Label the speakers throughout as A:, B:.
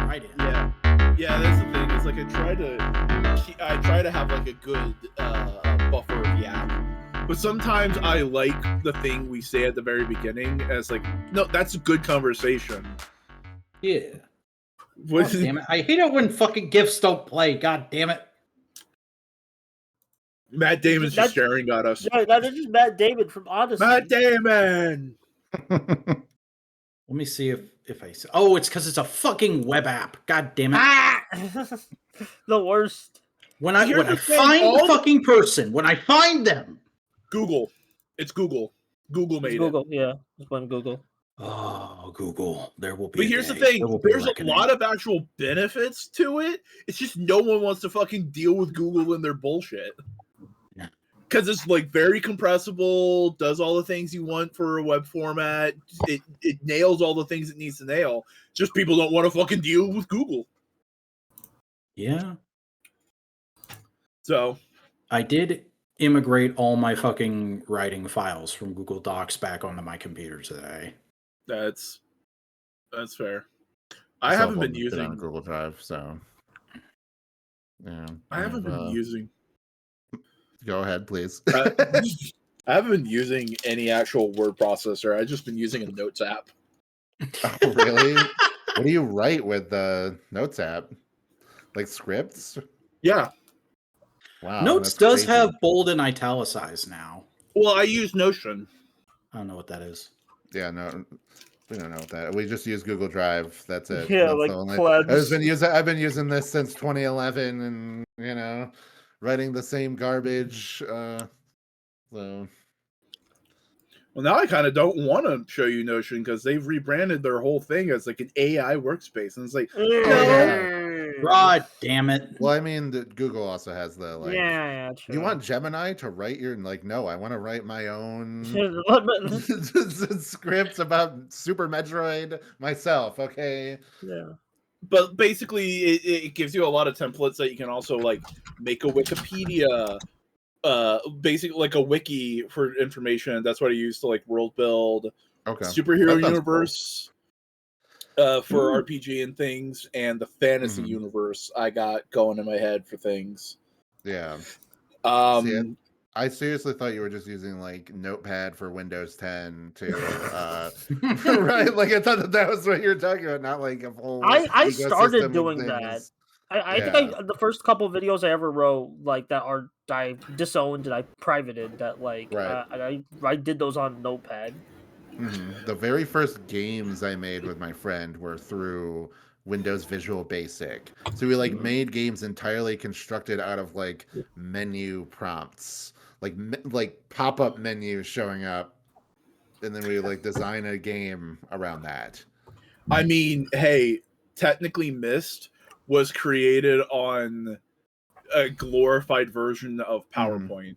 A: write it.
B: Yeah, that's the thing. It's like I try to have like a good buffer of yap. But sometimes I like the thing we say at the very beginning, and it's like, no, that's a good conversation.
A: Yeah. God damn it. I hate it when fucking gifts don't play. God damn it.
B: Matt Damon's just staring at us.
C: Yeah, that is just Matt Damon from Odyssey.
B: Matt Damon!
A: Let me see if I... Oh, it's because it's a fucking web app. God damn it.
C: Ah! The worst.
A: When I find the fucking person, when I find them...
B: Google. It's Google. Google made
C: Google, yeah. Just one Google.
A: Oh, Google. There will be.
B: But here's the thing: there's a lot of actual benefits to it. It's just no one wants to fucking deal with Google and their bullshit.
A: Yeah.
B: Because it's like very compressible, does all the things you want for a web format. It nails all the things it needs to nail. Just people don't want to fucking deal with Google.
A: Yeah.
B: So
A: I did immigrate all my fucking writing files from Google Docs back onto my computer today.
B: That's fair. I haven't been using
D: on Google Drive, so yeah.
B: I haven't been using.
D: Go ahead, please.
B: I haven't been using any actual word processor. I've just been using a Notes app.
D: Oh, really? What do you write with the Notes app? Like scripts?
B: Yeah.
D: Wow.
A: Notes does have bold and italicized now.
B: Well, I use Notion.
A: I don't know what that is.
D: Yeah, no, we don't know what that. We just use Google Drive. That's it.
C: Yeah,
D: That's
C: like
D: the only...
C: plebs.
D: I've been using this since 2011, and writing the same garbage. So.
B: Well, now I kind of don't want to show you Notion because they've rebranded their whole thing as like an AI workspace, and it's like, no.
A: God damn it.
D: Well, I mean, Google also has the like.
C: Yeah, true.
D: You want Gemini to write your no? I want to write my own scripts about Super Metroid myself. Okay.
C: Yeah.
B: But basically, it gives you a lot of templates that you can also like make a Wikipedia, basically like a wiki for information. That's what I use to like world build, superhero universe. For RPG and things, and the fantasy universe I got going in my head for things.
D: Yeah.
B: See,
D: I seriously thought you were just using like Notepad for Windows 10 to right? Like I thought that was what you were talking about, not like a whole.
C: I started doing that. I think the first couple of videos I ever wrote, like that are I disowned and I privated that, like I did those on Notepad.
D: Mm-hmm. The very first games I made with my friend were through Windows Visual Basic. So we like made games entirely constructed out of like menu prompts, like pop-up menus showing up, and then we like design a game around that.
B: I mean, hey, technically Myst was created on a glorified version of PowerPoint.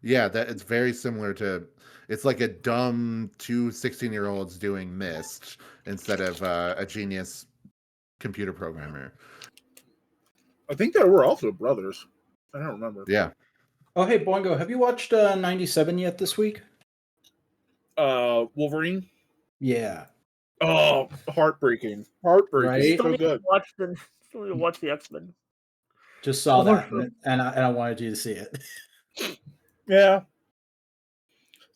D: Yeah, that it's very similar to. It's like a dumb 2 16-year-olds doing Myst instead of a genius computer programmer.
B: I think there were also brothers. I don't remember.
D: Yeah.
A: Oh, hey, Boingo, have you watched 97 yet this week?
B: Wolverine?
A: Yeah.
B: Oh, heartbreaking. Heartbreaking.
A: Right?
B: So good.
C: Watch the X-Men.
A: Just saw that, and I wanted you to see it.
B: Yeah.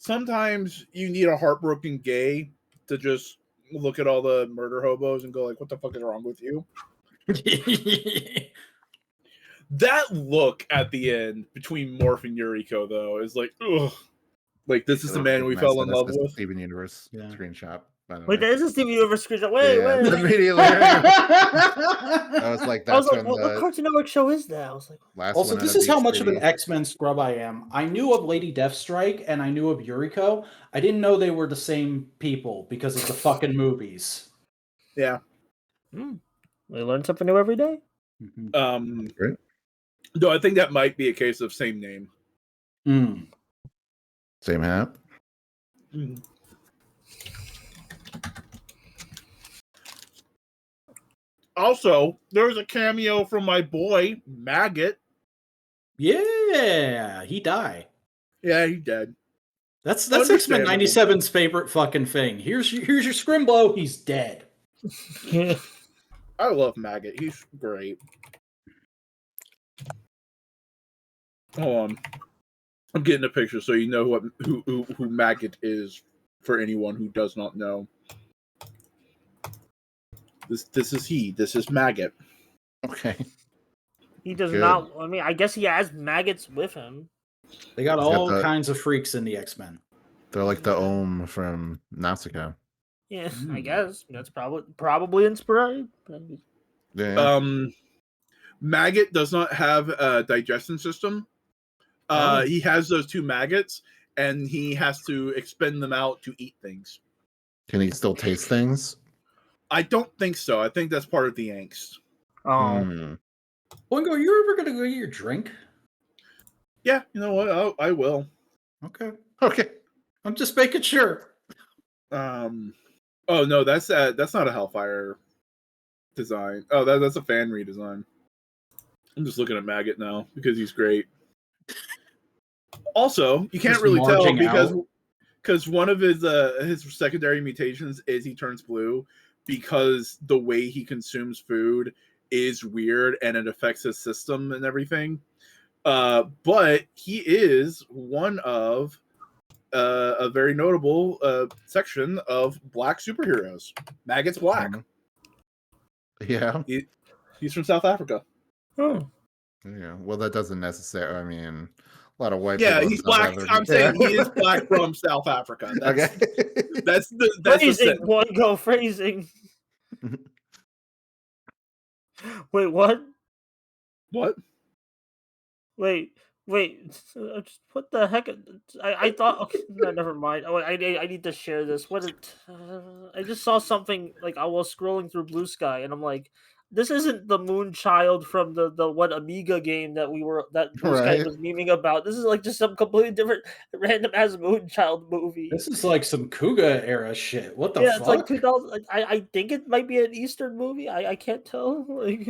B: Sometimes you need a heartbroken gay to just look at all the murder hobos and go like, what the fuck is wrong with you? That look at the end between Morph and Yuriko, though, is like, ugh. Like, this is the man we fell in love with.
D: Steven Universe screenshot.
C: Wait, that is a Steven Universe screenshot. Wait.
D: Immediately. I was like,
C: what Cartoon Network show is that? I was like,
A: also, this is how much of an X-Men scrub I am. I knew of Lady Deathstrike and I knew of Yuriko. I didn't know they were the same people because of the fucking movies.
B: Yeah.
C: We learn something new every day.
D: Great.
B: No, I think that might be a case of same name.
D: Same hat.
B: Also, there's a cameo from my boy, Maggot.
A: Yeah, he died.
B: Yeah, he dead.
A: That's X-Men 97's favorite fucking thing. Here's your Scrimblow, he's dead.
B: I love Maggot. He's great. Hold on. I'm getting a picture so you know who Maggot is for anyone who does not know. This is he. This is Maggot.
D: Okay.
C: He does
D: Good.
C: not. I mean, I guess he has maggots with him.
A: They got all kinds of freaks in the X-Men.
D: They're like the Ohm from Nausicaa.
C: Yeah, I guess that's probably inspired.
D: Yeah.
B: Maggot does not have a digestion system. He has those two maggots, and he has to expend them out to eat things.
D: Can he still taste things?
B: I don't think so. I think that's part of the angst.
C: Oh.
A: Boingo, are you ever gonna go get your drink?
B: Yeah, you know what? I will.
A: Okay.
C: I'm
A: just making sure.
B: Oh no, that's not a Hellfire design. Oh, that's a fan redesign. I'm just looking at Maggot now because he's great. Also, you can't really tell because one of his secondary mutations is he turns blue because the way he consumes food is weird and it affects his system and everything. But he is one of a very notable section of black superheroes. Maggot's black.
D: Yeah.
B: He's from South Africa.
C: Oh.
D: Yeah. Well, that doesn't necessarily. I mean, a lot of white.
B: Yeah,
D: people
B: he's black. I'm saying he is black from South Africa. That's the
C: phrasing. Boingo phrasing. Wait, what?
B: What?
C: Wait. What the heck? I thought. Okay, no, never mind. Oh, I need to share this. I just saw something like I was scrolling through Bluesky, and I'm like, this isn't the Moonchild from the what Amiga game that Bluesky was memeing about. This is like just some completely different random ass Moonchild movie.
A: This is like some Kuga era shit. What the fuck?
C: Yeah, it's like 2000. Like, I think it might be an Eastern movie. I can't tell. Like,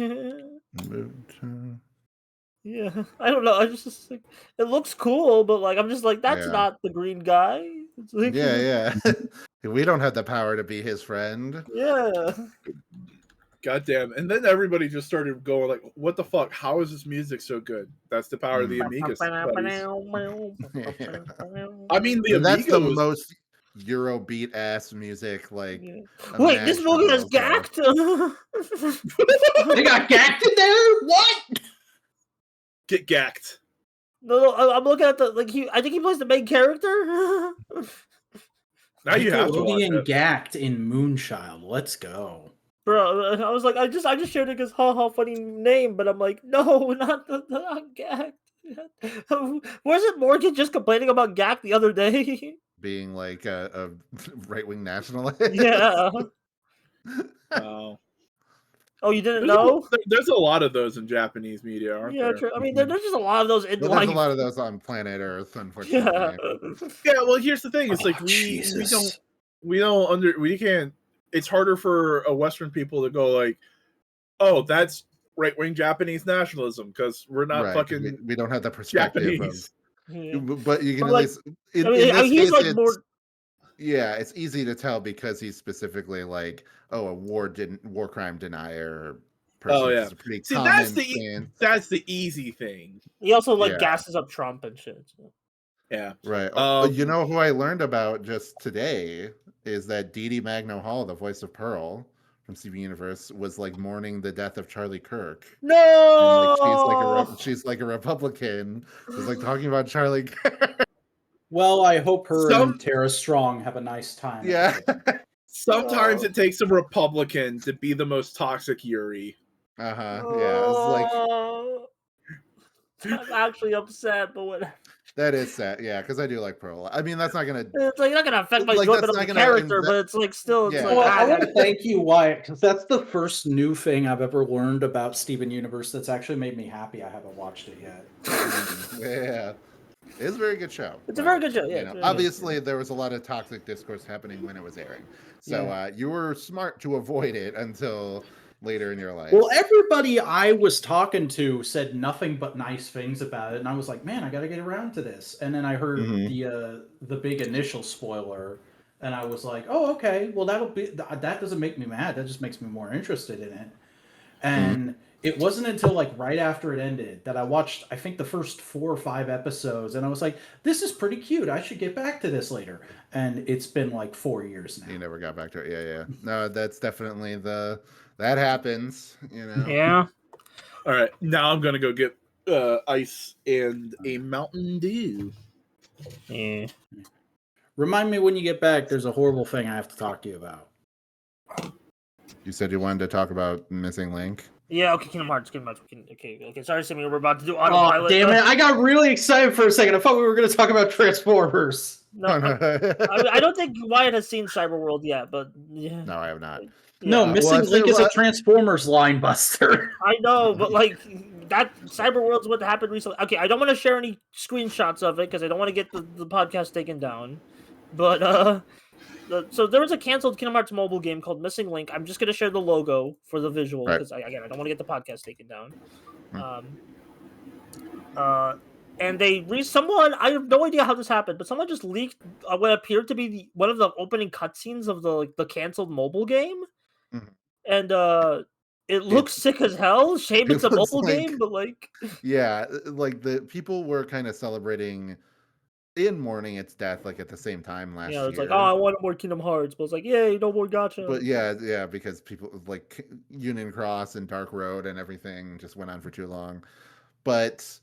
C: yeah, I don't know. I just like it looks cool, but like I'm just like that's not the green guy. It's like,
D: yeah. We don't have the power to be his friend.
C: Yeah.
B: Goddamn. And then everybody just started going like, what the fuck? How is this music so good? That's the power of the Amiga buddies. I mean,
D: that's the most Eurobeat ass music. Like,
C: wait, this movie has Gact.
A: They got Gact in there? What?
B: Get Gacked.
C: No, I'm looking at the I think he plays the main character.
B: Now you have to watch it.
A: Gacked in Moonchild. Let's go,
C: bro. I was like, I just shared it because funny name, but I'm like, no, not Gacked. Where's it? Morgan just complaining about Gacked the other day,
D: being like a right-wing nationalist.
C: Yeah. Oh, you didn't know?
B: There's a lot of those in Japanese media, aren't there?
C: True. I mean, there's just a lot of those in
D: life. There's a lot of those on planet Earth, unfortunately.
B: Yeah. Well, here's the thing: it's like we can't. It's harder for a Western people to go like, oh, that's right-wing Japanese nationalism because we're not fucking.
D: We don't have the perspective
B: Japanese.
D: But you can at least. In this case, yeah, it's easy to tell because he's specifically like, a war crime denier person.
B: Oh yeah,
D: pretty
B: see, that's the easy thing.
C: He also gasses up Trump and shit. So.
B: Yeah,
D: right. You know who I learned about just today is that Dee Dee Magno-Hall, the voice of Pearl from Steven Universe, was like mourning the death of Charlie Kirk.
C: No,
D: and, like, she's like a Republican. Was like talking about Charlie Kirk.
A: Well, I hope her and Tara Strong have a nice time.
D: Yeah.
B: Sometimes it takes a Republican to be the most toxic Yuri.
D: Yeah, it's
C: like I'm actually upset, but whatever.
D: That is sad, yeah, because I do like Pearl. I mean, that's not gonna.
C: It's like not gonna affect my enjoyment of the character, but it's like still. It's like,
A: I want to thank you, Wyatt, because that's the first new thing I've ever learned about Steven Universe that's actually made me happy. I haven't watched it yet.
D: Yeah. It's a very good show.
C: It's a very good show, yeah.
D: You know, obviously, there was a lot of toxic discourse happening when it was airing. So you were smart to avoid it until later in your life.
A: Well, everybody I was talking to said nothing but nice things about it. And I was like, man, I got to get around to this. And then I heard the big initial spoiler. And I was like, oh, okay. Well, that doesn't make me mad. That just makes me more interested in it. And it wasn't until like right after it ended that I watched, I think, the first 4 or 5 episodes, and I was like, this is pretty cute. I should get back to this later. And it's been like 4 years now.
D: You never got back to it. Yeah. No, that's definitely that happens, you know.
C: Yeah.
B: All right, now I'm gonna go get ice and a Mountain Dew.
C: Yeah.
A: Remind me when you get back, there's a horrible thing I have to talk to you about.
D: You said you wanted to talk about Missing Link.
C: Yeah, okay, Kingdom Hearts. Okay. Sorry, Simeon, we're about to do
A: Oh,
C: autopilot.
A: damn it. I got really excited for a second. I thought we were going to talk about Transformers.
C: No, I don't think Wyatt has seen Cyberworld yet, but yeah.
D: No, I have not.
A: No,
C: Yeah.
A: Missing Link is a Transformers line buster.
C: I know, but like that Cyberworld's what happened recently. Okay, I don't want to share any screenshots of it because I don't want to get the podcast taken down. But so there was a canceled Kingdom Hearts mobile game called Missing Link. I'm just gonna share the logo for the visual because I don't want to get the podcast taken down. And someone, I have no idea how this happened, but someone just leaked what appeared to be one of the opening cutscenes of the canceled mobile game, and it looks sick as hell. Shame it's a mobile game, but like,
D: yeah, like the people were kind of celebrating in mourning its death, like at the same time last year.
C: It's like, oh, I wanted more Kingdom Hearts, but it's like, yay, no more gacha.
D: But yeah, because people like Union Cross and Dark Road and everything just went on for too long. But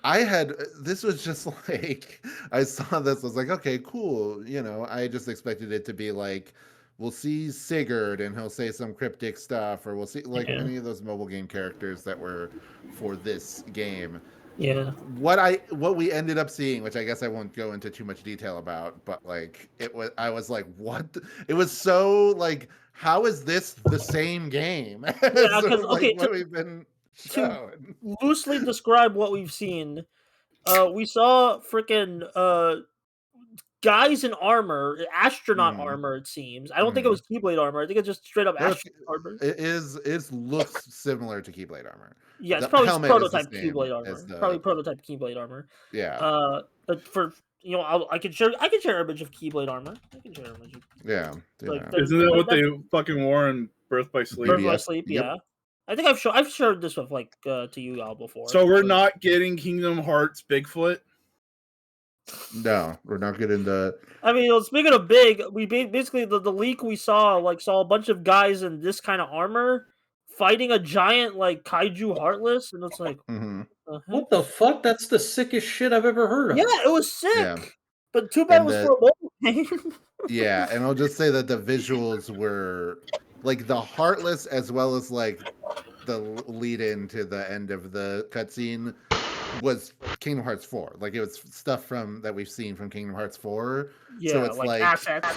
D: this was just like, I saw this, I was like, okay, cool. You know, I just expected it to be like, we'll see Sigurd and he'll say some cryptic stuff, or we'll see like any of those mobile game characters that were for this game.
C: Yeah.
D: What we ended up seeing, which I guess I won't go into too much detail about, but like I was like, what? It was so like, how is this the same game?
C: Yeah,
D: what we've been shown.
C: To loosely describe what we've seen, we saw freaking guys in armor, astronaut armor. It seems. I don't think it was Keyblade armor. I think it's just straight up astronaut armor.
D: It looks similar to Keyblade armor.
C: Yeah, it's probably prototype Keyblade armor. Probably prototype Keyblade armor.
D: Yeah.
C: But for I can share an image of Keyblade armor. I can share an image.
D: Yeah.
B: Isn't that what they fucking wore in Birth by Sleep?
C: Birth by Sleep, yeah. I think I've shared this with to you all before.
B: So we're not getting Kingdom Hearts Bigfoot.
D: No, we're not getting the.
C: I mean, speaking of big, we basically the leak we saw a bunch of guys in this kind of armor fighting a giant like kaiju Heartless, and it's like,
A: what the fuck? That's the sickest shit I've ever heard of.
C: Yeah, it was sick.
D: Yeah.
C: But too bad it was for a mobile game.
D: Yeah, and I'll just say that the visuals were like the Heartless, as well as like the lead in to the end of the cutscene was Kingdom Hearts 4. Like it was stuff that we've seen from Kingdom Hearts 4.
C: Yeah,
D: so it's like
C: assets.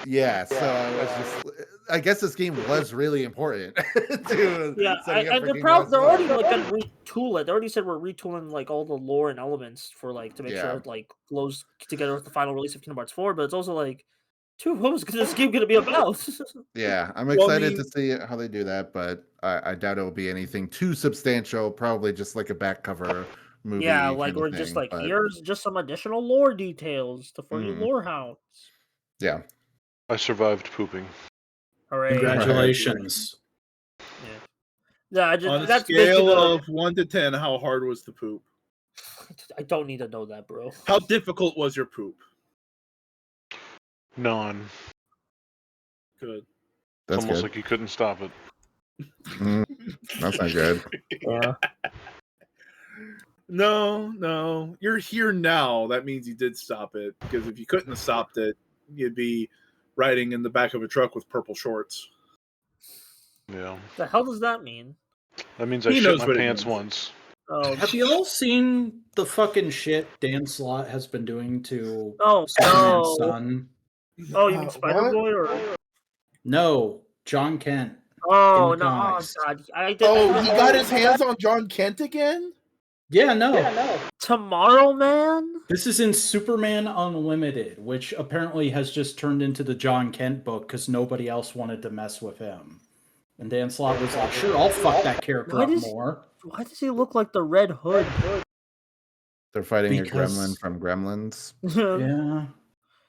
D: Yeah, so I was just, I guess this game was really important. To
C: and they're already like gonna retool it. They already said we're retooling like all the lore and elements for like to make sure it like flows together with the final release of Kingdom Hearts 4. But it's also like, dude, what was this game gonna be about?
D: Yeah, I'm excited to see how they do that, but I doubt it will be anything too substantial. Probably just like a back cover movie.
C: Yeah, like we're just like, here's just some additional lore details for you lore hounds.
D: Yeah.
E: I survived pooping.
C: Hooray.
A: Congratulations.
C: Yeah,
B: on a scale of 1 to 10, how hard was the poop?
C: I don't need to know that, bro.
B: How difficult was your poop?
E: None.
B: Good.
D: That's
E: almost
D: good.
E: like you couldn't stop it.
D: That's not good.
C: Yeah.
B: No. You're here now. That means you did stop it. Because if you couldn't have stopped it, you'd be riding in the back of a truck with purple shorts.
E: Yeah.
C: The hell does that mean?
E: That means I shit my pants once.
C: Oh,
A: have you all seen the fucking shit Dan Slott has been doing to
C: Spider-Man's
A: son?
C: Oh, you mean Spider-Boy or
A: no, John Kent?
C: Oh no! Comics. Oh God!
B: He got his hands on John Kent again?
A: Yeah, no.
C: Tomorrow Man?
A: This is in Superman Unlimited, which apparently has just turned into the John Kent book because nobody else wanted to mess with him. And Dan Slott was like, sure, I'll fuck that character up more.
C: Why does he look like the Red Hood?
D: They're fighting a gremlin from Gremlins.
A: Yeah.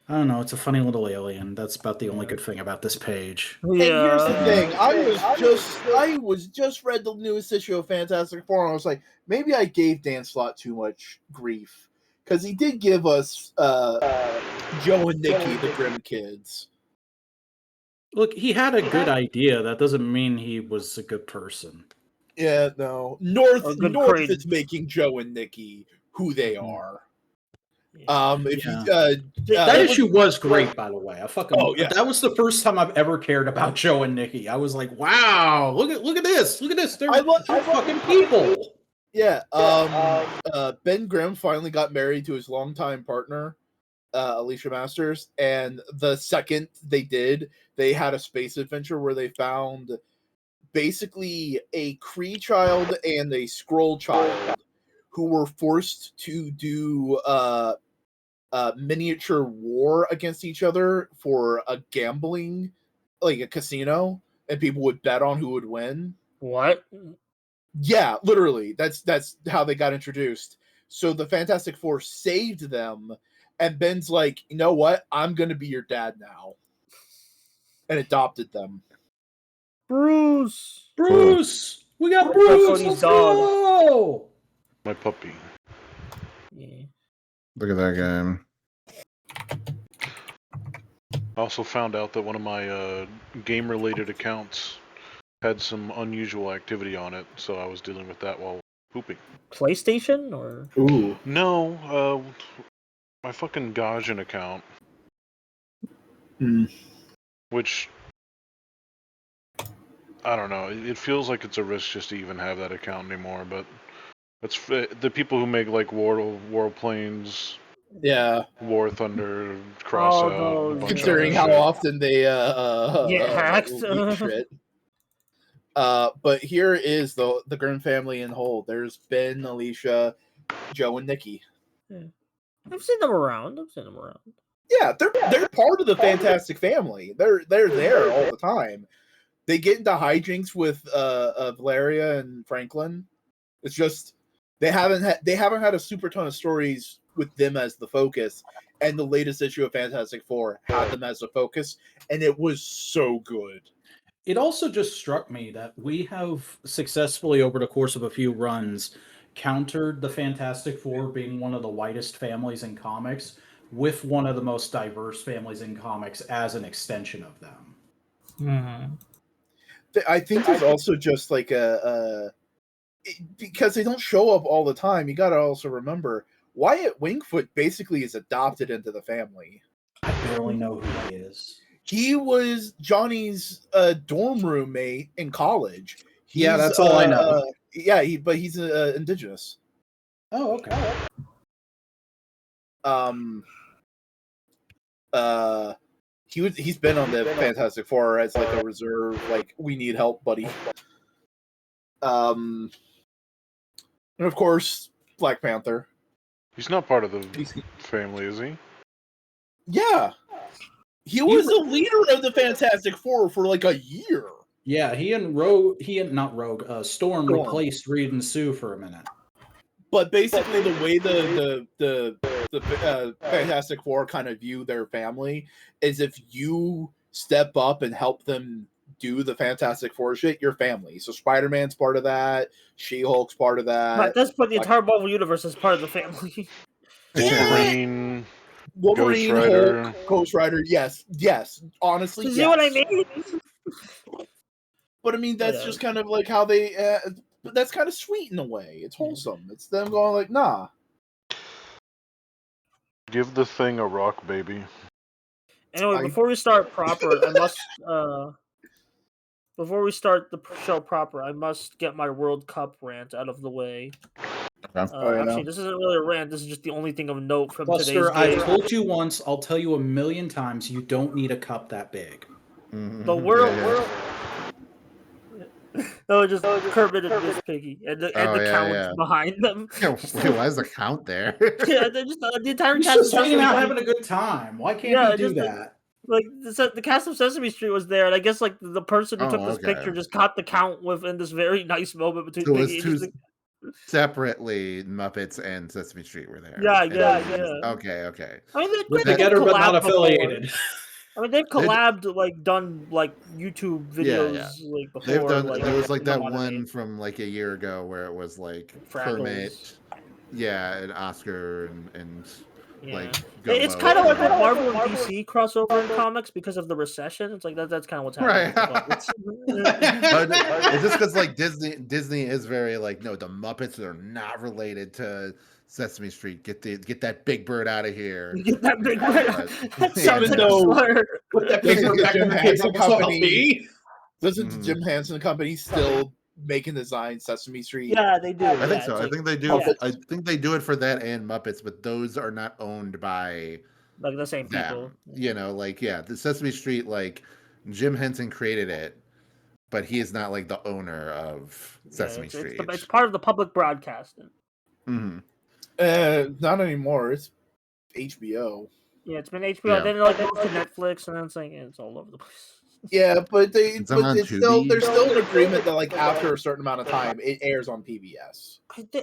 A: I don't know. It's a funny little alien. That's about the only good thing about this page.
B: And here's the
C: Yeah.
B: thing: I was just read the newest issue of Fantastic Four, and I was like, maybe I gave Dan Slott too much grief because he did give us Joe and Nikki, the Grimm kids.
A: Look, he had a good idea. That doesn't mean he was a good person.
B: Yeah, no. North
C: good
B: is
C: credence.
B: making Joe and Nikki who they are. If
A: Yeah.
B: that
A: issue was great, by the way.
B: yeah.
A: That was the first time I've ever cared about Joe and Nikki. I was like, wow, look at this. Look at this. They're fucking people.
B: Yeah. Ben Grimm finally got married to his longtime partner, Alicia Masters, and the second they did, they had a space adventure where they found basically a Kree child and a Skrull child who were forced to do miniature war against each other for a gambling, like a casino, and people would bet on who would win.
C: What?
B: Yeah, literally. That's how they got introduced. So the Fantastic Four saved them, and Ben's like, you know what? I'm gonna be your dad now, and adopted them.
C: Bruce!
A: We got Bruce!
C: Cody's
A: Let's
C: dog.
A: go!
E: My puppy.
C: Yeah.
D: Look at that game.
E: I also found out that one of my game-related accounts had some unusual activity on it, so I was dealing with that while pooping.
C: PlayStation or?
B: Ooh.
E: No, my fucking Gajan account. Which, I don't know, it feels like it's a risk just to even have that account anymore, but it's the people who make like Warplanes,
B: Yeah.
E: War Thunder, Crossout,
C: those,
E: a bunch
B: Considering
E: of
B: how
E: shit.
B: often they
C: get hacked.
B: leak shit. But here is the Grimm family in whole. There's Ben, Alicia, Joe, and Nikki.
C: I've seen them around.
B: Yeah, they're part of the Fantastic Family. They're there all the time. They get into hijinks with Valeria and Franklin. It's just they haven't had a super ton of stories with them as the focus. And the latest issue of Fantastic Four had them as the focus, and it was so good.
A: It also just struck me that we have successfully, over the course of a few runs, countered the Fantastic Four being one of the whitest families in comics with one of the most diverse families in comics as an extension of them.
C: Mm-hmm.
B: I think there's also just like because they don't show up all the time. You got to also remember Wyatt Wingfoot basically is adopted into the family.
A: I barely know who he is.
B: He was Johnny's dorm roommate in college.
A: Yeah, that's all I know.
B: But he's indigenous.
A: Oh, okay.
B: He's been on the Fantastic Four as like a reserve, like we need help, buddy. And of course, Black Panther.
E: He's not part of the family, is he?
B: Yeah. He was the leader of the Fantastic Four for like a year.
A: Yeah, Storm replaced Reed and Sue for a minute.
B: But basically, the way the Fantastic Four kind of view their family is if you step up and help them do the Fantastic Four shit, your family. So Spider-Man's part of that. She-Hulk's part of that.
C: Right, that's put the entire Marvel universe as part of the family.
B: Wolverine,
E: Ghost Rider.
B: Hulk, Ghost Rider. Yes. Honestly,
C: You
B: yes.
C: see what I mean?
B: But I mean, that's just kind of like how they. But that's kind of sweet in a way. It's wholesome. It's them going like, nah.
C: Give the thing a rock, baby. Anyway, before we start proper, I must. Before we start the show proper, I must get my World Cup rant out of the way. Actually, this isn't really a rant. This is just the only thing of note from today's game.
A: I've told you once. I'll tell you a million times. You don't need a cup that big.
C: The world. No, just Kermit and Miss Piggy and the count behind them.
D: Wait, why is the count there?
C: Yeah, they're just the entire
A: He's
C: cast
A: just
C: of Sesame
A: hanging out
C: Street.
A: having a good time. Why can't he do that?
C: Like the cast of Sesame Street was there, and I guess like the person who took this picture just caught the count within this very nice moment between Piggy and
D: separately Muppets and Sesame Street were there.
C: Yeah,
D: And
C: yeah,
D: then just-
C: yeah.
D: Okay.
C: I mean,
A: We're
C: they've
A: together but not
C: collabed before.
A: affiliated.
C: I mean, they've collabed, like, done, like, YouTube videos,
D: Yeah.
C: like, before.
D: They've done.
C: Like,
D: There was like that
C: modern
D: one
C: age.
D: from like a year ago where it was like
C: Fraggles.
D: Kermit, yeah, and Oscar and
C: Yeah.
D: like.
C: It's
D: Gumbo.
C: kind of like a Marvel and DC crossover in comics because of the recession. It's like that's kind of what's happening.
D: Right.
C: With
D: But it's just because like Disney is very like, no, the Muppets are not related to Sesame Street. Get that Big Bird out of here.
C: Get that big word. That
D: Yeah,
C: sounds like a
B: no.
C: slur.
A: Put that
B: Doesn't
A: paper
B: the
A: back
B: Jim
A: in the
B: Henson
A: paper
B: Company- Doesn't the
D: Mhm.
B: Jim Henson Company still make and design Sesame Street?
C: Yeah, they do.
D: I think
C: yeah,
D: so.
C: it's
D: I
C: like-
D: think they do.
B: Muppets.
D: I think they do it for that and Muppets, but those are not owned by
C: like the same people.
D: them. You know, like the Sesame Street, like Jim Henson created it, but he is not like the owner of Sesame Street.
C: It's part of the public broadcasting.
D: Mhm.
B: Not anymore. It's HBO.
C: Yeah, it's been HBO.
D: Yeah.
C: Then it like moved to Netflix, and then it's like it's all over the place.
B: Yeah, but
D: It's on
B: it's still
D: Tubi.
B: there's still an agreement that like after a certain amount of time it airs on PBS.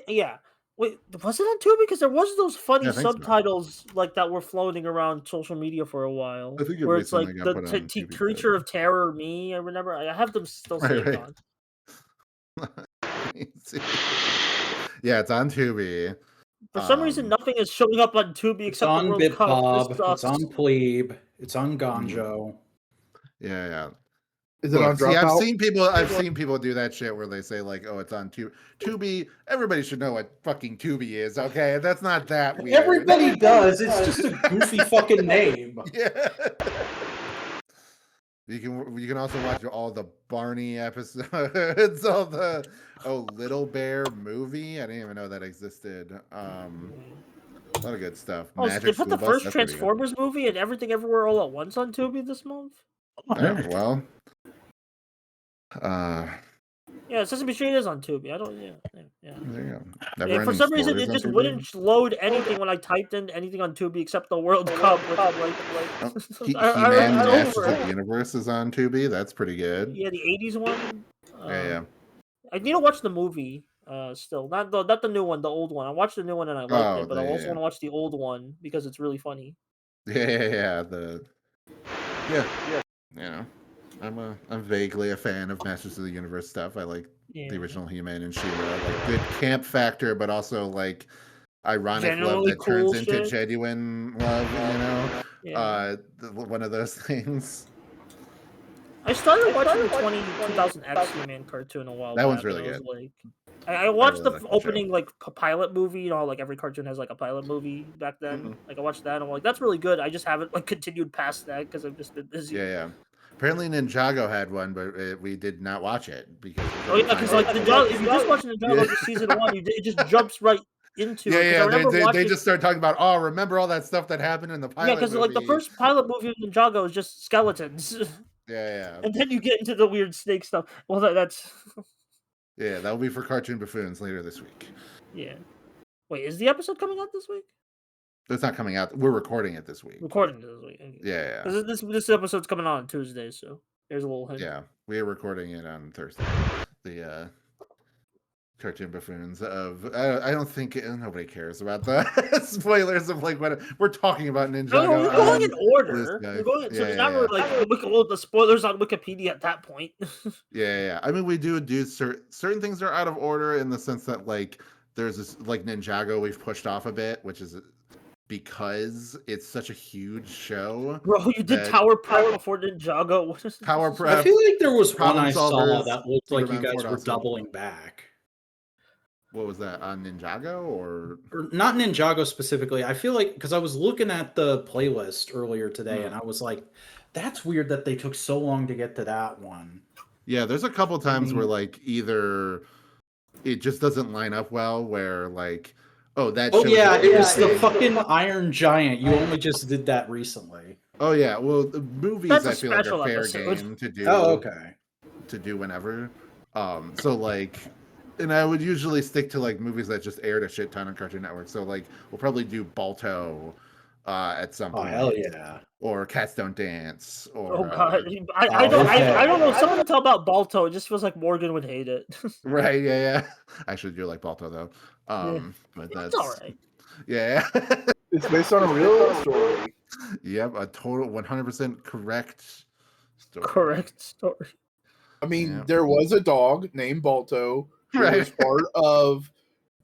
C: Yeah. Wait, was it on Tubi? Because there was those funny
D: Yeah, I think so.
C: subtitles like that were floating around social media for a while.
D: I think it
C: where it's like
D: recently got put
C: the
D: on Tubi, but-
C: creature of terror, me. I remember. I have them still saved
D: Right.
C: on.
D: Yeah, it's on Tubi.
C: For some reason,
D: Um,
C: nothing is showing up on Tubi
A: It's
C: except the
A: on
C: World Cup.
A: BitBob.
C: This
A: It's
C: sucks.
A: on Plebe. It's on Gonjo.
D: Yeah.
B: Is it on
D: Look, see, I've
B: Dropout?
D: seen people do that shit where they say like, "Oh, it's on Tubi." Everybody should know what fucking Tubi is, okay? That's not that weird.
A: Everybody does. It's just a goofy fucking name.
D: Yeah. You can also watch all the Barney episodes, all the Little Bear movie. I didn't even know that existed. A lot of good stuff.
C: Oh, so
D: Magic
C: they put the
D: School Bus,
C: first
D: that's pretty good.
C: Transformers movie and Everything Everywhere All at Once on Tubi this month?
D: Yeah, well,
C: Yeah, Sesame Street is on Tubi. I don't. Yeah.
D: there you go.
C: Yeah, for
D: Never-Ending
C: some reason,
D: Stories
C: it
D: on
C: just
D: Tubi.
C: wouldn't load anything when I typed in anything on Tubi except the World Cup. Which,
D: He-Man Masters of the Universe is on Tubi. That's pretty good.
C: Yeah, the '80s one.
D: Yeah.
C: I need to watch the movie. Still not the new one, the old one. I watched the new one and I liked
D: Oh,
C: it, but I
D: yeah,
C: also
D: yeah.
C: want to watch the old one because it's really funny.
D: Yeah. You know, I'm vaguely a fan of Masters of the Universe stuff. I like
C: Yeah.
D: the original He-Man and She-Ra. Like good camp factor, but also like ironic love
C: Genuinely
D: that turns
C: cool
D: into
C: shit.
D: genuine love. You know,
C: Yeah.
D: one of those things.
C: I started watching the 2000 X He-Man cartoon a while
D: That
C: back.
D: one's really
C: and I was
D: good.
C: Like, I watched
D: really
C: the
D: like that
C: opening like pilot movie. You know, how, like every cartoon has like a pilot movie back then.
D: Mhm.
C: Like I watched that and I'm like, that's really good. I just haven't like continued past that because I've just been busy.
D: Yeah. Apparently Ninjago had one, but we did not watch it because.
C: Oh yeah, because like Ninjago, if you just watch Ninjago season 1, it just jumps right into. it, 'cause I
D: Yeah.
C: remember
D: They
C: watching-
D: just start talking about, oh, remember all that stuff that happened in the pilot.
C: Yeah, because like the
D: movie?"
C: first pilot movie of Ninjago is just skeletons,
D: Yeah.
C: and then you get into the weird snake stuff. Well, that's
D: Yeah, that'll be for Cartoon Buffoons later this week.
C: yeah. Wait, is the episode coming out this week?
D: It's not coming out. We're recording it this week.
C: Recording this week.
D: Yeah.
C: 'Cause this episode's coming out on Tuesday, so there's a little hint.
D: Yeah, we are recording it on Thursday. The Cartoon Buffoons of. I don't think nobody cares about the spoilers of like what we're talking about Ninjago.
C: No, we're going in order.
D: Bluesky.
C: We're going, so
D: Yeah,
C: it's not
D: yeah,
C: really like the spoilers on Wikipedia at that point.
D: Yeah. I mean, we do certain things are out of order in the sense that like there's this like Ninjago we've pushed off a bit, which is because it's such a huge show.
C: Bro, you did
D: that-
C: Tower Prep before Ninjago. What is
D: Power
C: this?
D: Prep.
A: I feel like there was one
D: Problem
A: I saw
D: Solvers,
A: that looked like you
D: Superman
A: guys
D: 4
A: were
D: also.
A: doubling back.
D: What was that on Ninjago or?
A: Or not Ninjago specifically. I feel like because I was looking at the playlist earlier today and I was like, that's weird that they took so long to get to that one.
D: Yeah, there's a couple times where
A: Mhm.
D: like either it just doesn't line up well, where like, oh that.
A: Oh
D: shows
A: yeah,
D: that
A: it was the
D: big.
A: fucking Iron Giant. You only just did that recently.
D: Oh yeah, well the movies
C: That's a
D: I feel like
C: special
D: are fair
C: episode.
D: game to do.
A: Oh, okay.
D: To do whenever. So like, and I would usually stick to like movies that just aired a shit ton on Cartoon Network. So like, we'll probably do Balto at some
A: Oh
D: point.
A: hell yeah!
D: Or Cats Don't Dance. Or
C: Oh god, I
A: okay.
C: don't know. Something to tell about Balto. It just feels like Morgan would hate it.
D: right, yeah. I actually do like Balto though.
C: Yeah.
D: But
C: It's
D: that's
C: all right.
D: yeah.
B: It's based on a real story.
D: Yep, a total 100% correct story.
C: Correct story.
B: I mean,
D: Yeah.
B: there was a dog named Balto who
D: Right.
B: was part of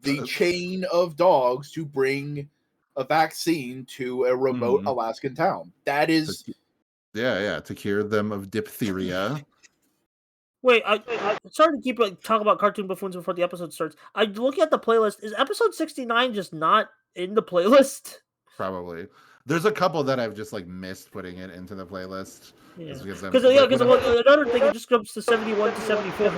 B: the chain of dogs to bring a vaccine to a remote Alaskan town. That is
D: Yeah, to cure them of diphtheria.
C: Wait, I sorry to keep talking about cartoon buffoons before the episode starts. I looking at the playlist. Is episode 69 just not in the playlist?
D: Probably. There's a couple that I've just like missed putting it into the playlist.
C: Yeah,
D: Because
C: another thing, it just jumps to 71 to 74.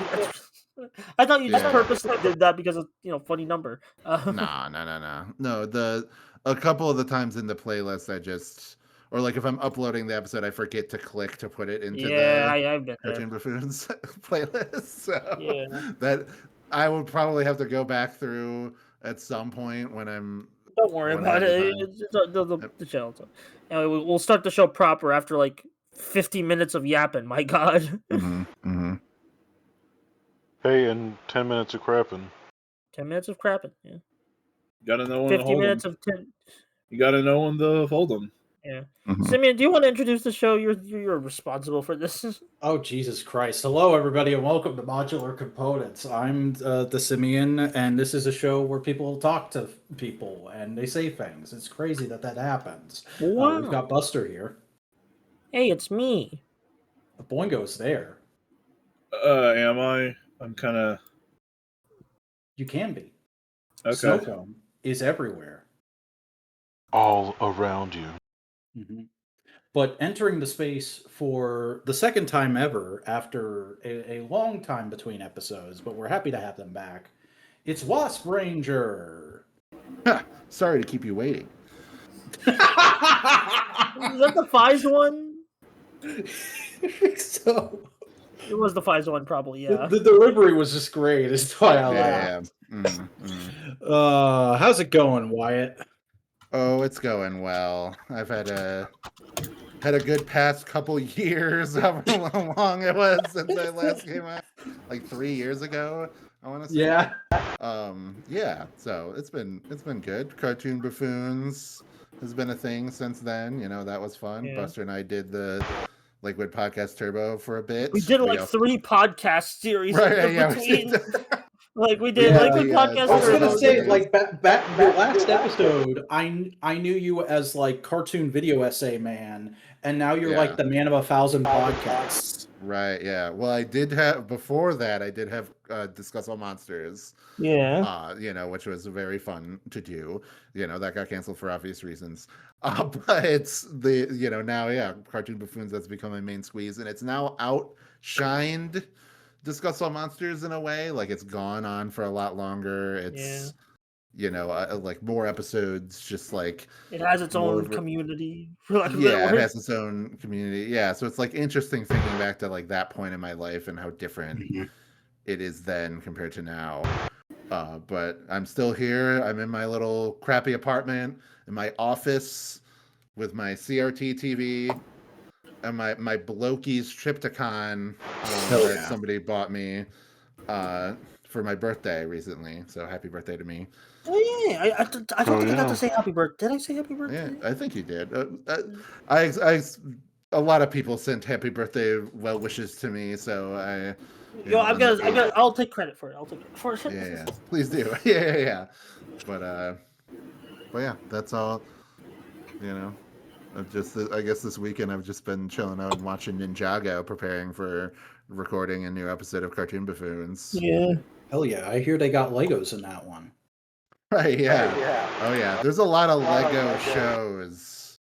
C: I thought you just
D: Yeah.
C: purposely did that because it's funny number.
D: No. A couple of the times in the playlist, I just, or like if I'm uploading the episode, I forget to click to put it into
C: I've been
D: Cartoon
C: there.
D: Buffoons playlist. So
C: Yeah.
D: that I would probably have to go back through at some point when I'm.
C: Don't worry
D: when I
C: about
D: have
C: it.
D: time.
C: It's the channel. Anyway, we'll start the show proper after like 50 minutes of yapping. My God.
E: Hey, and 10 minutes of crapping.
C: 10 minutes of crapping. Yeah.
B: you gotta know when to
C: 50
B: hold
C: minutes
B: them.
C: of 10.
B: You gotta know when to fold them.
C: Yeah.
D: Mhm.
C: Simeon, do you want to introduce the show? You're responsible for this.
A: Oh Jesus Christ! Hello, everybody, and welcome to Modular Components. I'm the Simeon, and this is a show where people talk to people and they say things. It's crazy that happens.
C: Wow.
A: We've got Buster here.
C: Hey, it's me.
A: Boingo's there.
B: Am I? I'm kind of
A: You can be.
B: okay.
A: Snowcone is everywhere.
E: All around you.
A: Mm-hmm. But entering the space for the second time ever after a long time between episodes, but we're happy to have them back. It's Wasp Ranger.
D: Sorry to keep you waiting.
C: Is that the Fies one?
A: So
C: It was the Fies one, probably. Yeah.
A: the delivery was just great. It's why I laughed. How's it going, Wyatt?
D: Oh, it's going well. I've had a good past couple years, however long it was since I last came out, like 3 years ago, I want to say.
A: Yeah.
D: Yeah. So it's been good. Cartoon Buffoons has been a thing since then. That was fun.
C: Yeah.
D: Buster and I did the Liquid Podcast Turbo for a bit.
C: We did like 3 podcast series in between. Like we did Liquid Podcast.
A: I was gonna
C: Turbo.
A: say, like back your last episode, I knew you as like cartoon video essay man, and now you're like the man of 1,000 podcasts.
D: Right. Yeah. Well, I did have before that. I did have Discuss All Monsters.
C: Yeah.
D: Which was very fun to do. That got canceled for obvious reasons. But it's the now Cartoon Buffoons, that's become my main squeeze, and it's now outshined Discuss All Monsters in a way. Like it's gone on for a lot longer. It's like more episodes, just like
C: it has its own community.
D: It has its own community. Yeah, so it's like interesting thinking back to like that point in my life and how different it is then compared to now. But I'm still here. I'm in my little crappy apartment in my office with my CRT TV and my Blokies Triptychon that somebody bought me for my birthday recently. So happy birthday to me.
C: Oh yeah, I don't think I got to say happy birthday. Did I say happy birthday?
D: Yeah, I think you did. A lot of people sent happy birthday well wishes to me, so
C: I'll take credit for it.
D: Yeah, please do. Yeah. But yeah, that's all. I guess this weekend I've just been chilling out and watching Ninjago, preparing for recording a new episode of Cartoon Buffoons.
C: Yeah.
A: Hell yeah! I hear they got Legos in that one.
D: Right. Yeah. Oh yeah. There's a lot of Lego shows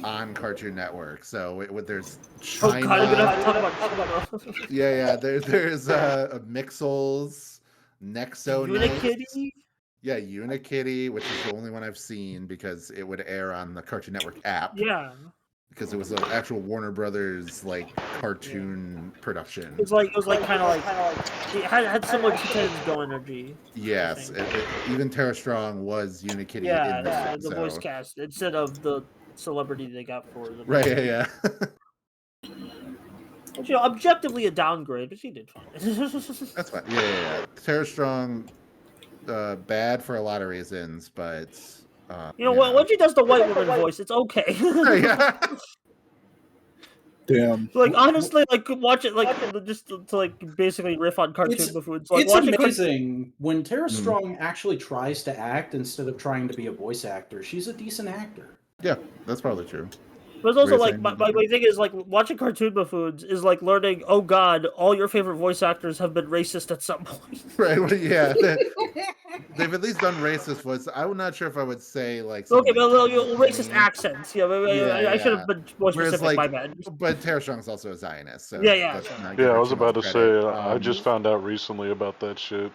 D: on Cartoon Network. So there's China.
C: Oh God, I'm gonna have to talk about China.
D: Yeah. There's Mixels, Nexo
C: Unikitty.
D: Yeah, Unikitty, which is the only one I've seen because it would air on the Cartoon Network app.
C: Yeah.
D: because it was an actual Warner Brothers like cartoon production.
C: It was like kind of like it had similar to Titans Go energy.
D: Yes, even Tara Strong was Unikitty
C: Yeah,
D: in that.
C: the voice cast instead of the celebrity they got for the
D: Right, yeah.
C: Which, objectively a downgrade, but she did fine.
D: That's fine. Yeah. Tara Strong, bad for a lot of reasons, but
C: when she does the white woman voice, it's okay.
D: yeah.
B: Damn.
C: Like honestly, like watch it like just to like basically riff on cartoon buffoons. Like,
A: It's
C: watch
A: amazing when Tara Strong actually tries to act instead of trying to be a voice actor. She's a decent actor.
D: Yeah, that's probably true.
C: But it's also
D: Were you
C: like
D: saying-
C: my thing is like watching cartoon buffoons is like learning. Oh God, all your favorite voice actors have been racist at some point.
D: Right, well, yeah. They've at least done racist voice. I'm not sure if I would say like
C: Okay,
D: something
C: but
D: like
C: racist
D: Tiny.
C: accents. Yeah, I should have been more
D: Whereas,
C: specific.
D: like,
C: my bad.
D: but Tara Strong's also a Zionist, so
C: Yeah.
D: let's not give
E: Yeah, I
D: her
E: was
D: too
E: about to
D: much
E: say,
D: credit.
E: I just found out recently about that shit.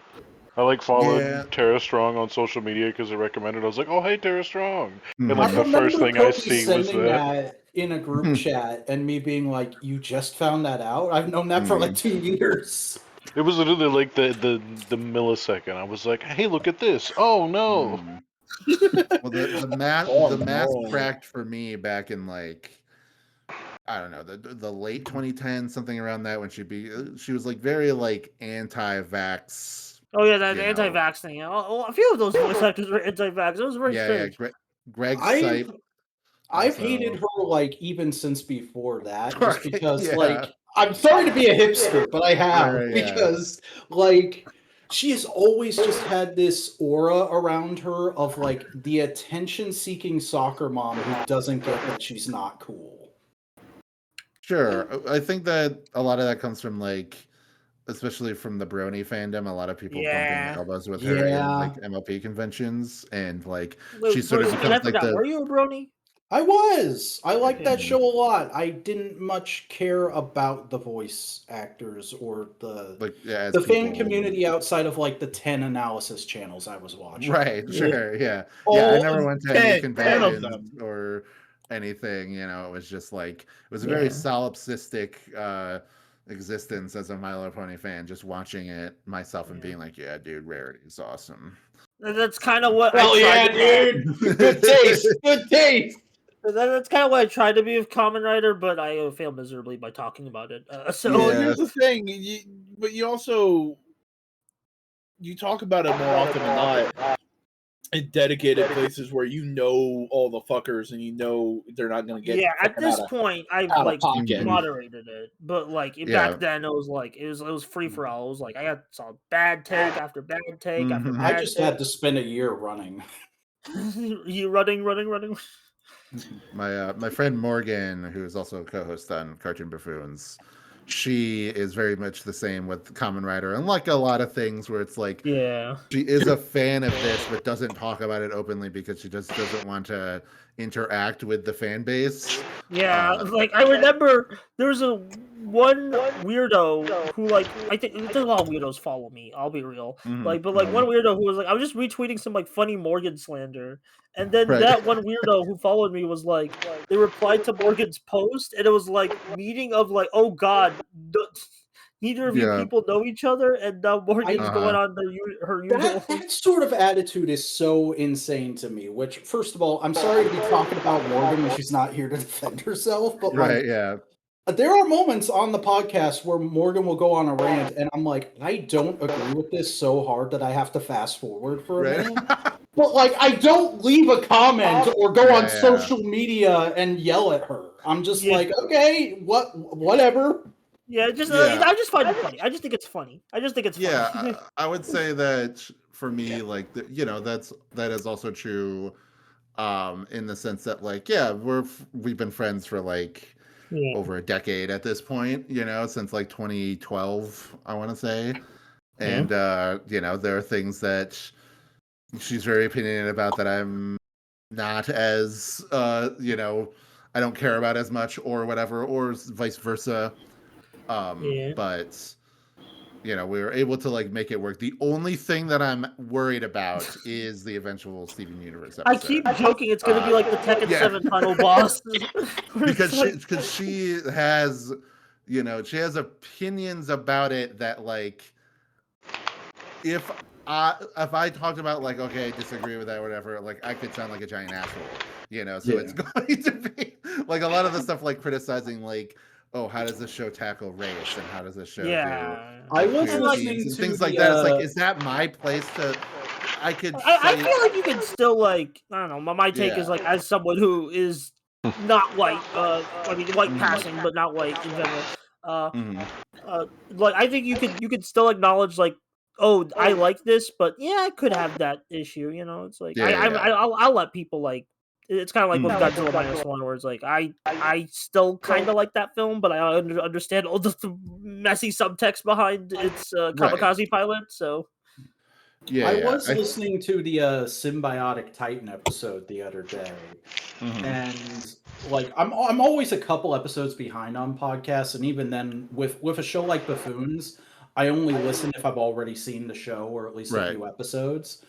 E: I like followed
D: Yeah.
E: Tara Strong on social media because it recommended. I was like, oh hey, Tara Strong,
D: Mhm.
E: and like
A: I
E: the first
A: remember
E: thing I
A: Cody
E: see was
A: sending
E: that.
A: in a group chat and me being like, "You just found that out? I've known that for like 2 years."
E: It was literally like the millisecond. I was like, hey, look at this. Oh no.
D: Well, the math
B: Oh,
D: math
B: no.
D: cracked for me back in like I don't know the late 2010s, something around that when she was like very like anti-vax.
C: Oh yeah, that
D: you know.
C: anti-vax thing. A few of those voice actors were anti-vax. It was very strange.
D: Greg
A: I've
D: Sipe.
A: I've
D: Also-
A: hated her like even since before that, just
D: Okay,
A: because
D: yeah.
A: like I'm sorry to be a hipster, but I have
D: Right, yeah.
A: because like she has always just had this aura around her of like the attention-seeking soccer mom who doesn't get that she's not cool.
D: Sure. I think that a lot of that comes from like, especially from the Brony fandom, a lot of people
C: Yeah.
D: bumping elbows with her in
A: Yeah.
D: like MLP conventions, and like
C: Wait,
D: she sort of
C: Bruce, I
D: becomes like
C: forgot.
D: the
C: Were you a brony?
A: I was. I liked that
D: Mhm.
A: show a lot. I didn't much care about the voice actors or
D: as
A: the fan
D: people-
A: community outside of like the 10 analysis channels I was watching.
D: Right, sure, yeah.
B: All
D: I never went to any
B: 10 of
D: conventions
B: them.
D: or anything, it was just like, it was a very
C: Yeah.
D: solipsistic existence as a My Little Pony fan, just watching it myself and being like, yeah, dude, Rarity is awesome.
C: That's kind of what.
A: Hell
C: I tried
A: yeah,
C: to be.
A: dude! Good taste! Good taste!
C: That's kind of what I tried to be with Kamen Rider, but I failed miserably by talking about it. So
B: Well,
D: Yeah.
B: here's the thing. But you also talk about it more often than not in dedicated places where you know all the fuckers and they're not going to get.
C: yeah, at
B: fucking
C: this
B: out of-
C: point, I've
B: out of
C: like
B: pocket.
C: moderated it, but like
D: Yeah.
C: back then, it was free for all. It was like I saw bad take after bad take after
D: Mhm.
C: bad
A: I just
C: take.
A: had to spend a year running.
C: You running.
D: My friend Morgan, who is also a co-host on Cartoon Buffoons, she is very much the same with Kamen Rider, and like a lot of things where it's like
C: Yeah.
D: she is a fan of this but doesn't talk about it openly because she just doesn't want to interact with the fan base.
C: Yeah, like I remember there was one weirdo who like I think there's a lot of weirdos follow me. I'll be real,
D: Mhm,
C: but one weirdo who was like I was just retweeting some like funny Morgan slander, and then
D: Right.
C: that one weirdo who followed me was like they replied to Morgan's post, and it was like meeting of like oh god, neither of you
D: Yeah.
C: people know each other, and now Morgan's
D: Uh-huh.
C: going on her usual.
A: That sort of attitude is so insane to me, which, first of all, I'm sorry to be talking about Morgan when she's not here to defend herself, but
D: Right,
A: like,
D: yeah.
A: there are moments on the podcast where Morgan will go on a rant, and I'm like, I don't agree with this so hard that I have to fast forward for a
D: Right.
A: minute. But like, I don't leave a comment or go on
D: Yeah.
A: social media and yell at her. I'm just
C: Yeah.
A: like, okay, whatever.
C: Yeah, I just find it funny. I just think it's funny.
D: Yeah,
C: funny.
D: I would say that for me, like that is also true, in the sense that like we've been friends for like
C: Yeah.
D: over a decade at this point, since like 2012, I want to say, and there are things that she's very opinionated about that I'm not as I don't care about as much or whatever, or vice versa.
C: Yeah.
D: But we were able to like make it work. The only thing that I'm worried about is the eventual Steven Universe
C: I
D: episode.
C: keep joking it's gonna be like the Tekken
D: yeah.
C: 7 final boss.
D: because she has she has opinions about it that like if I talked about like, okay, I disagree with that or whatever, like I could sound like a giant asshole, so it's going to be like a lot of the stuff like criticizing like, oh, how does this show tackle race and how does this show do
A: I was listening
D: and
A: to
D: things like that. It's like, is that my place to I feel
C: like you can still like, I don't know, my take is like, as someone who is not white, I mean white passing but not white in general, like I think you could still acknowledge like, oh, I like this, but yeah, I could have that issue. It's like I'll let people like. It's kind of like with Godzilla -1, where it's like I still kind of like that film, but I understand all the messy subtext behind its kamikaze pilot. So
A: I was listening to the Symbiotic Titan episode the other day, and like I'm always a couple episodes behind on podcasts, and even then with a show like Buffoons, I only listen if I've already seen the show or at least a few episodes.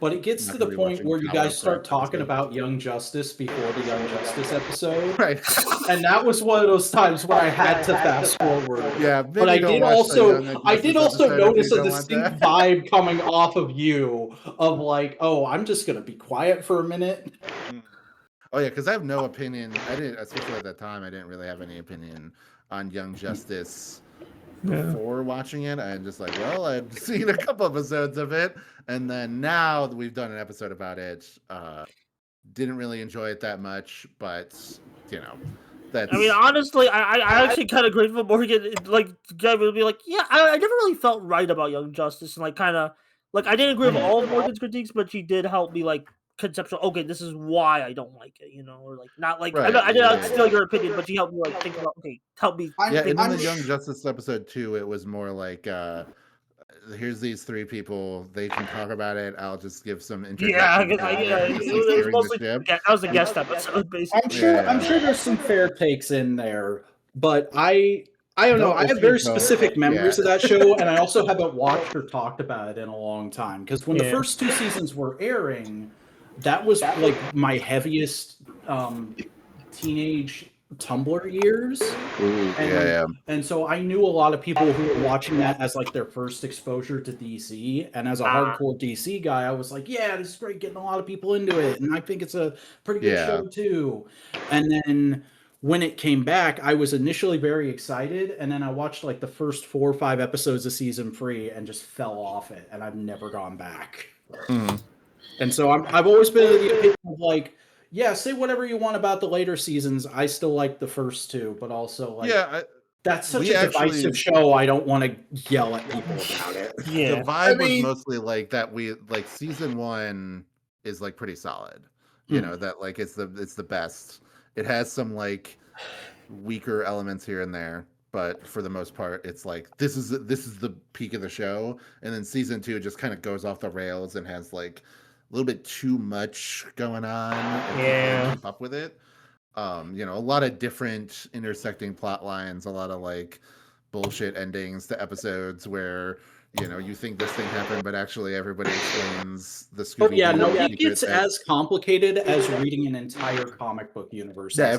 A: But it gets to the point where you guys start talking about Young Justice before the Young Justice episode.
D: Right.
A: And that was one of those times where I had to fast forward.
D: Yeah,
A: but I did also notice a distinct vibe coming off of you of like, oh, I'm just gonna be quiet for a minute.
D: Oh yeah, because I have no opinion. I didn't, especially at that time, I didn't really have any opinion on Young Justice before watching it. I'm just like, well, I've seen a couple episodes of it, and then now that we've done an episode about it, didn't really enjoy it that much, but that's.
C: I mean, honestly, I actually kind of grateful Morgan like would be like, yeah, I never really felt right about Young Justice, and like kind of like I didn't agree with all of Morgan's critiques, but she did help me like conceptual. Okay, this is why I don't like it, or like not like I didn't steal your opinion, but she helped me like think about help me.
D: Yeah, and in the Young Justice episode 2, it was more like here's these 3 people, they can talk about it. I'll just give some introduction.
C: It was mostly that was a guest episode, basically.
A: I'm sure there's some fair takes in there, but I don't know. I have very specific memories of that show, and I also haven't watched or talked about it in a long time. Because when the first 2 seasons were airing, that was like my heaviest teenage Tumblr years. And so I knew a lot of people who were watching that as like their first exposure to DC. And as a hardcore DC guy, I was like, yeah, this is great, getting a lot of people into it. And I think it's a pretty good show too. And then when it came back, I was initially very excited. And then I watched like the first 4 or 5 episodes of season 3 and just fell off it. And I've never gone back. And so I've always been of the opinion of like, yeah, say whatever you want about the later seasons. I still like the first 2, but also like, that's such a divisive show. I don't want to yell at people about it.
D: Yeah, the vibe was mostly like that. We like season 1 is like pretty solid. That like it's the best. It has some like weaker elements here and there, but for the most part, it's like this is the peak of the show. And then season 2 just kind of goes off the rails and has like a little bit too much going on. And keep up with it. A lot of different intersecting plot lines, a lot of like bullshit endings to episodes where you think this thing happened, but actually everybody explains the Scooby.
A: It gets as complicated as reading an entire comic book universe.
D: Yeah,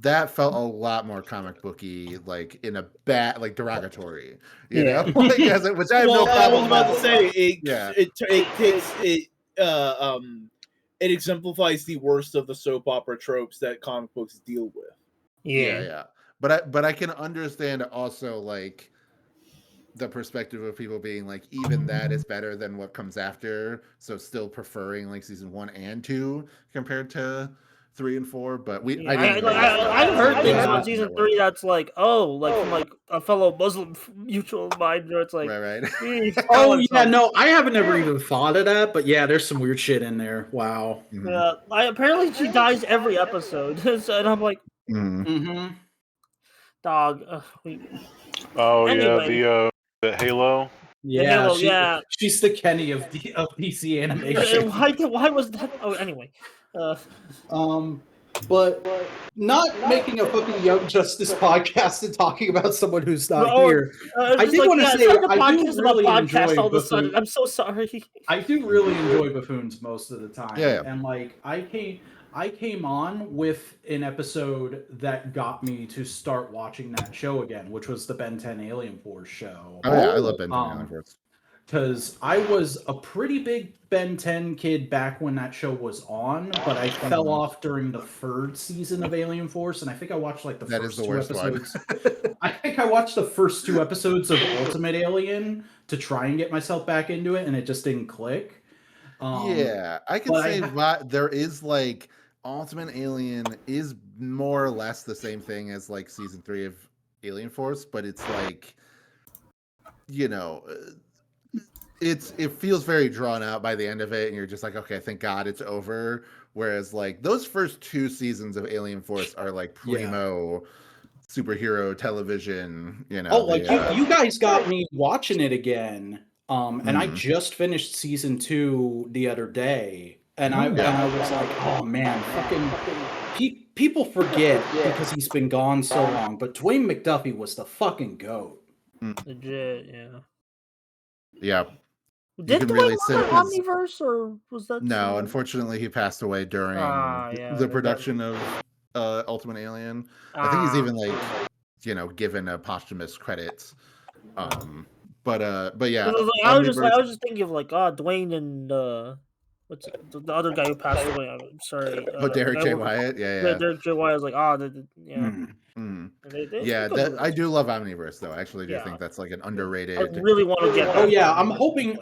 D: that felt a lot more comic booky, like in a bad, like derogatory. Which I have no problem.
B: I was about to say it exemplifies the worst of the soap opera tropes that comic books deal with.
D: Yeah. But I can understand also like the perspective of people being like, even that is better than what comes after. So still preferring like season 1 and 2 compared to 3 and 4. But
C: I've heard things on season 3 that's like, from like a fellow Muslim mutual of mine, where it's like,
D: right.
A: I haven't ever even thought of that, but yeah, there's some weird shit in there. Wow.
C: Apparently she dies every episode, and I'm like, dog.
E: Anyway. The Halo.
A: Yeah, she's the Kenny of DC animation.
C: Why was that? Oh, anyway.
A: But not making a fucking Young Justice podcast and talking about someone who's not
C: Oh,
A: here. I
C: just
A: did
C: like,
A: want to
C: yeah,
A: say,
C: start a
A: I do
C: podcast about
A: really
C: podcasts
A: enjoy
C: all of a sudden.
A: buffoon.
C: I'm so sorry.
A: I do really enjoy buffoons most of the time.
D: Yeah.
A: And like I came on with an episode that got me to start watching that show again, which was the Ben 10 Alien Force show.
D: Oh yeah, I love Ben 10 Alien Force.
A: Because I was a pretty big Ben 10 kid back when that show was on, but I fell off during the third season of Alien Force, and I think I watched like the first two episodes. I think I watched the first 2 episodes of Ultimate Alien to try and get myself back into it, and it just didn't click.
D: Yeah, I can say there is like Ultimate Alien is more or less the same thing as like season 3 of Alien Force, but it's like, you know, it feels very drawn out by the end of it, and you're just like, okay, thank God it's over. Whereas like those first 2 seasons of Alien Force are like primo superhero television, you know.
A: Oh, like you guys got me watching it again. And I just finished season 2 the other day, and I was like, oh man, fucking people forget because he's been gone so long. But Dwayne McDuffie was the fucking GOAT.
C: Legit, yeah.
D: Yeah.
C: Did Dwayne run Omniverse, or was that?
D: No, unfortunately, he passed away during the production of Ultimate Alien. I think he's even like, you know, given a posthumous credits. But yeah,
C: I was just thinking of like, Dwayne and what's the other guy who passed away? I'm sorry.
D: Derek J. Wyatt. Yeah.
C: Derek J. Wyatt was like, yeah.
D: I do love Omniverse though. I actually do think that's like an underrated.
C: I really want to get.
A: Oh yeah, I'm hoping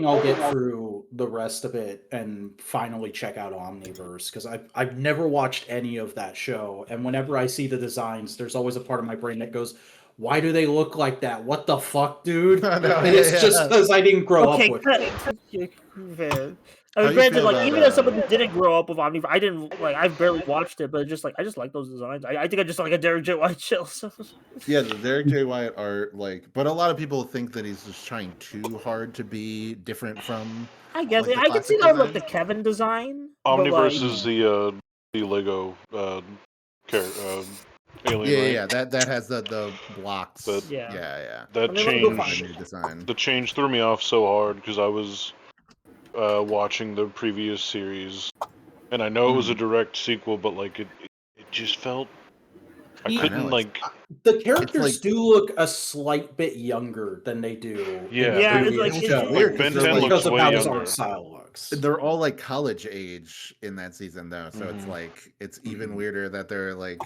A: I'll get through the rest of it and finally check out Omniverse, because I've never watched any of that show, and whenever I see the designs, there's always a part of my brain that goes, why do they look like that? What the fuck, dude? And it's just because I didn't grow up with it.
C: I mean, granted, like, even as someone who didn't grow up with Omniverse, I didn't like. I've barely watched it, but just like I just like those designs. I think I just like a Derek J. Wyatt chill. So.
D: Yeah, the Derek J. Wyatt art, like, but a lot of people think that he's just trying too hard to be different from.
C: I guess I can see that with like the Kevin design.
E: Omniverse is the Lego character. Alien,
D: yeah, that has the blocks.
E: That
D: design.
E: The change threw me off so hard because I was watching the previous series, and I know it was a direct sequel, but like it just felt I couldn't like.
A: The characters do look a slight bit younger than they do.
C: Yeah,
D: it's weird.
E: Ben 10 looks way younger.
A: Style looks.
D: They're all like college age in that season though, so it's like it's even weirder that they're like.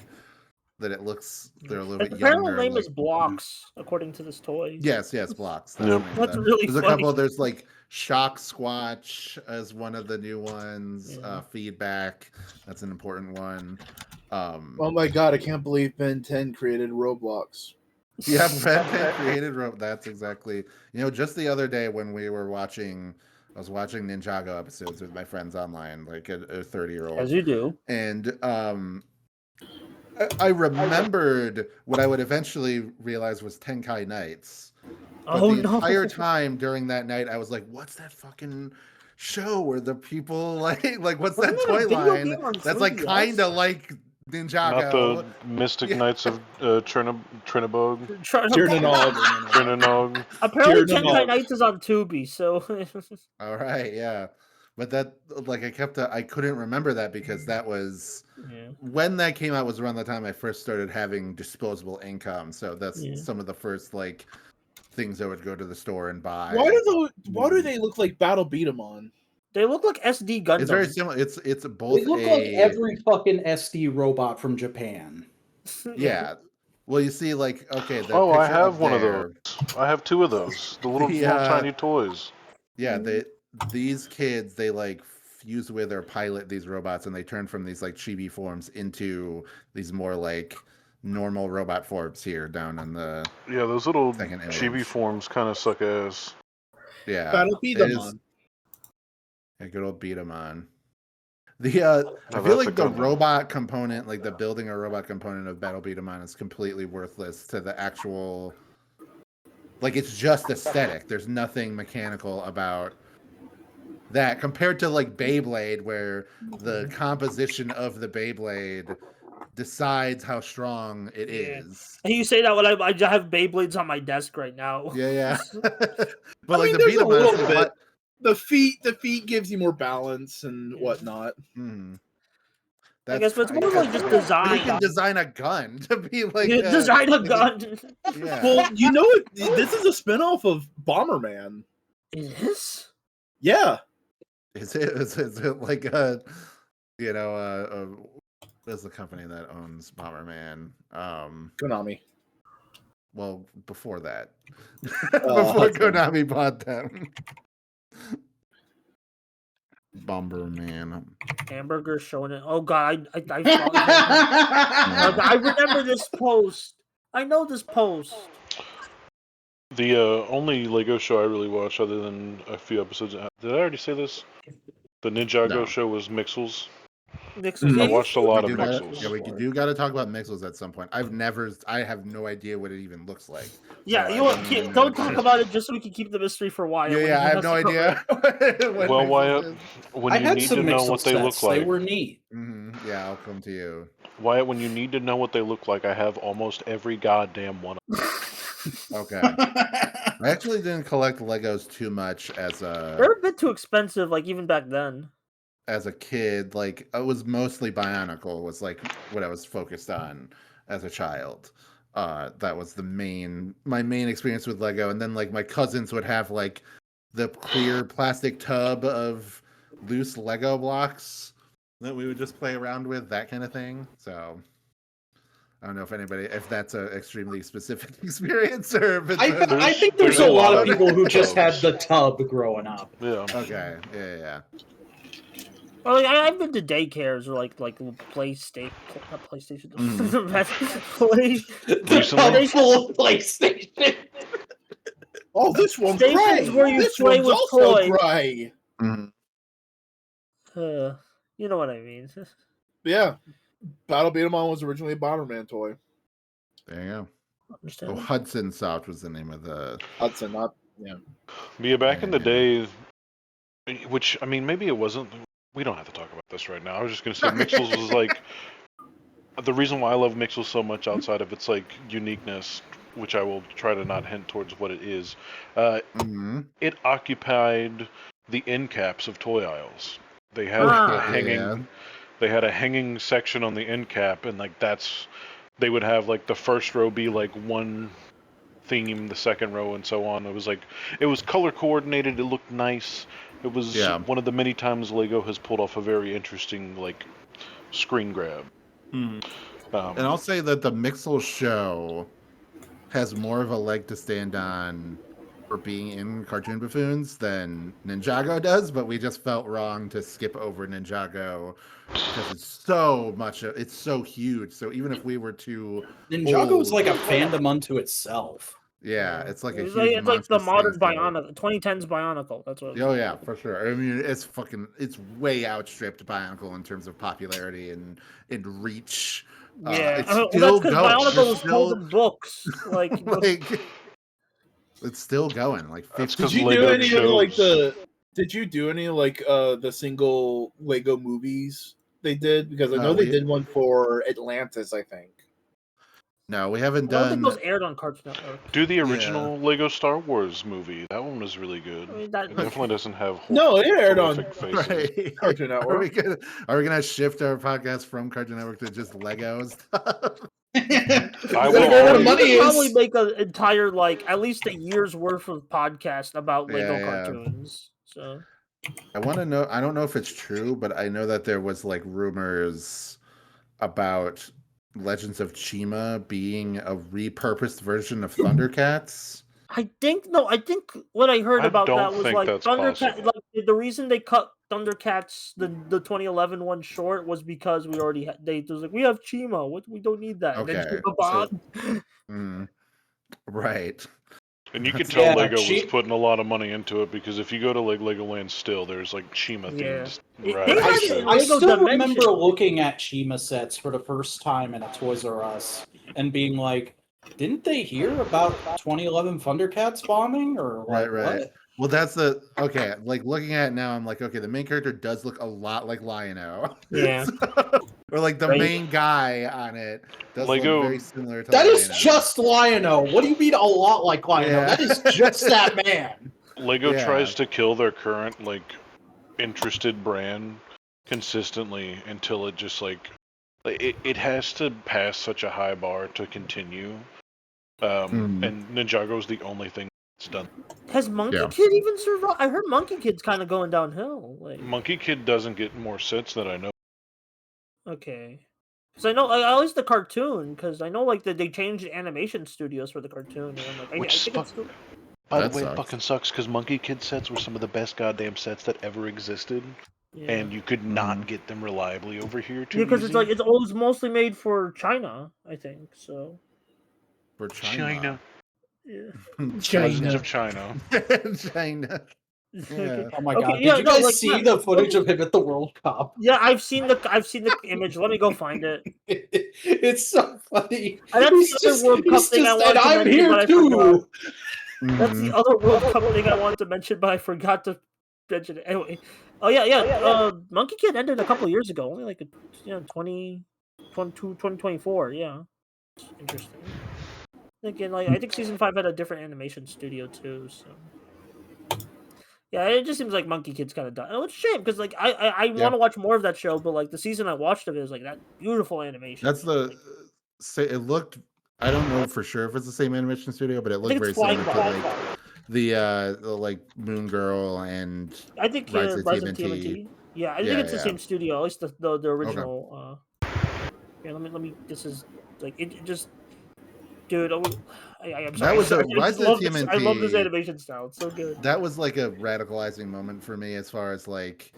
D: That it looks they're a little bit younger.
C: Their name is Blocks, according to this toy.
D: Yes, Blocks.
C: That's really
D: There's
C: funny.
D: a couple. There's like Shock Squatch as one of the new ones. Feedback, that's an important one.
B: Oh my god, I can't believe Ben 10 created Roblox.
D: Yeah, Ben 10 created Roblox. That's exactly. You know, just the other day when we were watching. I was watching Ninjago episodes with my friends online, like a 30-year-old.
C: As you do.
D: And I remembered what I would eventually realize was Tenkai Nights. But the entire time during that night, I was like, what's that fucking show where the people like what's that toy line? That's like kind of like Ninjago.
E: Not the Mystic Knights of Trinanog.
C: Apparently Tenkai Nights is on Tubi, so...
D: All right, yeah. But that, like, I couldn't remember that because that was when that came out was around the time I first started having disposable income. So that's some of the first like things I would go to the store and buy.
B: Why do they look like Battle Beat 'em on?
C: They look like SD Gundam.
D: It's very similar. It's both.
A: They look like every fucking SD robot from Japan.
D: Yeah. Well, you see, like, okay.
E: I have one of those. I have 2 of those. The little tiny toys.
D: Yeah, these kids, they like fuse with or pilot these robots, and they turn from these like chibi forms into these more like normal robot forms here down in the
E: those little chibi forms kind of suck ass.
D: Yeah,
B: Battle Beat 'em on.
D: Yeah, good old beat 'em on. I feel like the robot component, like the building a robot component of Battle Beat 'em on, is completely worthless to the actual. Like, it's just aesthetic. There's nothing mechanical about that compared to like Beyblade, where the composition of the Beyblade decides how strong it is.
C: And you say that when I have Beyblades on my desk right now.
D: Yeah. But
B: I
D: like
B: mean,
D: the
B: there's
D: beat
B: a
D: 'em up,
B: little
D: it's like,
B: bit.
D: what?
B: The feet gives you more balance and
C: Yeah.
B: whatnot.
C: I guess, but it's more like just design.
D: You can design a gun to be like
C: design a gun.
D: Yeah.
B: Well, you know what? This is a spinoff of Bomberman.
C: It is?
B: Yeah.
D: Is it like what's the company that owns Bomberman?
B: Konami.
D: Well, before that.
B: Hudson.
D: Before Konami bought them. Bomberman.
C: Hamburger showing it. Oh god, I remember this post. I know this post.
E: The only Lego show I really watched, other than a few episodes, did I already say this? The Ninjago
D: No.
E: show was Mixels.
C: Nixon,
E: I watched a lot of
D: We
E: Mixels.
D: do got to talk about Mixels at some point. I have no idea what it even looks like.
C: Yeah,
D: So
C: you don't talk about it just so we can keep the mystery for Wyatt.
D: Yeah, I have no idea.
E: Well, Wyatt, when
A: I
E: you
A: had
E: need
A: some
E: to know
A: Mixel
E: what they
A: sets.
E: look like,
A: They were neat.
D: Yeah, I'll come to you.
E: Wyatt, when you need to know what they look like, I have almost every goddamn one of them.
D: Okay. I actually didn't collect Legos too much
C: They're a bit too expensive, like even back then.
D: as a kid. Like it was mostly Bionicle was like what I was focused on as a child. That was my main experience with Lego. And then like my cousins would have like the clear plastic tub of loose Lego blocks that we would just play around with, that kind of thing. So I don't know if that's an extremely specific experience or if it's
A: I think there's a lot of people who just had the tub growing up.
E: Yeah.
D: Okay. Yeah.
C: Well, like, I've been to daycares or like PlayStation, not PlayStation,
E: Recently?
A: Full PlayStation.
B: Oh, this one's
C: Stations
B: gray.
C: where you
B: This
C: play
B: one's
C: with
B: also
C: toys.
B: gray.
C: You know what I mean.
B: Yeah. Battle Beat 'em All was originally a Bomberman toy.
D: There you go.
C: Understand?
D: Oh, Hudson Soft was the name of the.
B: Hudson, not yeah.
E: But yeah, back in the day, which, I mean, maybe it wasn't. We don't have to talk about this right now. I was just going to say Mixels was like, the reason why I love Mixels so much outside of its like uniqueness, which I will try to not hint towards what it is, it occupied the end caps of toy aisles. They had a hanging, they had a hanging section on the end cap, and like they would have like the first row be like one theme, the second row, and so on. It was color coordinated. It looked nice. It was one of the many times Lego has pulled off a very interesting like screen grab.
D: And I'll say that the Mixel show has more of a leg to stand on for being in Cartoon Buffoons than Ninjago does, but we just felt wrong to skip over Ninjago because it's so huge. So even if we were to
A: Ninjago is like a fandom unto itself.
D: Yeah, it's like
C: It's
D: a huge
C: like the modern
D: standstill.
C: Bionicle, 2010s Bionicle. That's what.
D: Oh yeah, for sure. I mean, it's way outstripped Bionicle in terms of popularity and
C: It's
D: reach.
C: still
D: that's
C: because
D: going.
C: Bionicle was told in books. Like
D: it's still going. Like 50.
B: Did you do any of like the? Did you do any like the single Lego movies they did? Because I know they did one for Atlantis, I think.
D: No, we haven't
C: I don't
D: done.
C: think those aired on Cartoon Network.
E: Do the original Lego Star Wars movie. That one was really good.
C: I mean,
E: It definitely doesn't have
B: it aired on
E: faces.
D: Right.
B: Cartoon Network.
D: Are we gonna shift our podcast from Cartoon Network to just Lego stuff?
E: I
C: We
E: will
C: could probably make an entire at least a year's worth of podcast about Lego cartoons. So
D: I want to know. I don't know if it's true, but I know that there was rumors about Legends of Chima being a repurposed version of Thundercats.
C: I think what I heard about that was
E: that's
C: Thundercats.
E: possible.
C: The reason they cut Thundercats the 2011 one short was because we already had we have Chima. We don't need that.
D: Okay,
C: And then Chima Bond.
D: Right.
E: And you could tell Lego was putting a lot of money into it, because if you go to Legoland still, there's Chima themes.
A: I still remember looking at Chima sets for the first time in a Toys R Us and being like, didn't they hear about 2011 Thundercats bombing? Or
D: right.
A: What?
D: Well, that's the okay. Like looking at it now, I'm like, okay, the main character does look a lot like Lion-O.
C: Yeah.
D: Or like the
C: Right.
D: main guy on it does
E: Lego-
D: look very similar to
A: That is
D: Lion-O.
A: just Lion-O. What do you mean a lot like Lion-O?
D: Yeah.
A: That is just that man.
E: Lego
D: Yeah.
E: tries to kill their current like interested brand consistently until it just like it has to pass such a high bar to continue. And Ninjago's the only thing that's done.
C: Has Monkey
D: Yeah.
C: Kid even survived? I heard Monkey Kid's kind of going downhill. Like,
E: Monkey Kid doesn't get more sets that I know.
C: okay, because I know like, at least the cartoon. Because I know like they changed animation studios for the cartoon, and I'm like, I
E: Which
C: think it's still...
E: By
D: That
E: the way,
D: sucks.
E: it fucking sucks because Monkey Kid sets were some of the best goddamn sets that ever existed, and you could not get them reliably over here too.
C: because it's like it was mostly made for China, I think. So
D: For China.
C: yeah.
E: Citizens of China.
D: China. Yeah.
A: Oh my
C: Okay,
A: god!
C: yeah,
A: Did you
C: no,
A: guys
C: like,
A: see
C: yeah.
A: the footage of him at the World Cup?
C: Yeah, I've seen the image. Let me go find it.
A: It's so funny.
C: And that's
A: He's
C: the other
A: just,
C: World Cup
A: he's
C: thing I
A: just,
C: wanted
A: and
C: to
A: I'm
C: mention,
A: here
C: but I
A: too.
C: forgot. That's
D: Mhm.
C: the other World Cup thing I wanted to mention, but I forgot to mention it. Anyway, yeah. Monkey Kid ended a couple of years ago, only like 2024. Yeah, interesting. Again, like I think season 5 had a different animation studio too. So yeah, it just seems like Monkey Kid's kind of done. Oh, it's a shame because like I
D: Yeah.
C: want to watch more of that show, but like the season I watched of it is like that beautiful animation.
D: That's the. Say it looked. I don't know for sure if it's the same animation studio, but it
C: I
D: looked
C: think
D: very
C: it's Flying
D: similar to
C: Cloud.
D: like the like Moon Girl and
C: I think
D: Rise of
C: Rise of
D: TMNT.
C: TMNT. Yeah, I think
D: Yeah,
C: it's the
D: yeah.
C: same studio. At least the original. Here, let me. This is like it just, dude. I'm
D: That
C: sorry.
D: was
C: I
D: a Rise
C: just
D: of
C: love this. I love this
D: TMNT.
C: animation style. It's so good.
D: That was like a radicalizing moment for me as far as like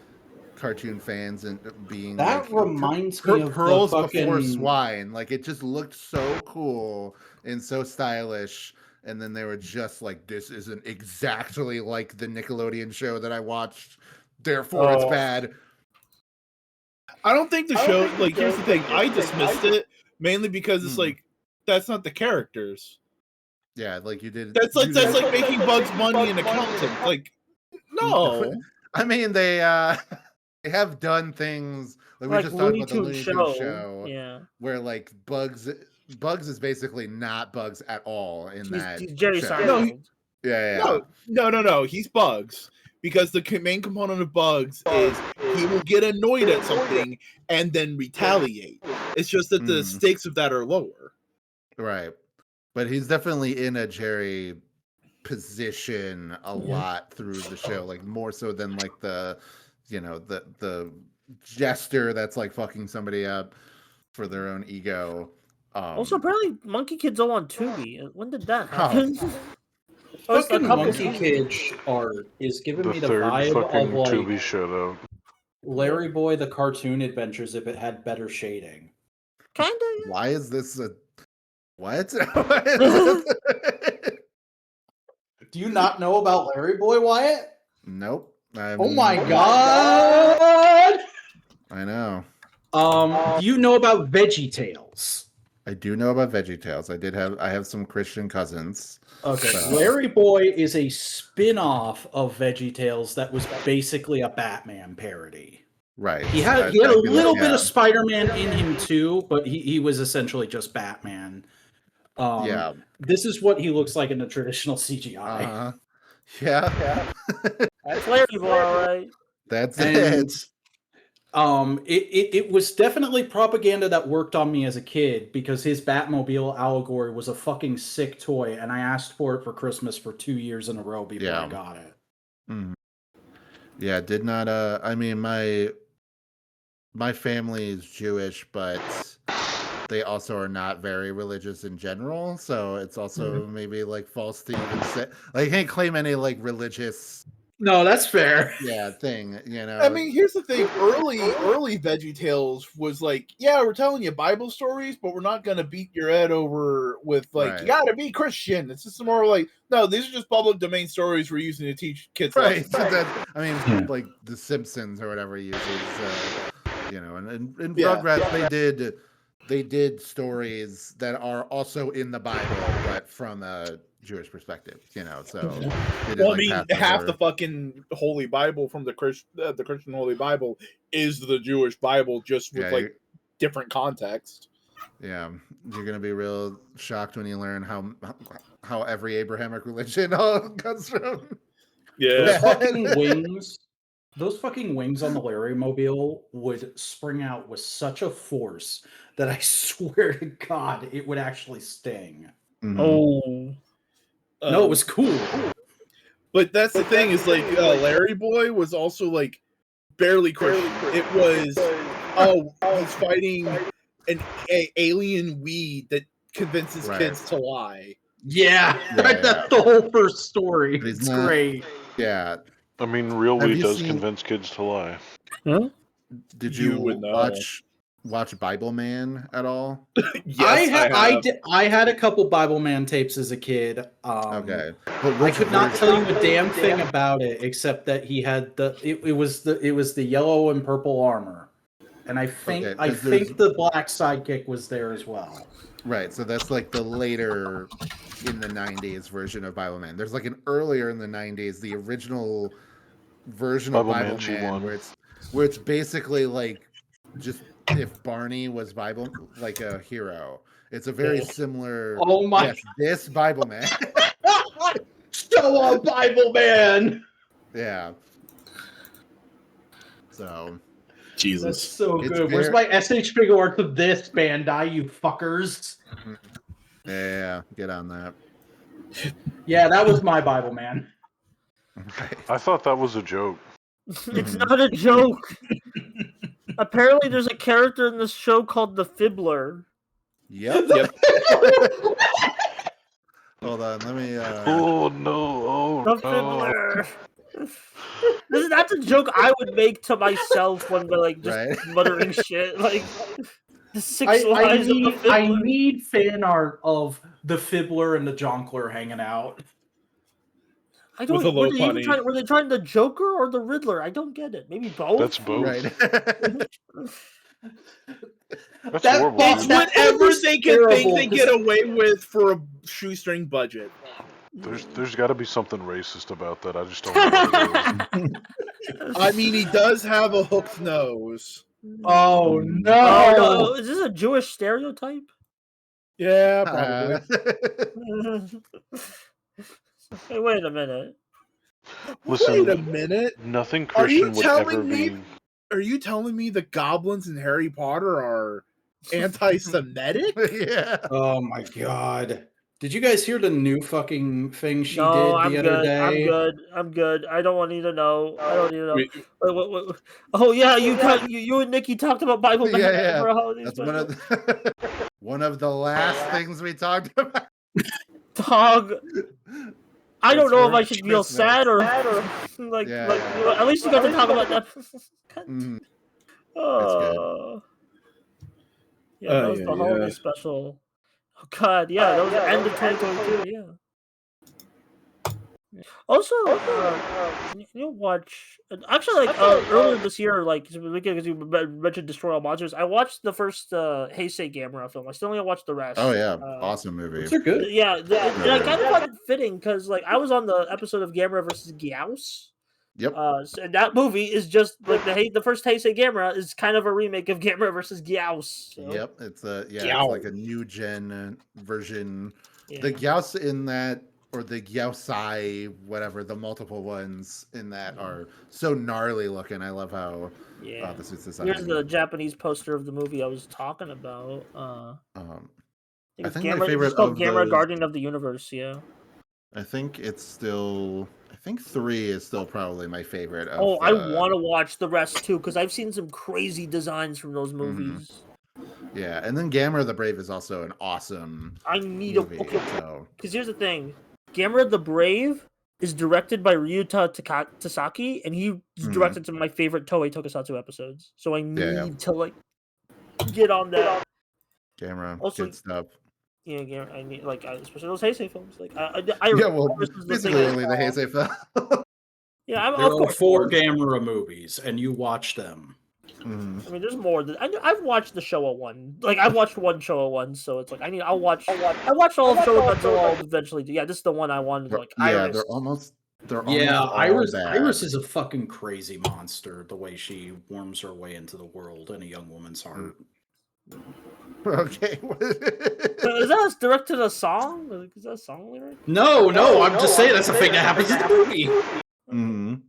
D: cartoon fans and being
A: That
D: like
A: reminds me of
D: pearls
A: the
D: before
A: fucking...
D: swine. Like it just looked so cool and so stylish. And then they were just like, this isn't exactly like the Nickelodeon show that I watched. Therefore, it's
A: Oh.
D: bad.
B: I don't think the show. Like, here's the thing. I dismissed it mainly because it's like that's not the characters.
D: Yeah, like you did.
B: That's like making Bugs Bunny an accountant. Like, no.
D: I mean, they they have done things like we
C: Like
D: just talked
C: Looney
D: about the
C: Tunes
D: Looney Tunes
C: show.
D: show,
C: Yeah.
D: where like Bugs is basically not Bugs at all in that.
C: He's Jerry
D: show.
C: Seinfeld.
D: Yeah.
B: No. He's Bugs because the main component of Bugs is he will get annoyed at something and then retaliate. It's just that the stakes of that are lower.
D: Right. But he's definitely in a Jerry position a lot through the show, like more so than like the the jester that's like fucking somebody up for their own ego.
C: Also, apparently, Monkey Kid's all on Tubi. When did that happen?
A: Fucking Monkey Kid art is giving
E: The
A: me the
E: third
A: vibe
E: fucking
A: of like
E: Tubi shout out.
A: Larry Boy the Cartoon Adventures if it had better shading.
C: Kinda.
D: Why is this a what?
A: Do you not know about Larry Boy, Wyatt?
D: Nope.
A: Oh my god!
D: I know.
A: Do you know about Veggie Tales?
D: I do know about VeggieTales. I have some Christian cousins.
A: Okay,
D: So-
A: Larry Boy is a spin-off of Veggie Tales that was basically a Batman parody.
D: Right.
A: He had a little bit of Spider-Man in him too, but he was essentially just Batman.
D: Yeah.
A: This is what he looks like in the traditional CGI.
D: Yeah.
C: That's Larry Boy, all right.
D: That's
A: And
D: it.
A: it was definitely propaganda that worked on me as a kid because his Batmobile allegory was a fucking sick toy, and I asked for it for Christmas for 2 years in a row before I got it.
D: Mhm. Yeah, did not I mean my family is Jewish, but they also are not very religious in general, so it's also maybe like false to even say like I can't claim any like religious
A: No, that's fair.
D: thing, you know.
B: I mean, here's the thing. Early VeggieTales was like, yeah, we're telling you Bible stories, but we're not going to beat your head over with like, you got to be Christian. It's just more like, no, these are just public domain stories we're using to teach kids.
D: right.
B: lessons.
D: I mean, like The Simpsons or whatever uses, and Rugrats they did stories that are also in the Bible, but from a Jewish perspective, you know. So they did,
B: Well, I
D: like,
B: mean,
D: Passover.
B: half the fucking Holy Bible from the Christian Holy Bible is the Jewish Bible, just with
D: Yeah,
B: like different context.
D: Yeah, you're gonna be real shocked when you learn how every Abrahamic religion all comes from.
B: Yeah.
A: Those fucking wings on the Larrymobile would spring out with such a force that I swear to God it would actually sting.
D: Mhm.
C: Oh,
A: No, it was cool.
B: But that's the thing is like Larry Boy was also like barely Christian. It was he's fighting an alien weed that convinces
D: Right.
B: kids to lie.
A: Yeah,
D: Yeah,
A: that's the whole first story.
D: But he's
A: It's
D: not-
A: great.
D: Yeah.
E: I mean, real
D: Have
E: weed
D: you
E: does
D: seen-
E: convince kids to lie.
C: huh?
D: Did
B: You
D: you
B: would know.
D: watch Bible Man at all?
B: Yes,
A: I had a couple Bible Man tapes as a kid.
D: Okay, but
A: I
D: which
A: could not
D: version-
A: tell you a damn thing about it except that he had it was the yellow and purple armor, and I think
D: Okay, 'cause there's-
A: the black sidekick was there as well.
D: Right, so that's like the later in the 90s version of Bible Man. There's like an earlier in the 90s, the original version of
E: Bible
D: Bible
E: Man
D: Man,
E: 1.
D: where it's basically like just if Barney was Bible like a hero. It's a very similar.
A: Oh my!
D: Yes, this Bible Man.
A: Show up, Bible Man.
D: Yeah. So
A: That's
B: Jesus.
A: so
D: It's
A: good. Where's
D: very-
A: my SH figure art of this Bandai, you fuckers?
D: yeah, get on that.
A: Yeah, that was my Bible Man.
E: I thought that was a joke.
C: It's not a joke. Apparently, there's a character in this show called the Fibbler.
D: Yep.
B: Yep.
D: Hold on, let me.
E: Oh no! Oh
C: The
E: no!
C: Fibbler. That's a joke I would make to myself when they're like just
D: Right.
C: muttering shit. Like the six
A: I
C: lines of the
A: need, I
C: Fibbler.
A: need fan art of the Fibbler and the Jonkler hanging out.
C: I don't.
B: With a
C: Were
B: low
C: they, even
B: punny.
C: trying, were they trying the Joker or the Riddler? I don't get it. Maybe both.
E: That's both.
D: Right.
E: That's
A: That-
E: horrible.
A: that's-
E: dude.
A: that-
B: Whatever
A: was
B: they can think
A: terrible,
B: they get away with for a shoestring budget.
E: There's got to be something racist about that. I just don't know. What it is.
B: I mean, he does have a hooked nose.
A: Oh
C: Oh,
A: no!
C: no. Is this a Jewish stereotype?
B: Yeah, probably.
C: Hey, wait a minute.
E: Listen,
B: Wait a minute.
E: nothing
B: Are you
E: Christian would ever
B: telling me-
E: be.
B: Are you telling me the goblins in Harry Potter are anti-Semitic?
D: yeah.
A: Oh my god! Did you guys hear the new fucking thing she
C: No,
A: did
C: I'm
A: the other
C: good.
A: day?
C: I'm good. I don't need to know. I don't need to know.
B: Wait,
C: Wait. Oh yeah, you and Nikki talked about Bible Man
D: Yeah.
C: for a holiday
D: That's
C: special.
D: one of the last things we talked about.
C: Dog. I don't
D: It's
C: know if
D: for
C: I should feel
D: Christmas.
C: sad or like
D: Yeah.
C: at least you got to talk about that.
D: Mm,
C: Oh. Yeah, that was
B: yeah,
C: the holiday
B: yeah.
C: special. Oh god, yeah, that was the end of 2022. Yeah. Also, you watch actually like earlier this year, like because you mentioned Destroy All Monsters. I watched the first Heisei Gamera film. I still only watched the rest.
D: oh yeah, awesome movie.
A: Those are good.
C: Yeah, and I kind of find it fitting because like I was on the episode of Gamera versus Gyaos.
D: Yep.
C: And that movie is just like the first Heisei Gamera is kind of a remake of Gamera versus Gyaos. So,
D: Yep. It's it's
B: Gyaos.
D: like a new gen version.
C: yeah.
D: The Gyaos in that, or the Gyaosai, whatever, the multiple ones in that are so gnarly looking. I love how
C: Yeah.
D: the suits design.
C: Here's the Japanese poster of the movie I was talking about.
D: I
C: It's
D: think my
C: Gamera,
D: favorite
C: it's called
D: of
C: Gamera
D: those-
C: Guardian of the Universe. Yeah.
D: I think it's still. I think 3 is still probably my favorite. Of,
C: Oh, I want to watch the rest too because I've seen some crazy designs from those movies.
D: Yeah, and then Gamera the Brave is also an awesome
C: I need
D: movie.
C: a okay.
D: So
C: Because here's the thing, Gamera the Brave is directed by Ryuta Tasaki, and he's directed some of my favorite Toei Tokusatsu episodes. So I need to like get on that.
D: Gamera,
C: Also-
D: good stuff.
C: Yeah, Gamera. I need like especially those Heisei films. Like I
D: Yeah, well,
C: this is the
D: basically
C: thing,
D: only the Heisei film.
C: Yeah, I'm
A: There
C: of
A: are
C: course.
A: 4 Gamera movies, and you watch them.
D: Mhm.
C: I mean, there's more. I've watched the Showa one. Like I've watched one Showa one, so it's like I'll watch. I watched all of Showa Buds. I'll eventually do. Yeah, this is the one I wanted. Like
D: Yeah,
C: Iris.
D: they're almost
A: Yeah,
D: all
A: Iris.
D: bad.
A: Iris is a fucking crazy monster. The way she worms her way into the world and a young woman's heart.
D: Okay.
C: Is that direct to the song? Like, is that a song lyric?
A: No, I'm just saying that's a thing that happens in the movie.
D: Mhm.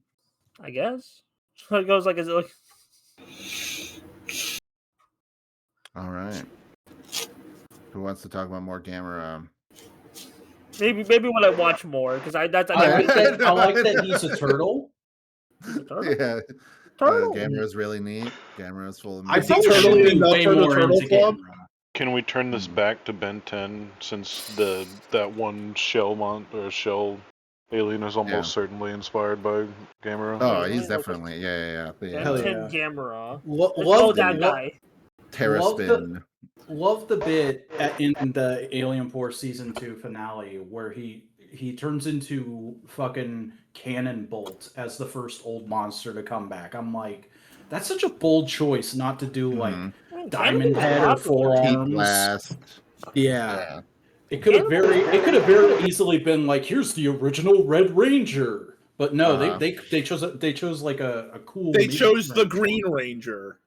C: I guess. So it goes like, is it like?
D: All right. Who wants to talk about more Gamera?
C: Maybe when I watch more, because I like
A: that he's a turtle.
C: He's a turtle.
D: Yeah.
C: Turtle.
D: Gamera's really neat. Gamera's full of
A: I
B: Is he
A: think
D: meat.
A: turtle
B: turtly
A: be
B: enough
A: way
B: for the
A: more
B: turtle
A: into
B: club?
A: Gamera.
E: Can we turn this back to Ben 10 since that one shell alien is almost certainly inspired by Gamera?
D: Oh, he's definitely yeah.
A: Hell
C: Ben 10
A: yeah.
C: Gamera.
A: Love
C: that guy.
D: Terraspin.
A: Love the bit in the Alien Force season 2 finale where he turns into fucking Cannon Bolt as the first old monster to come back. I'm like, that's such a bold choice not to do like Diamond Head or Four
D: Heat
A: Arms.
D: Blast.
A: Yeah. It could have very easily been like, here's the original Red Ranger. But no, they chose like a cool.
B: They chose the Green Ranger.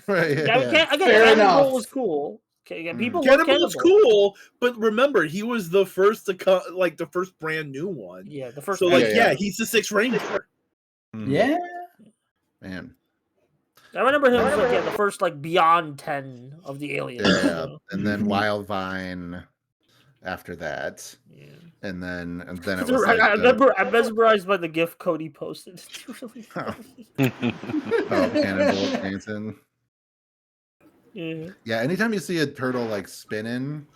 D: Right.
C: Yeah,
A: Fair
C: Cannonball
A: enough.
C: was cool. Okay, yeah, people love
B: Cannonball was
C: Cannonball.
B: cool, but remember, he was the first to come, like the first brand new one.
C: Yeah, the first.
B: So, like,
D: Yeah.
B: he's the Sixth Ranger.
D: Mhm.
A: Yeah.
D: Man.
C: I remember him as like the first like Beyond 10 of the aliens.
D: Yeah.
C: So.
D: And then Wildvine after that.
C: Yeah.
D: And then it was like
C: I'm mesmerized by the GIF Cody posted. It's really funny.
D: Cannonball Jansen.
C: Yeah.
D: Yeah, anytime you see a turtle like spinning,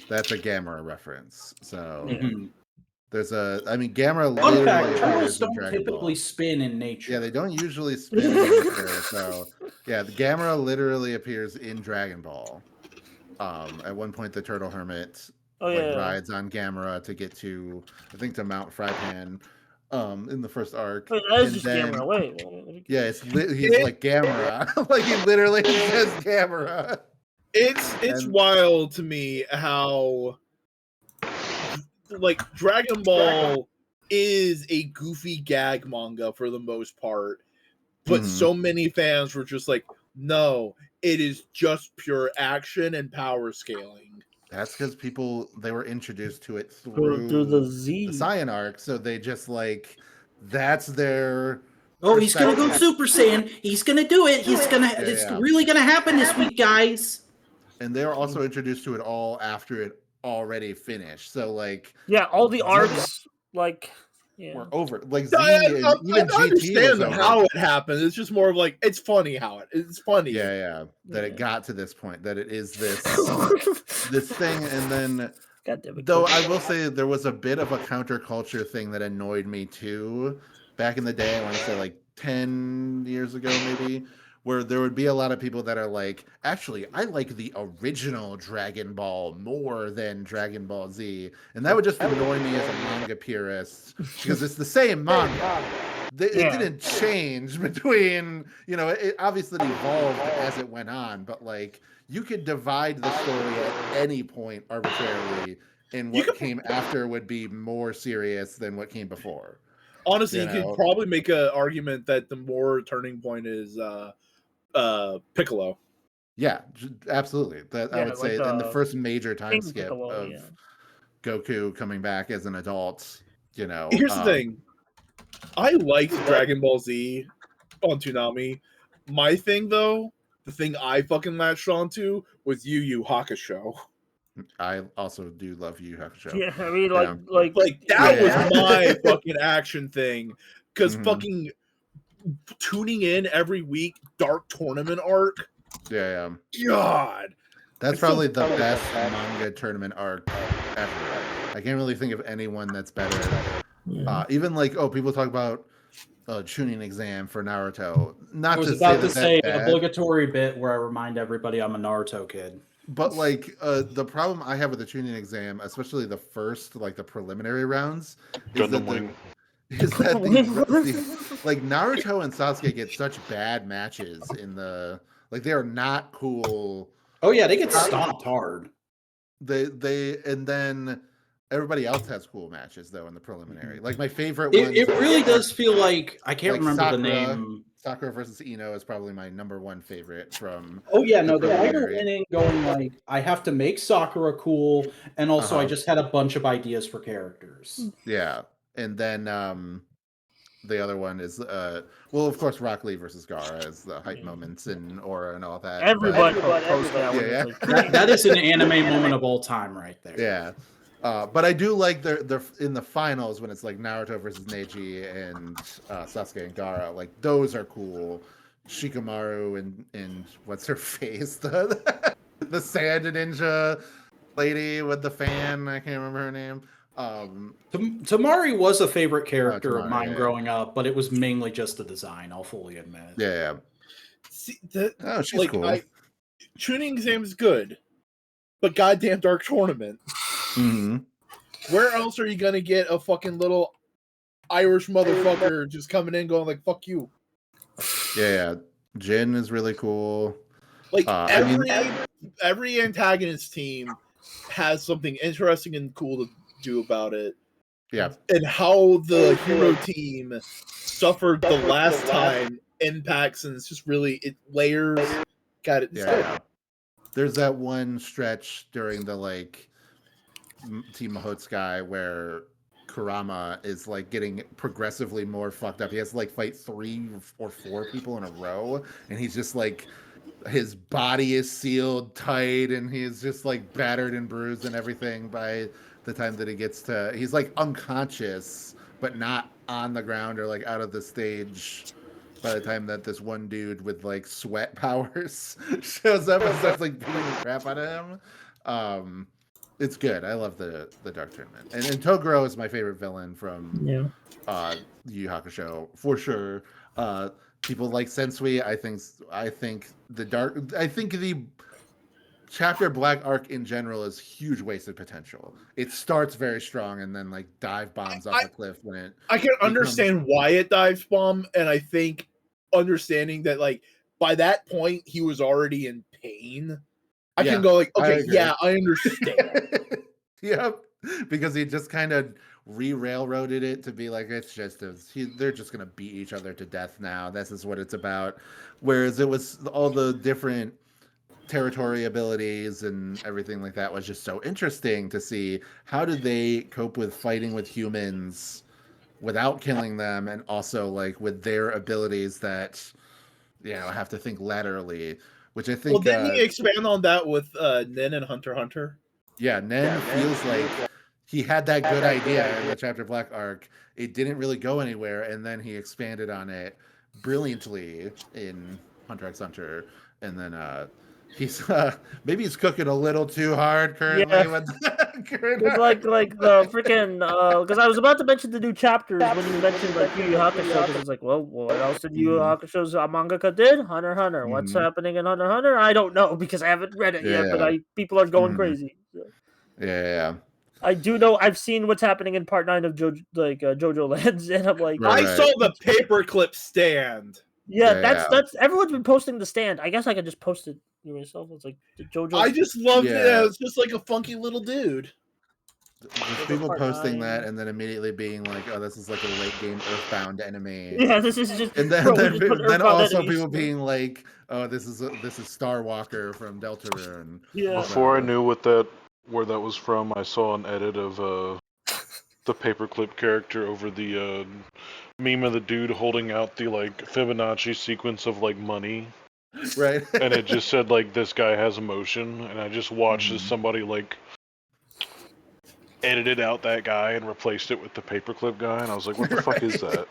D: that's a Gamera reference. So there's Gamera
A: Fun
D: literally
A: fact:
D: appears
A: turtles
D: in
A: don't
D: Dragon
A: typically
D: Ball.
A: spin in nature.
D: Yeah, they don't usually spin in nature. So yeah, the Gamera literally appears in Dragon Ball. At one point, the turtle hermit rides on Gamera to get to, I think, to Mount Frypan. In the first arc.
C: Wait, that is just Gamera. Wait.
D: Yeah, he's like Gamera. Like he literally says Gamera.
B: It's wild to me how like Dragon Ball is a goofy gag manga for the most part, but so many fans were just like, no, it is just pure action and power scaling.
D: That's because they were introduced to it through
C: the Z.
D: the Saiyan arc, so they just like that's their.
A: Oh, he's gonna go Super Saiyan. He's gonna do it. It's really gonna happen this week, guys.
D: And they were also introduced to it all after it already finished. So like,
C: all the arcs
D: were over. Like Z
B: I
D: and even GT
B: understand
D: was over.
B: how it happened. It's just more of like it's funny how it's funny.
D: Yeah. That it got to this point. That it is this this thing, and then. Though I will say there was a bit of a counterculture thing that annoyed me too. Back in the day, I want to say like 10 years ago, maybe, where there would be a lot of people that are like, actually, I like the original Dragon Ball more than Dragon Ball Z. And that would just annoy me as a manga purist because it's the same manga. It didn't change between, it obviously evolved as it went on, but like you could divide the story at any point arbitrarily, and what came after would be more serious than what came before.
B: Honestly, you could probably make an argument that the more turning point is Piccolo.
D: Yeah, absolutely. I would say in the first major time skip of Goku coming back as an adult,
B: Here's the thing. I liked Dragon Ball Z on Toonami. My thing, though, the thing I fucking latched onto was Yu Yu Hakusho.
D: I also do love Yu Yu Hakusho.
C: Yeah, I mean,
B: that was my fucking action thing. Because fucking tuning in every week, Dark Tournament arc.
D: Yeah.
B: God.
D: That's probably the best manga tournament arc ever. I can't really think of anyone that's better. Even like, people talk about tuning exam for Naruto. Not
A: I was
D: to
A: about to
D: say
A: say
D: that's
A: an
D: bad,
A: obligatory bit where I remind everybody I'm a Naruto kid.
D: but like the problem I have with the tuning exam, especially the first, like the preliminary rounds, is
E: Gundam
D: that
E: Wing.
D: is that like Naruto and Sasuke get such bad matches in the they are not cool.
A: Oh yeah, they get stomped hard.
D: They and then everybody else has cool matches though in the preliminary. Like my favorite one.
A: It really does feel like I can't remember
D: Sakura,
A: the name.
D: Sakura versus Ino is probably my #1 favorite from.
A: Oh yeah, no, the writer went in going like, I have to make Sakura cool, and also I just had a bunch of ideas for characters.
D: Yeah, and then the other one is well, of course, Rock Lee versus Gaara is the hype moments and Aura and all that.
C: Everybody posts that one.
D: Yeah.
A: That is an anime moment of all time, right there.
D: Yeah. But I do like they're in the finals when it's like Naruto versus Neji and Sasuke and Gaara. Like those are cool. Shikamaru and what's her face, the sand ninja lady with the fan. I can't remember her name.
A: Tamari was a favorite character of
D: Tamari,
A: mine
D: yeah.
A: growing up, but it was mainly just the design. I'll fully admit.
D: Yeah.
B: See,
D: She's cool.
B: Tuning exam's good, but goddamn Dark Tournament.
D: Mm-hmm.
B: Where else are you gonna get a fucking little Irish motherfucker just coming in going like "fuck you"?
D: Yeah. Jin is really cool.
B: Like every antagonist team has something interesting and cool to do about it.
D: Yeah.
B: And how the hero team suffered the last time impacts, and it's just really it layers. Got it.
D: Yeah. There's that one stretch during the Team Mahotsukai where Kurama is getting progressively more fucked up. He has to fight 3 or 4 people in a row, and he's just his body is sealed tight, and he's just battered and bruised and everything by the time that he gets to. He's unconscious, but not on the ground or out of the stage. By the time that this one dude with sweat powers shows up and starts beating the crap out of him. It's good. I love the Dark Tournament. And Toguro is my favorite villain from Yu Yu Hakusho for sure. People like Sensui. I think the Chapter Black arc in general is huge wasted potential. It starts very strong and then dive bombs off a cliff when it.
B: I can understand why it dives bomb, and I think understanding that by that point he was already in pain. I can go okay, I understand.
D: Yep, because he just kind of railroaded it to be it's just they're just gonna beat each other to death now. This is what it's about. Whereas it was all the different territory abilities and everything like that was just so interesting to see how did they cope with fighting with humans without killing them, and also with their abilities that have to think laterally. Which I think.
B: Well, didn't he expand on that with Nen and Hunter x Hunter?
D: Yeah, Nen feels like he had that good idea in the Chapter Black arc. It didn't really go anywhere, and then he expanded on it brilliantly in Hunter x Hunter. And then he's maybe he's cooking a little too hard currently.
C: Yeah.
D: With
C: the freaking because I was about to mention the new chapters when you mentioned Yu Yu Hakusho, because it's well, what else did Yu Yu Hakusho's mangaka did? Hunter x Hunter. What's happening in Hunter x Hunter? I don't know because I haven't read it yet, but people are going crazy. So.
D: Yeah.
C: I do know. I've seen what's happening in part 9 of JoJo Lands, and I'm like,
B: I saw the paperclip stand.
C: Yeah, that's everyone's been posting the stand. I guess I could just post it myself. It's JoJo.
B: I just loved it. It's just a funky little dude.
D: Just people posting that and then immediately being oh, this is a late game Earthbound enemy.
C: Yeah, this is just.
D: And then also people being oh, this is Starwalker from Deltarune.
C: Yeah.
E: Before I knew where that was from, I saw an edit of the paperclip character over the meme of the dude holding out the Fibonacci sequence of money.
D: Right.
E: And it just said this guy has emotion, and I just watched as somebody edited out that guy and replaced it with the paperclip guy, and I was like, what the fuck is that?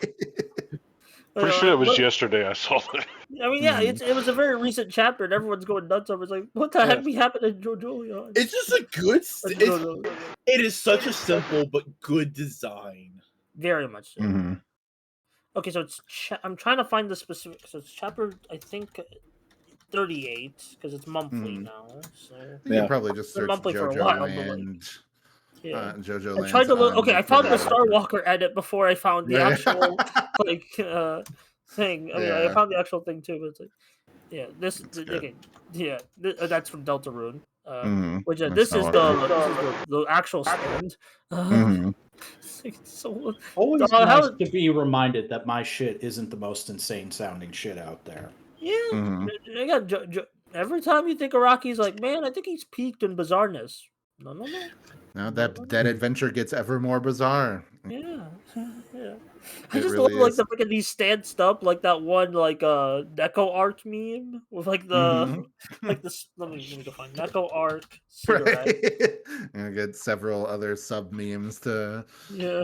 E: Pretty sure it was yesterday I saw that.
C: I mean, yeah, it was a very recent chapter, and everyone's going nuts over. It's what the heck happened to JoJo?
B: It's just a good. It is such a simple but good design.
C: Very much so.
D: Mm-hmm.
C: Okay, so it's. I'm trying to find the specific. So it's chapter, I think, 38 because it's monthly now. So
D: you can probably just search
C: monthly for a
D: JoJo
C: while,
D: and
C: Yeah.
D: JoJo
C: I tried to look.
D: Lands
C: Okay,
D: on
C: I found the
D: Twitter.
C: Star Walker edit before I found the
D: Yeah.
C: actual like thing. I mean, I
D: Yeah.
C: found the actual thing too, but it's like, yeah, this
D: That's good.
C: okay, yeah, that's from Deltarune.
D: Mhm.
C: Which
D: I
C: this is
D: saw
C: the actual stand.
D: Mhm.
C: So
A: Always
C: how
A: nice to be reminded that my shit isn't the most insane sounding shit out there.
C: yeah,
D: Mhm.
C: I got every time you think of Rocky's like, man, I think he's peaked in bizarreness. No.
D: Now that adventure gets ever more bizarre.
C: Yeah, yeah. I
D: It
C: just
D: really
C: love like
D: is.
C: the freaking these stanced up like that one like Neko Arc meme with like the
D: Mhm.
C: like this. Let me go find Neko Arc cigarette.
D: Right. And get several other sub memes to
C: Yeah.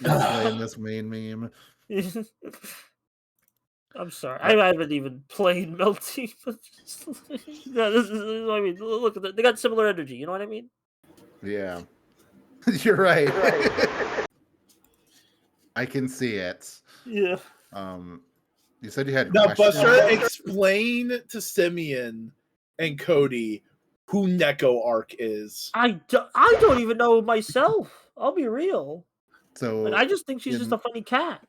D: explain this main meme.
C: I'm sorry, I haven't even played Melty. But yeah, this is what I mean. Look at that. They got similar energy. You know what I mean?
D: Yeah. You're right. I can see it.
C: Yeah.
D: You said you had
B: Now,
D: questions.
B: Buster, explain to Simeon and Cody who Neko Arc is.
C: I don't even know myself. I'll be real.
D: So
C: Like, I just think she's
D: in
C: just a funny cat.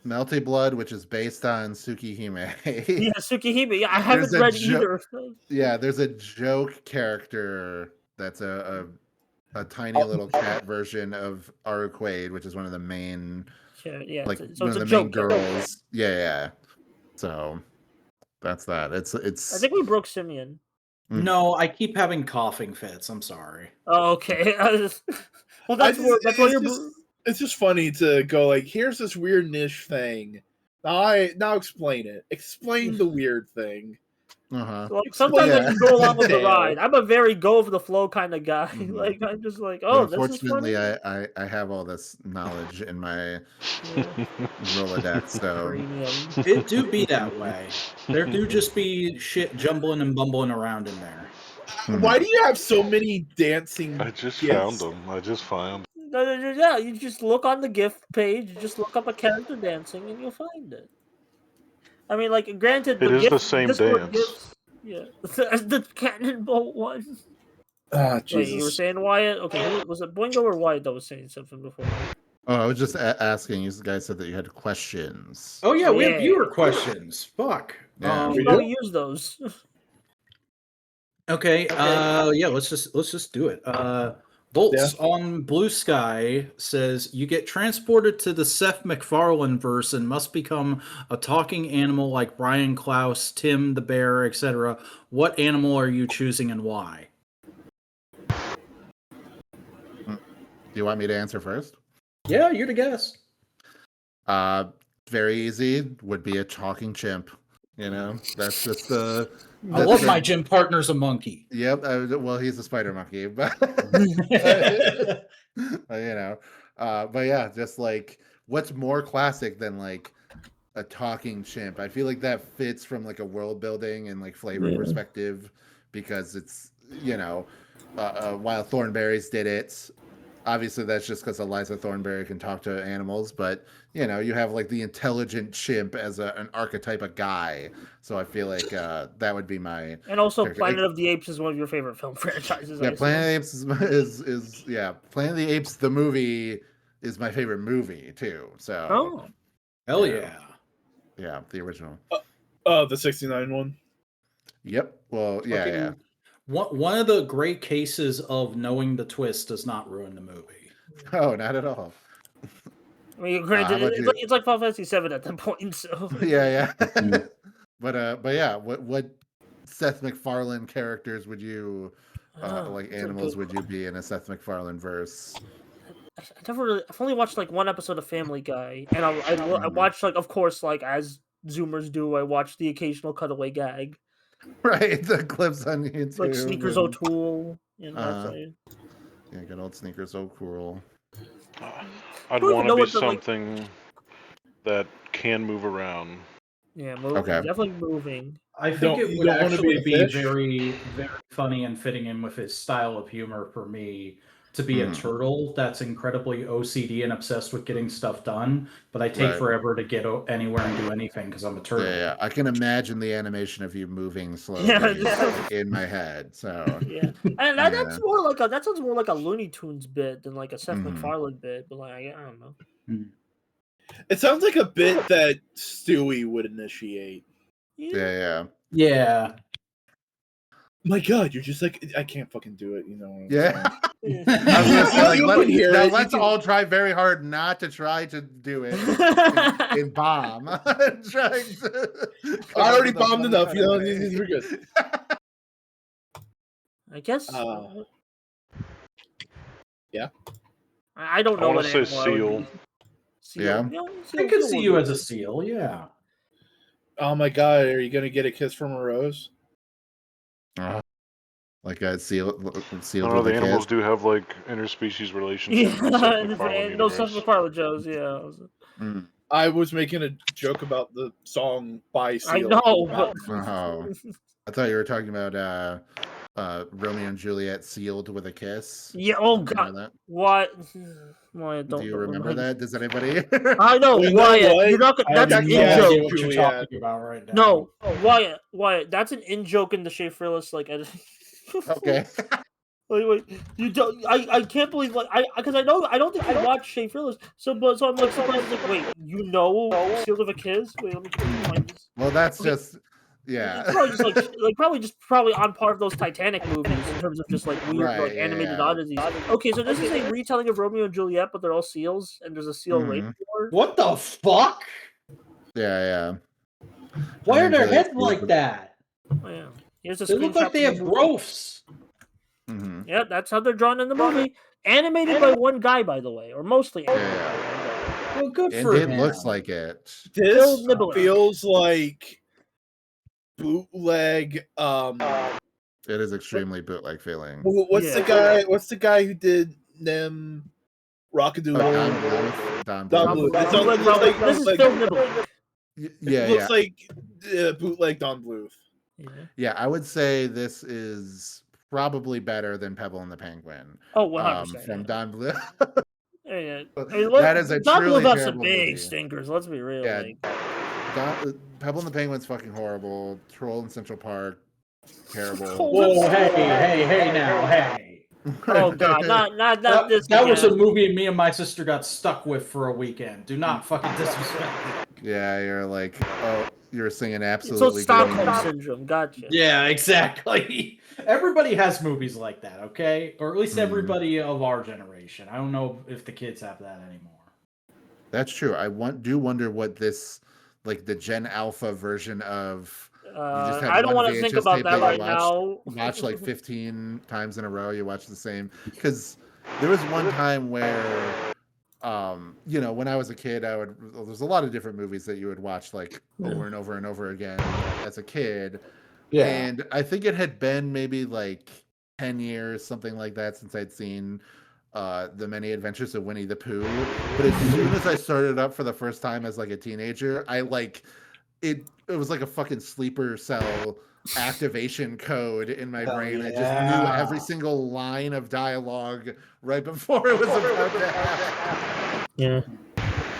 D: Melty Blood, which is based on Tsukihime.
C: Yeah, Tsukihime. Yeah, I haven't
D: There's a
C: read either.
D: Yeah, there's a joke character that's a tiny little cat version of Aruquade, which is one of the main
C: Yeah.
D: like
C: So
D: one
C: it's
D: of
C: a
D: the main
C: joke.
D: girls. Yeah. So that's that. It's
C: I think we broke Simeon.
A: No, I keep having coughing fits. I'm sorry.
C: Oh, okay. Well, that's why you're.
B: It's just funny to go like, here's this weird niche thing. Now explain it. Explain the weird thing.
C: Like sometimes I just go along with the
B: Detail.
C: ride. I'm a very go with the flow kind of guy.
D: Mhm.
C: Like I'm just like,
D: But
C: oh, this is
D: unfortunately,
C: funny.
D: I have all this knowledge in my
C: Yeah.
D: Rolodex, so
C: Premium.
A: It do be that way. There do just be shit jumbling and bumbling around in there.
B: Why do you have so many dancing?
E: I just
B: gifs?
E: found them. I just found.
C: No, yeah, you just look on the gift page, you just look up a character dancing, and you'll find it. I mean, like, granted,
E: It is the
C: gifts,
E: same
C: Discord
E: dance.
C: gifts, yeah, the Cannonball one.
B: Ah,
C: Wait, you were
B: Jesus.
C: saying Wyatt? Okay, was it Boingo or Wyatt that was saying something before?
D: Oh, I was just asking. You guys said that you had questions.
A: Oh yeah, we have
C: Yeah.
A: viewer questions. Fuck.
D: Yeah.
C: You
B: We
C: should
B: do?
C: probably use those.
A: Okay. Yeah. Let's just do it. Bolts on Bluesky says you get transported to the Seth MacFarlane verse and must become a talking animal like Brian Klaus, Tim the Bear, etc. What animal are you choosing and why?
D: Do you want me to answer first?
A: Yeah, you're the guest.
D: Very easy. Would be a talking chimp. You know, that's just the.
A: I love my gym partner's a monkey.
D: Yep. Well, he's a spider monkey, but you know, but yeah, just like what's more classic than like a talking chimp? I feel like that fits from like a world building and like flavor perspective because it's while Thornberries did it. Obviously, that's just because Eliza Thornberry can talk to animals, but you have like the intelligent chimp as an archetype of guy. So I feel like that would be my.
C: And also,
D: character.
C: Planet of the Apes is one of your favorite film franchises.
D: Yeah, Planet of the Apes is Planet of the Apes the movie is my favorite movie too. So
A: Hell yeah.
D: Yeah, the original.
B: The 69 one.
D: Yep. Well, yeah.
A: One of the great cases of knowing the twist does not ruin the movie.
D: Oh, not at all.
C: I mean, granted, it's like Final Fantasy VII at that point. So
D: Yeah. But yeah, what Seth MacFarlane characters would you like animals would you be in a Seth MacFarlane verse?
C: I've only watched like one episode of Family Guy, and I watched like, of course, like as Zoomers do, I watch the occasional cutaway gag.
D: Right, the clips on YouTube.
C: Like Sneakers O'Toole,
D: Yeah, good old Sneakers O'Toole.
E: I'd want to be something that can move around.
C: Yeah, moving.
D: Okay.
C: Definitely moving.
A: I think it would actually be
B: fish?
A: very, very funny and fitting in with his style of humor for me to be a turtle that's incredibly OCD and obsessed with getting stuff done, but I take
D: Right.
A: forever to get anywhere and do anything because I'm a turtle.
D: Yeah, I can imagine the animation of you moving slowly
C: Yeah.
D: in my head. So
C: Yeah, and that
D: Yeah.
C: sounds more like a Looney Tunes bit than like a Seth
D: Mhm.
C: MacFarlane bit. But like, I don't know.
B: It sounds like a bit that Stewie would initiate.
D: yeah.
A: Yeah.
B: My God, you're just like, I can't fucking do it. You know what I'm
D: Yeah.
B: saying?
D: I was gonna say, like,
B: You can hear
D: now
B: it, you
D: let's
B: can-
D: all try very hard not to try to do it in bomb. Trying to
B: I already
D: come up
B: bombed
D: with
B: enough.
D: some
B: You know,
D: kind of way.
B: we're good.
C: I guess.
B: Yeah.
C: I don't
E: I
C: know
E: wanna
C: what
E: say
C: animal I would
E: seal.
C: be. Seal.
D: Yeah.
A: I could see you as a seal, yeah.
B: Oh my God, are you gonna get a kiss from a rose?
D: Like a sealed
E: I don't
D: with
E: know, the
D: a
E: animals
D: kiss.
E: do have like interspecies relationships in the Seth
C: Yeah,
E: MacFarlane
C: no Seth
E: universe.
C: MacFarlane jokes. Yeah,
D: Mm.
B: I was making a joke about the song by Seal.
C: I know, but
D: Oh. I thought you were talking about Romeo and Juliet sealed with a kiss.
C: yeah. Oh
D: You know
C: God,
D: that?
C: what? Wyatt,
D: Do you remember that? Does anybody?
C: I know,
B: You know
C: Wyatt.
B: what?
C: You're not.
A: I have
C: That's
A: no
C: an in
B: Yeah,
A: idea
C: joke.
A: what you're
B: Juliet.
A: talking about right now.
C: No, Wyatt. That's an in joke in the Shea Fearless like edit.
D: Okay.
C: Wait. You don't. I can't believe like because I know I don't think I watched Shea Fearless. So I'm like surprised. Like, wait, you know, Sealed with a Kiss? Wait, let me find this.
D: Well, that's
C: Okay.
D: just
C: It's probably just probably on par of those Titanic movies in terms of just like weird
D: Right,
C: like
D: yeah,
C: animated
D: yeah.
C: oddities. Okay, so this is a retelling of Romeo and Juliet, but they're all seals, and there's a seal rape war.
A: What the fuck?
D: Yeah.
A: Why are
D: Romeo
A: their
D: and Juliet
A: heads like
D: sealed.
A: that?
C: Oh, yeah. Here's a
A: They look
C: screenshot
A: like they
C: from
A: have
C: the-
A: growths.
D: Mhm.
C: Yeah, that's how they're drawn in the movie. Animated by one guy, by the way, or mostly animated
D: Yeah.
C: by one guy.
A: Well, good
D: And
A: for
D: it
A: him.
D: looks like it.
B: This
C: Nibbler.
B: feels like bootleg.
D: It is extremely bootleg feeling.
B: What's the guy? What's the guy who did them? Rockadoodle.
D: Don
B: Don
D: Bluth.
B: Bluth. It looks like
C: This is Phil Nibbler.
D: Yeah,
B: looks like bootleg Don Bluth.
D: Yeah, I would say this is probably better than Pebble and the Penguin.
C: Oh, 100%.
D: From Don Bluth.
C: Yeah.
D: That is a
C: Don
D: truly
C: Bluth has some
D: terrible
C: big
D: movie.
C: stinkers. Let's be real.
D: Yeah.
C: Like,
D: Pebble and the Penguin's fucking horrible. Troll in Central Park, terrible.
A: Whoa, hey now, hey.
C: oh God, not this.
A: That was a
C: again.
A: movie me and my sister got stuck with for a weekend. Do not fucking disrespect me.
D: Yeah, you're like, oh, you're singing
C: So
D: absolutely.
C: Stockholm syndrome. Gotcha.
A: Yeah, exactly. Everybody has movies like that, okay? Or at least everybody of our generation. I don't know if the kids have that anymore.
D: That's true. I do wonder what this, like the Gen Alpha version of. You just have
C: I don't
D: one
C: want to think
D: VHS
C: about
D: tape
C: that
D: you
C: right now.
D: Watch like 15 times in a row. You watch the same because there was one time where, when I was a kid, there's a lot of different movies that you would watch like over and over and over again as a kid.
A: Yeah.
D: And I think it had been maybe like 10 years, something like that, since I'd seen The Many Adventures of Winnie the Pooh. But as soon as I started up for the first time as like a teenager, it was like a fucking sleeper cell activation code in my brain. I just knew every single line of dialogue right before it was about to happen.
C: Yeah.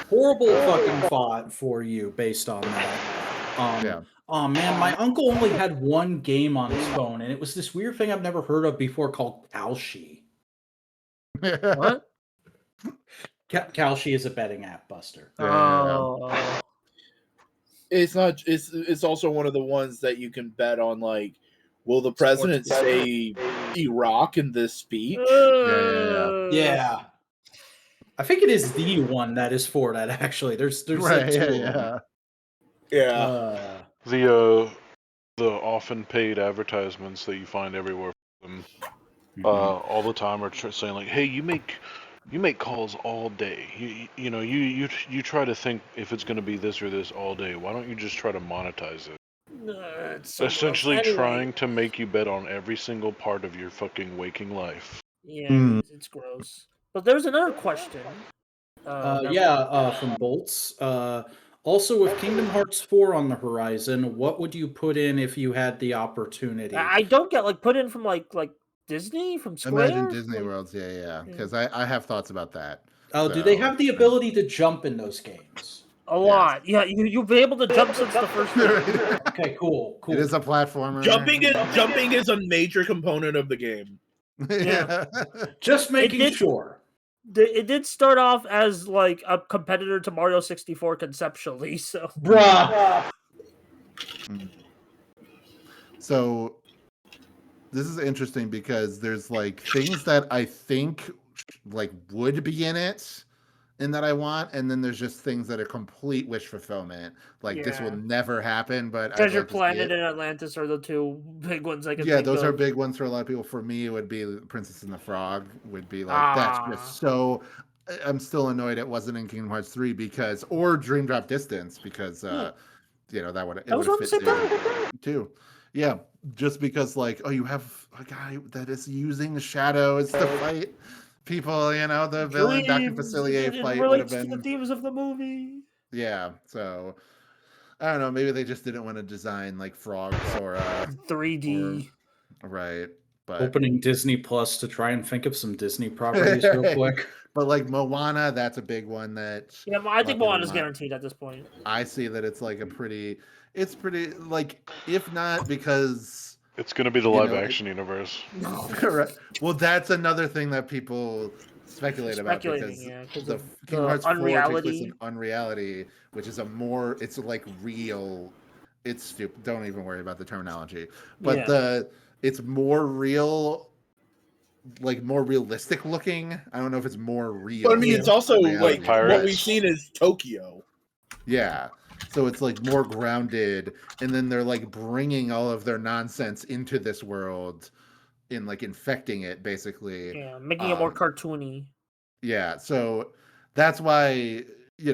A: Horrible fucking thought for you based on that.
D: Yeah.
A: Oh man, my uncle only had one game on his phone, and it was this weird thing I've never heard of before called Kalshi.
C: What?
A: Kalshi is a betting app, Buster.
C: Oh.
B: It's not. It's also one of the ones that you can bet on. Like, will the president say Iraq in this speech?
A: Yeah. I think it is the one that is for that. Actually, there's
D: Right,
A: like two of them.
B: Yeah.
E: The often paid advertisements that you find everywhere from them all the time are saying like, hey, you make calls all day. You try to think if it's going to be this or this all day. Why don't you just try to monetize it?
C: It's so
E: Essentially
C: gross. Anyway.
E: trying to make you bet on every single part of your fucking waking life.
C: Yeah, it's gross. But there's another question.
A: From Bolts. Also, with Kingdom Hearts 4 on the horizon, what would you put in if you had the opportunity?
C: I don't get like put in from like Disney from Square.
D: Imagine Disney Worlds, yeah. Because I have thoughts about that.
A: Oh, do they have the ability to jump in those games?
C: A lot. Yeah, you'll be able to jump since the first game.
A: Okay, cool.
D: It is a platformer.
B: Jumping is a major component of the game.
D: Yeah.
A: Just making sure.
C: It did start off as like a competitor to Mario 64 conceptually, so.
A: Bruh.
D: So this is interesting because there's like things that I think like would be in it and that I want, and then there's just things that are complete wish fulfillment. Like this will never happen, but
C: Treasure Planet and Atlantis are the two big ones I can think
D: those
C: of.
D: are big ones for a lot of people. For me, it would be Princess and the Frog. Would be like that's just so. I'm still annoyed it wasn't in Kingdom Hearts 3 because, or Dream Drop Distance because you know that would fit there too. Yeah, just because like you have a guy that is using the shadows to fight people, you know, the villain Dr. Facilier fight would have been
C: the themes of the movie.
D: Yeah, so I don't know, maybe they just didn't want to design like frogs or
C: 3D.
D: Right. But
A: opening Disney Plus to try and think of some Disney properties real quick.
D: But like Moana, that's a big one that
C: I think Moana's guaranteed at this point.
D: I see that it's like it's pretty like, if not because
E: it's going to be the live action universe.
D: Right. Well, that's another thing that people speculate about because the Kingdom Hearts 4 takes place in Unreality, which is it's like real. It's stupid. Don't even worry about the terminology. But it's more real, like more realistic looking. I don't know if it's more real.
B: But I mean, it's also like what we've seen is Tokyo.
D: Yeah. So it's like more grounded, and then they're like bringing all of their nonsense into this world, in like infecting it basically.
C: Yeah, making it more cartoony.
D: Yeah, so that's why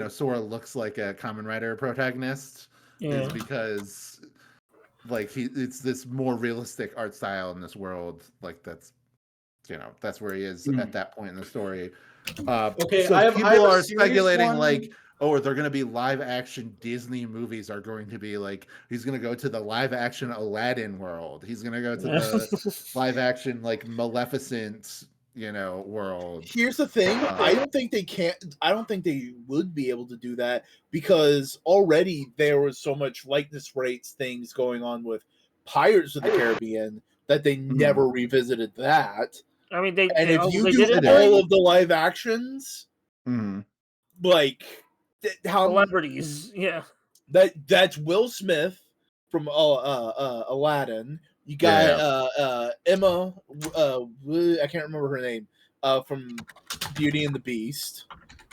D: Sora looks like a Kamen Rider protagonist. Is because like it's this more realistic art style in this world. Like that's where he is at that point in the story.
A: Okay,
D: so people are speculating
A: one.
D: like, oh, they're going to be live action Disney movies are going to be like, he's going to go to the live action Aladdin world. He's going to go to the live action like Maleficent, world.
B: Here's the thing. I don't think they would be able to do that because already there was so much likeness rates things going on with Pirates of the Caribbean that they never revisited that.
C: I mean,
B: if you do all of the live actions, like how
C: celebrities,
B: that's Will Smith from Aladdin. You got Emma, I can't remember her name, from Beauty and the Beast.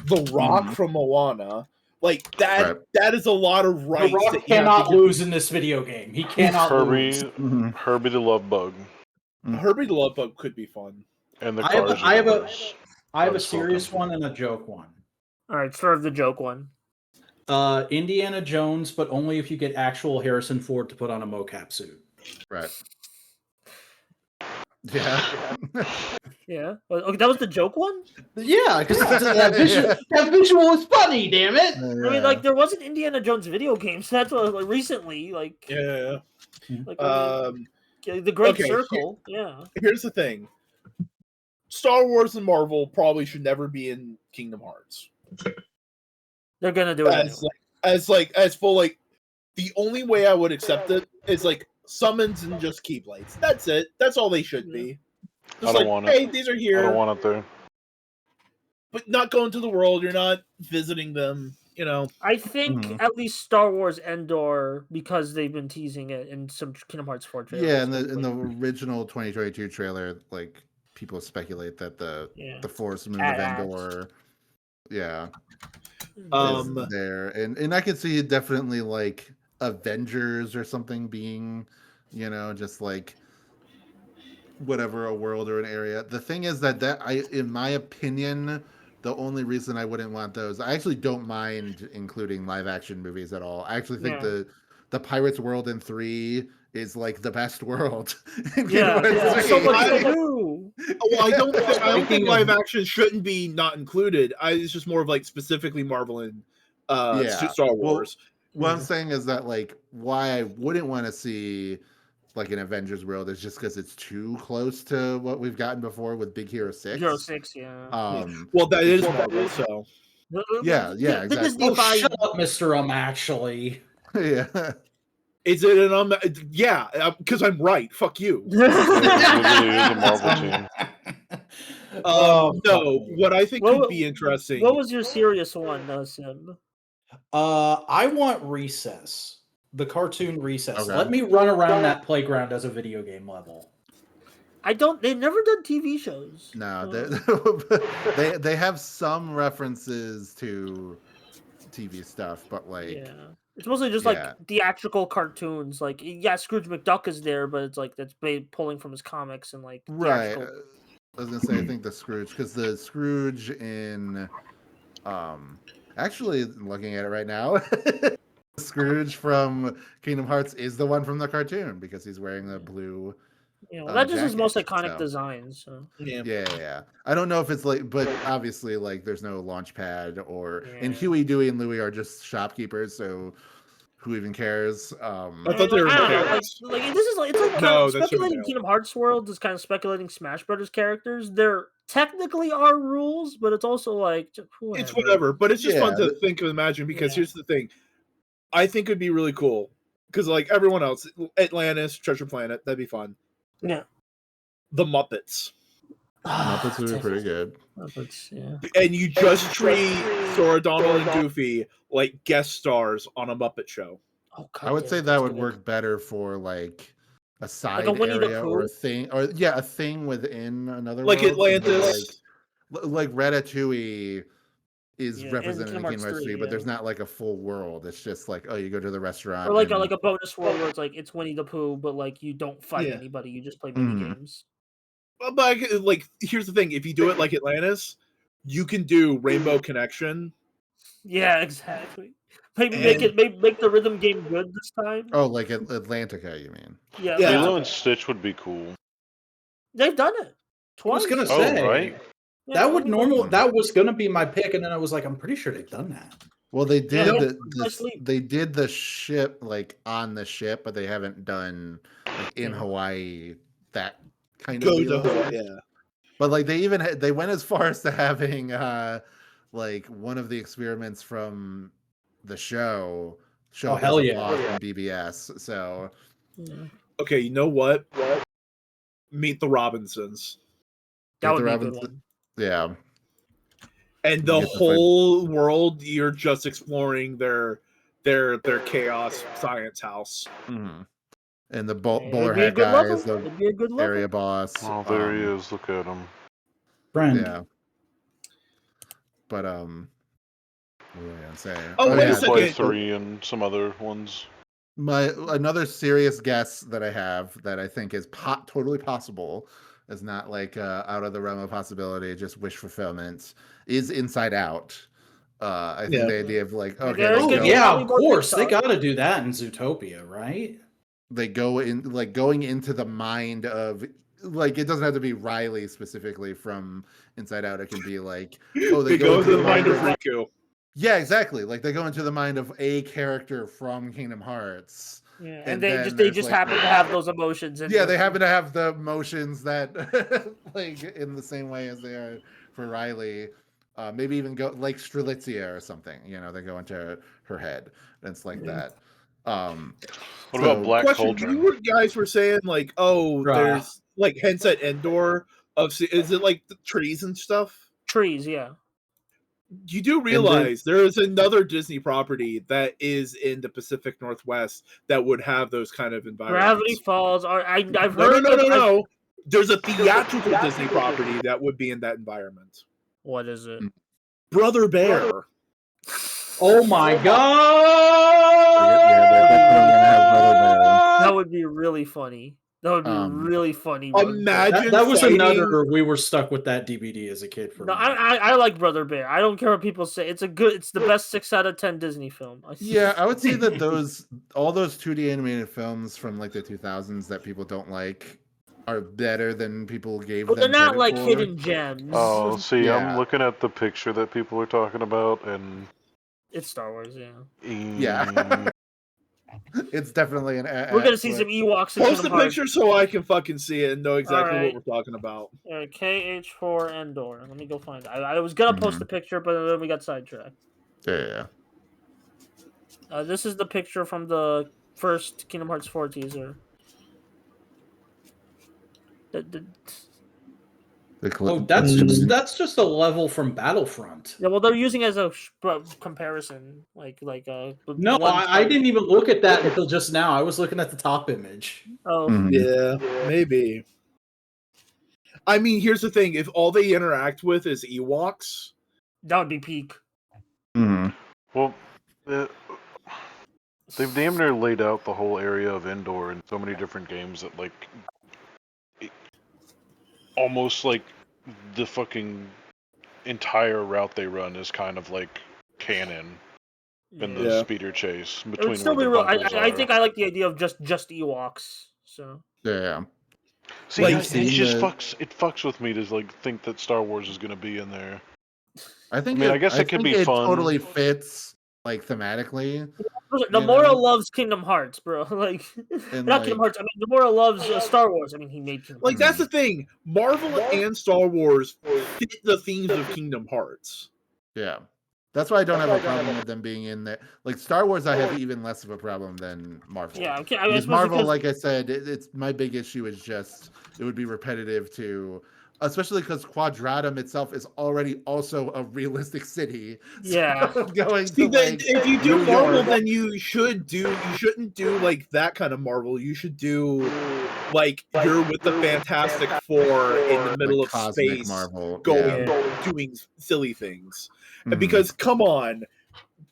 B: The Rock from Moana. Like that. That is a lot of rights.
A: The Rock cannot lose in this video game. He cannot lose.
E: Herbie the Love Bug.
B: Herbie the Love Bug could be fun.
E: And the
A: I have a serious one and a joke one.
C: All right, start with the joke one.
A: Indiana Jones, but only if you get actual Harrison Ford to put on a mocap suit.
D: Right. Yeah.
C: Yeah. Okay, that was the joke one?
A: Yeah, because that visual was funny, damn it.
C: I mean, like, there was an Indiana Jones video game, so that's what, like, recently, like...
B: Yeah.
C: Like, the Great Circle,
B: Here's the thing. Star Wars and Marvel probably should never be in Kingdom Hearts.
C: They're gonna do it
B: as full, like, the only way I would accept it is, like, summons and just keyblades. That's it. That's all they should be. Just
E: I don't want it.
B: Hey, these are here.
E: I don't want it there.
B: But not going to the world. You're not visiting them.
C: I think at least Star Wars Endor, because they've been teasing it in some Kingdom Hearts 4 trailers.
D: Yeah, in the original 2022 trailer, like people speculate that the Forest Moon of Endor, is there, and I could see definitely like Avengers or something being, just like whatever, a world or an area. The thing is that in my opinion, the only reason I wouldn't want those, I actually don't mind including live action movies at all. I actually think the Pirates world in 3 is like the best world.
C: So much to do.
B: Well, I don't think live action shouldn't be not included. It's just more of like specifically Marvel and Star Wars.
D: What I'm saying is that like why I wouldn't want to see like an Avengers world is just because it's too close to what we've gotten before with Big Hero 6.
C: Hero 6, yeah.
B: Well, that is Marvel, so
D: Yeah,
C: The
D: exactly.
C: Disney
A: Oh, shut up, Mr. Actually.
D: yeah.
B: is it an yeah? Because I'm right. Fuck you.
E: It literally is a Marvel team.
B: No, what I think
C: What-
B: could be interesting.
C: What was your serious one, Sim?
A: I want Recess, the cartoon Recess.
D: Okay.
A: Let me run around that playground as a video game level.
C: They've never done TV shows.
D: No,
C: Oh.
D: they have some references to TV stuff, but like
C: Yeah. It's mostly just
D: Yeah.
C: like theatrical cartoons. Like, yeah, Scrooge McDuck is there, but it's like that's pulling from his comics and like
D: right.
C: theatrical.
D: I was gonna say I think the Scrooge because the Scrooge in actually looking at it right now, Scrooge from Kingdom Hearts is the one from the cartoon because he's wearing the blue.
C: Yeah, well, that's just his most
D: jacket,
C: iconic
D: so.
C: design. So
D: Yeah. I don't know if it's like, but obviously, like, there's no launch pad or, and
C: Yeah.
D: Huey, Dewey, and Louie are just shopkeepers, so who even cares?
B: I thought they were
C: I don't know,
B: parents.
C: like this is like it's like kind
B: No,
C: of
B: that's
C: speculating
B: okay.
C: Kingdom Hearts world is kind of speculating Smash Brothers characters. There technically are rules, but it's also like
B: It's whatever, but it's just fun
D: Yeah.
B: to think and imagine because
C: Yeah.
B: here's the thing. I think it'd be really cool because, like everyone else, Atlantis, Treasure Planet, that'd be fun.
C: Yeah.
B: The Muppets,
D: Muppets would be pretty good.
C: Muppets, yeah.
B: and you just treat Sora, Donald, and Goofy like guest stars on a Muppet show.
C: Oh,
D: I would say that would work better for like a side
C: Winnie the
D: area or a
C: Pooh?
D: thing, or a thing within another
B: Like
D: world.
B: Atlantis.
D: Like Ratatouille is
C: Yeah,
D: represented in
C: Kingdom
D: Kingdom
C: Hearts
D: Hearts 3,
C: 3,
D: but there's
C: yeah.
D: not like a full world. It's just like, oh, you go to the restaurant.
C: Or like
D: and-
C: a bonus world where it's like it's Winnie the Pooh, but like you don't fight
B: Yeah.
C: anybody, you just play mini
D: Mhm.
C: games.
B: But like, here's the thing: if you do it like Atlantis, you can do Rainbow Connection.
C: Yeah, exactly. Maybe make the rhythm game good this time.
D: Oh, like Atlantica, you mean?
C: Yeah,
B: Yeah.
E: Lilo
C: okay.
E: and Stitch would be cool.
C: They've done it
A: I
C: twice.
A: was gonna
E: Oh,
A: say
E: right.
C: Yeah,
A: that would
C: I mean,
A: normal. That was gonna be my pick, and then I was like, I'm pretty sure they've done that.
D: Well, they did
C: Yeah,
D: the
C: sleep.
D: they did the ship like on the ship, but they haven't done like in
C: Yeah.
D: Hawaii that kind of
B: Go
D: deal.
B: to Hawaii, yeah.
D: But like they went as far as to having like one of the experiments from the show
A: Oh,
D: up
A: hell
D: as a
A: yeah.
D: boss in BBS. So
C: Yeah.
B: Okay, you know what? Meet the Robinsons,
C: That
D: Meet
C: would
D: the
C: be a good
D: Robinson-
C: one.
D: yeah,
B: and the
D: get to
B: whole world you're just exploring their chaos science house.
D: mhm. And the
C: It'd
D: bowler
C: be a
D: hat
C: good
D: guy
C: level.
D: is the
C: It'd be a good level.
D: area boss.
E: Oh, there he is. Look at him.
A: Friend.
D: Yeah. But what were I gonna say?
B: Oh, wait a
E: And
B: second.
E: play 3 and some other ones.
D: Another serious guess that I have that I think is totally possible, is not like out of the realm of possibility, just wish fulfillment, is Inside Out. I think
B: Yeah.
D: the idea of like, okay,
C: Very
A: Oh
C: good.
A: yeah,
C: Probably
A: of
C: more
A: course they
C: Pixar.
A: got to do that in Zootopia, right?
D: they go in like going into the mind of like it doesn't have to be Riley specifically from Inside Out. It can be like, oh,
B: They go into the mind of Riku.
D: yeah, exactly. Like they go into the mind of a character from Kingdom Hearts.
C: Yeah,
D: And
C: and
D: then
C: they
D: there's,
C: just
D: like-
C: happen to have those emotions. And
D: Yeah, they happen to have the emotions that like in the same way as they are for Riley. Maybe even go like Strelitzia or something. You know, they go into her head. And it's like that.
E: What about Black
B: Question:
E: Cauldron?
B: You guys were saying like, oh,
A: Right.
B: there's like hints at Endor is it like the trees and stuff?
C: trees. Yeah,
B: You do realize there is another Disney property that is in the Pacific Northwest that would have those kind of environments.
C: Gravity Falls. I've
B: No,
C: heard.
B: no. There's a theatrical Disney property that would be in that environment.
C: What is it?
B: Brother Bear.
A: Oh my
D: they're definitely gonna have Brother
C: That would be really funny. That would be really funny. Brother Bear.
B: Imagine
A: That was
B: fighting-
A: another. We were stuck with that DVD as a kid. For
C: No,
A: me.
C: I like Brother Bear. I don't care what people say. It's the best 6 out of 10 Disney film.
D: Yeah, I would say that all those 2D animated films from like the 2000s that people don't like are better than people gave
C: But
D: them.
C: they're not
D: credit
C: like
D: for.
C: hidden gems.
E: Oh, see,
D: Yeah.
E: I'm looking at the picture that people are talking about, and
C: It's Star Wars, yeah.
D: Yeah. It's definitely an.
C: We're gonna see some Ewoks. In
B: Post the
C: Kingdom Hearts.
B: picture so I can fucking see it and know exactly
C: Alright.
B: what we're talking about.
C: KH4 Endor. Let me go find it. I was gonna post the picture, but then we got sidetracked.
D: Yeah.
C: This is the picture from the first Kingdom Hearts 4 teaser.
A: Oh, that's just a level from Battlefront.
C: Yeah, well, they're using it as a comparison, like
A: No, I didn't even look at that until just now. I was looking at the top image.
C: Oh,
B: Yeah, maybe. I mean, here's the thing: if all they interact with is Ewoks,
C: that would be peak.
E: Well, they've damn near laid out the whole area of Endor in so many different games that almost like the fucking entire route they run is kind of like canon in the speeder chase
C: It
E: between
C: would still
E: where
C: be
E: the
C: real.
E: bunkers
C: I
E: are.
C: think I like the idea of just Ewoks. So
D: Yeah.
E: See,
B: Like,
E: it just fucks with me to think that Star Wars is going to be in there.
D: I think.
E: I guess it could be
D: it
E: fun.
D: Totally fits thematically.
C: Nomura loves Kingdom Hearts, bro. Like,
D: And,
C: not Kingdom Hearts. I mean, Nomura loves Star Wars. I mean, he made Kingdom
B: like
C: Hearts.
B: that's the thing. Marvel and Star Wars fit the themes of Kingdom Hearts.
D: Yeah. That's why I don't have a problem with them being in there. Like Star Wars, I have even less of a problem than Marvel.
C: Yeah, okay.
D: Because Marvel, like I said, it's my big issue is just it would be repetitive to, especially because Quadratum itself is already also a realistic city.
C: Yeah.
D: So going
B: See,
D: to
B: if you do
D: New
B: Marvel,
D: York-
B: then you shouldn't do like that kind of Marvel. You should do like you're with the Fantastic Four in the middle of
D: cosmic
B: space,
D: Marvel,
B: doing silly things. Because come on,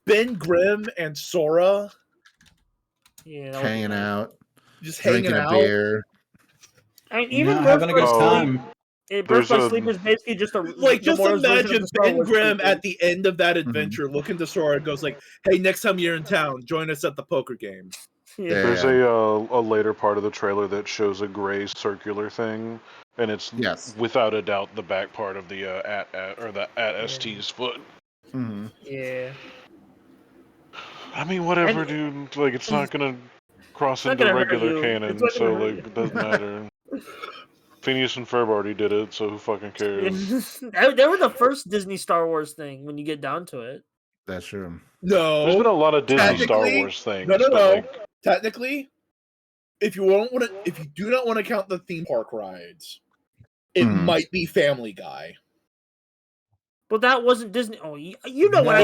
B: Ben Grimm and Sora,
D: hanging out,
B: just
D: drinking
B: hanging
D: a
B: out.
D: beer.
C: I mean, even
A: having a good time.
C: Birth by Sleep is basically just a
B: Like, just
C: Nomura's version of
B: imagine
C: the Star
B: Ben
C: Wars
B: Grimm
C: prequel.
B: at the end of that adventure looking to Sora and goes like, "Hey, next time you're in town, join us at the poker game."
E: There's a later part of the trailer that shows a gray circular thing, and it's without a doubt the back part of the at ST's foot.
C: Yeah.
E: I mean, whatever, dude. Like, it's not gonna cross into
C: gonna hurt
E: regular
C: you.
E: canon,
C: It's not
E: so
C: gonna hurt
E: it doesn't matter. Phineas and Ferb already did it, so who fucking cares?
C: They were the first Disney Star Wars thing when you get down to it.
D: That's true.
B: No,
E: there's been a lot of Disney Star
B: Technically-
E: Wars things.
B: No.
E: but, like,
B: Technically, if you do not want to count the theme park rides, it might be Family Guy.
C: But that wasn't Disney. Oh, you know what I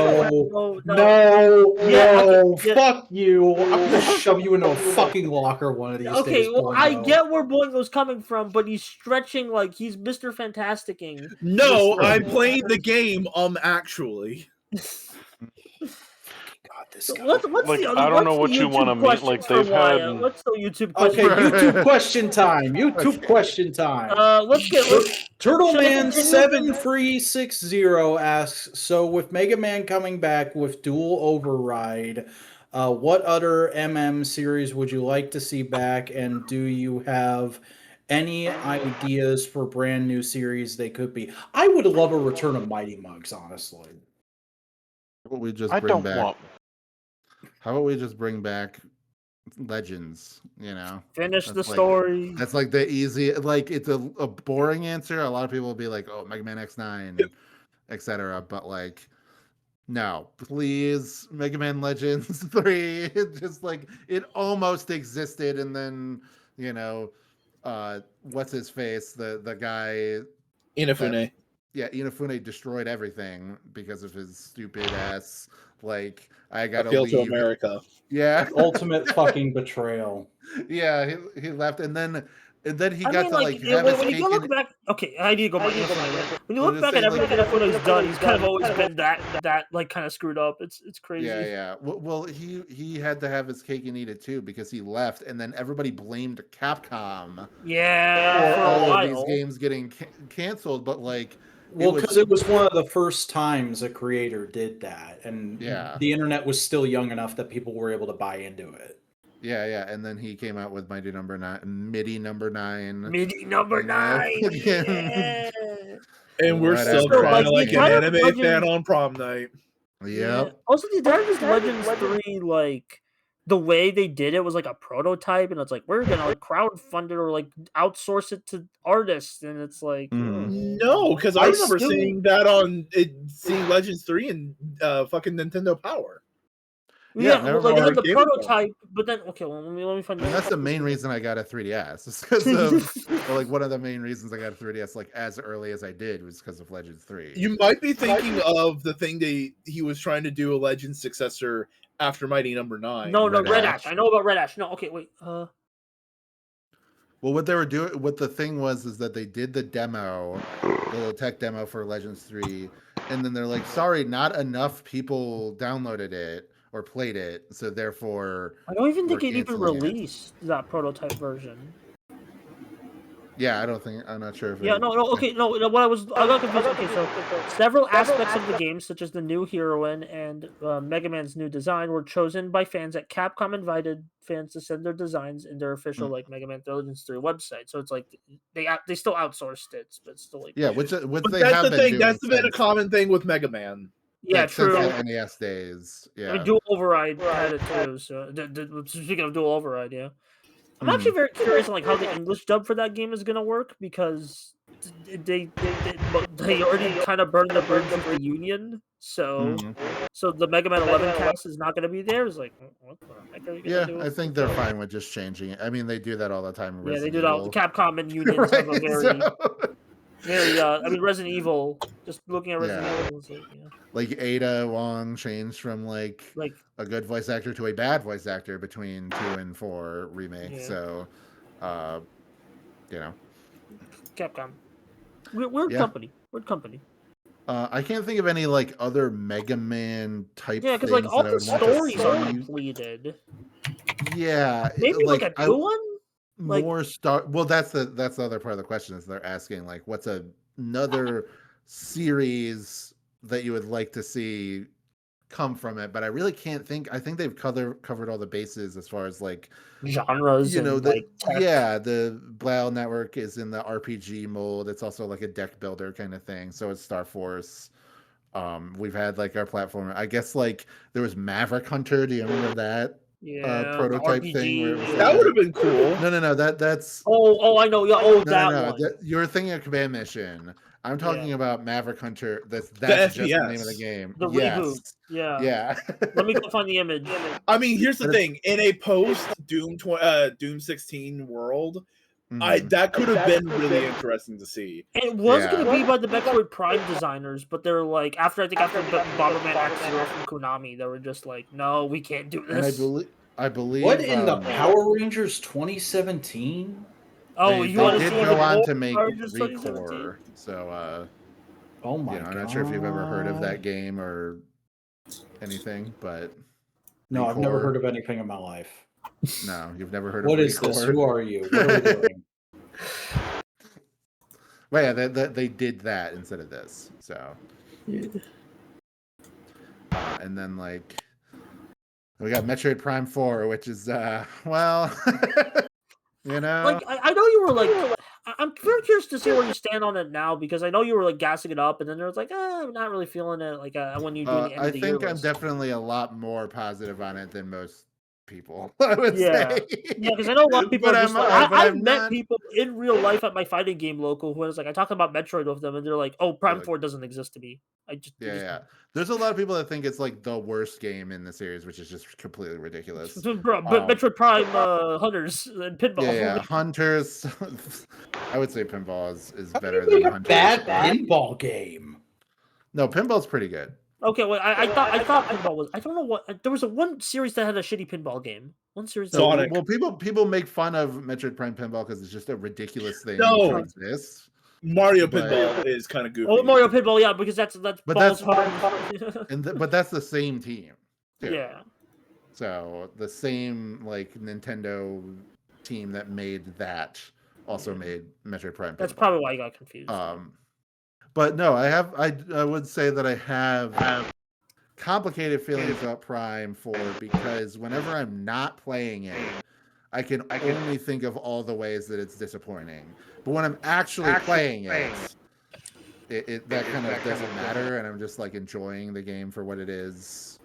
A: No, fuck you. I'm gonna shove you into a fucking locker one of these days.
C: Okay, well, I
A: Boingo.
C: get where Boingo's coming from, but he's stretching like he's Mr. Fantasticing.
B: No, I'm playing the game. Actually.
A: God, this guy.
C: What's
E: Like,
C: the other?
E: I don't know
C: what's
E: what
C: the
E: you wanna
C: YouTube
E: mean,
C: question
E: like,
C: for
E: they've had-
C: Wyatt? What's the YouTube question?
A: Okay, YouTube question time. YouTube question time.
C: Let's get.
A: Turtle
C: should I
A: Man
C: continue?
A: 7360 asks, so with Mega Man coming back with dual override, what other MM series would you like to see back, and do you have any ideas for brand new series they could be? I would love a return of Mighty Mugs, honestly.
D: How about we just
E: I
D: bring
E: don't
D: back?
E: want.
D: How about we just bring back Legends? You know,
C: Finish the
D: That's like-
C: story.
D: that's like the easy. Like it's a boring answer. A lot of people will be like, "Oh, Mega Man X9, etc." But like, no, please, Mega Man Legends 3. It just like it almost existed, and then what's his face? The guy.
B: Inafune.
D: Yeah, Inafune destroyed everything because of his stupid ass. Like, I gotta
B: Appeal
D: leave.
B: to America.
D: Yeah,
A: Ultimate fucking betrayal.
D: yeah. He left, and then he
C: I
D: got
C: mean,
D: to
C: like,
D: have his
C: when you
D: cake
C: go look
D: and-
C: back, okay, I need to go back. When you
D: I'm
C: look
D: just
C: back at
D: saying,
C: everything Inafune's done, he's kind of always been that like kind of screwed up. It's crazy.
D: Yeah. Well, he had to have his cake and eat it too because he left, and then everybody blamed Capcom
C: Yeah,
D: for
C: for a
D: all of
C: while.
D: these games getting canceled. But like,
A: Well, because it was one of the first times a creator did that, and the internet was still young enough that people were able to buy into it.
D: Yeah, and then he came out with MIDI number 9.
C: MIDI number 9.
D: Yeah.
B: And we're
D: Whatever.
B: still trying to like
C: the
B: an
C: entire
B: anime
C: Legends-
B: fan on prom night.
D: Yep.
C: Also, the entire Legends 3 like the way they did it was like a prototype, and it's like we're gonna like crowdfund it or like outsource it to artists, and it's like
B: No, because I
A: I
B: remember
A: still-
B: seeing that seeing Legends 3 and fucking Nintendo Power.
C: yeah,
D: Yeah,
C: well, like they had the
B: Game Boy.
C: prototype, but then okay, well, let me find.
D: And that's the main reason I got a 3DS. It's because of like one of the main reasons I got a 3DS like as early as I did was because of Legends 3.
B: You might be thinking of the thing he was trying to do a Legends successor after Mighty Number 9.
C: No,
D: Red
C: Red
D: Ash.
C: Ash. I know about Red Ash. No, okay, wait.
D: Well, what they were doing, what the thing was, is that they did the demo, the little tech demo for Legends 3, and then they're like, sorry, not enough people downloaded it or played it, so therefore,
C: I don't even think
D: we're
C: it even
D: canceling it.
C: released that prototype version.
D: Yeah, I'm not sure if
C: Yeah,
D: it,
C: no, okay, no. What I got confused. Okay, so several aspects of the game, such as the new heroine and Mega Man's new design, were chosen by fans at Capcom invited fans to send their designs in their official like Mega Man Legends 3 website. So it's like they still outsourced it, but still like
D: yeah, which
B: But
D: they
B: that's
D: have
B: the
D: been
B: thing.
D: doing
B: That's been a
D: since-
B: common thing with Mega Man.
C: yeah,
D: like, since
C: true.
D: the NES days. Yeah,
C: I mean, Dual Override had it too. So speaking of Dual Override, yeah. I'm actually very curious on like how the English dub for that game is gonna work because they already kind of burned the bridge with the Union, so so the Mega Man 11 cast is not gonna be there. It's like what the heck are you gonna
D: yeah,
C: do?
D: I think they're fine with just changing it. I mean, they do that all the time. in
C: Yeah, they
D: Resident
C: do that.
D: Evil.
C: Capcom and Union
D: Right,
C: have a very
D: so-
C: very. I mean, Resident Evil. Just looking at Resident
D: Yeah.
C: Evil, it's like yeah,
D: like Ada Wong changed from like
C: like
D: a good voice actor to a bad voice actor between 2 and 4 remake.
C: Yeah.
D: So, you know,
C: Capcom. Weird
D: Yeah.
C: company. Weird company.
D: I can't think of any like other Mega Man type.
C: Yeah, because
D: things
C: like all
D: that I
C: the
D: would want to
C: stories are
D: see.
C: completed.
D: Yeah,
C: Maybe like a new one. Like-
D: more star. Well, that's the other part of the question is they're asking like, what's another series that you would like to see come from it? But I really can't think. I think they've covered all the bases as far as like
C: Genres,
D: you know
C: and,
D: the
C: like tech.
D: yeah the Blau Network is in the RPG mold. It's also like a deck builder kind of thing. So it's Star Force. We've had like our platform. I guess like there was Maverick Hunter. Do you remember that?
C: Yeah, the
D: prototype
C: RPG,
D: thing where it was
C: yeah.
B: That would have been cool.
D: No. That's
C: Oh, I know. Yeah,
D: no,
C: that
D: no.
C: one.
D: You're thinking of Command Mission. I'm talking about Maverick Hunter. That's just the name of the
B: FPS.
D: game.
C: The
D: yes.
C: reboot. Yeah.
D: Yeah.
C: Let me go find the image.
B: I mean, here's the
D: But
B: thing: in a post Doom 16 world,
D: Mhm.
B: that could have been really interesting to see.
C: It was
D: Yeah.
C: going to be by the Metroid Prime designers, but they're like, after Bomberman X-Zero from Konami, they were just like, no, we can't do
D: And
C: this.
D: I believe
A: What in the Power Rangers 2017?
C: Oh,
D: they,
C: you want to
D: did
C: see
D: go
C: the
D: on
C: more
D: to make
C: Power Rangers 2017?
D: Recore. So
A: Oh my
D: you know,
A: god!
D: I'm not sure if you've ever heard of that game or anything, but
A: No, I've never
D: Recore-
A: heard of anything in my life.
D: no, you've never heard
A: What
D: of
A: is this?
D: Recore?
A: Who are you? What are we doing?
D: Well, yeah, they did that instead of this. So, and then like we got Metroid Prime 4, which is well, you know,
C: Like, I know you were like, I'm very curious to see where you stand on it now, because I know you were like gassing it up, and then there was like, I'm not really feeling it. Like when you doing the end
D: I
C: of the year
D: think I'm
C: list.
D: definitely a lot more positive on it than most people. I would
C: Yeah.
D: say.
C: Yeah, because I know a lot of people
D: But
C: are just
D: I'm-
C: like,
D: but
C: I've
D: I'm
C: met
D: not-
C: people in real life at my fighting game local who was like, I talk about Metroid with them, and they're like, oh, Prime
D: Like-
C: 4 doesn't exist to me.
D: Yeah. There's a lot of people that think it's like the worst game in the series, which is just completely ridiculous.
C: Bro, Metroid Prime Hunters and Pinball.
D: Yeah. Hunters. I would say Pinball is
A: How
D: better
A: can you
D: than
A: make a
D: Hunters.
A: bad pinball game?
D: No, Pinball's pretty good.
C: Okay, well, I thought Pinball was. I don't know what. There was one series that had a shitty pinball game. One series. That
B: Sonic.
D: Well, people make fun of Metroid Prime Pinball because it's just a ridiculous thing
B: No.
D: to exist.
B: Mario
D: But-
B: Pinball is kind of goofy.
C: Oh, Mario Pinball, yeah, because that's
D: But
C: balls
D: that's-
C: hard.
D: But that's the same team. too.
C: Yeah.
D: So the same like Nintendo team that made that also made Metroid Prime.
C: That's
D: Pinball.
C: probably why I got confused.
D: But no, I would say that I have complicated feelings about Prime 4 because whenever I'm not playing it, I can only think of all the ways that it's disappointing. But when I'm actually playing it that kind of doesn't matter, and I'm just like enjoying the game for what it is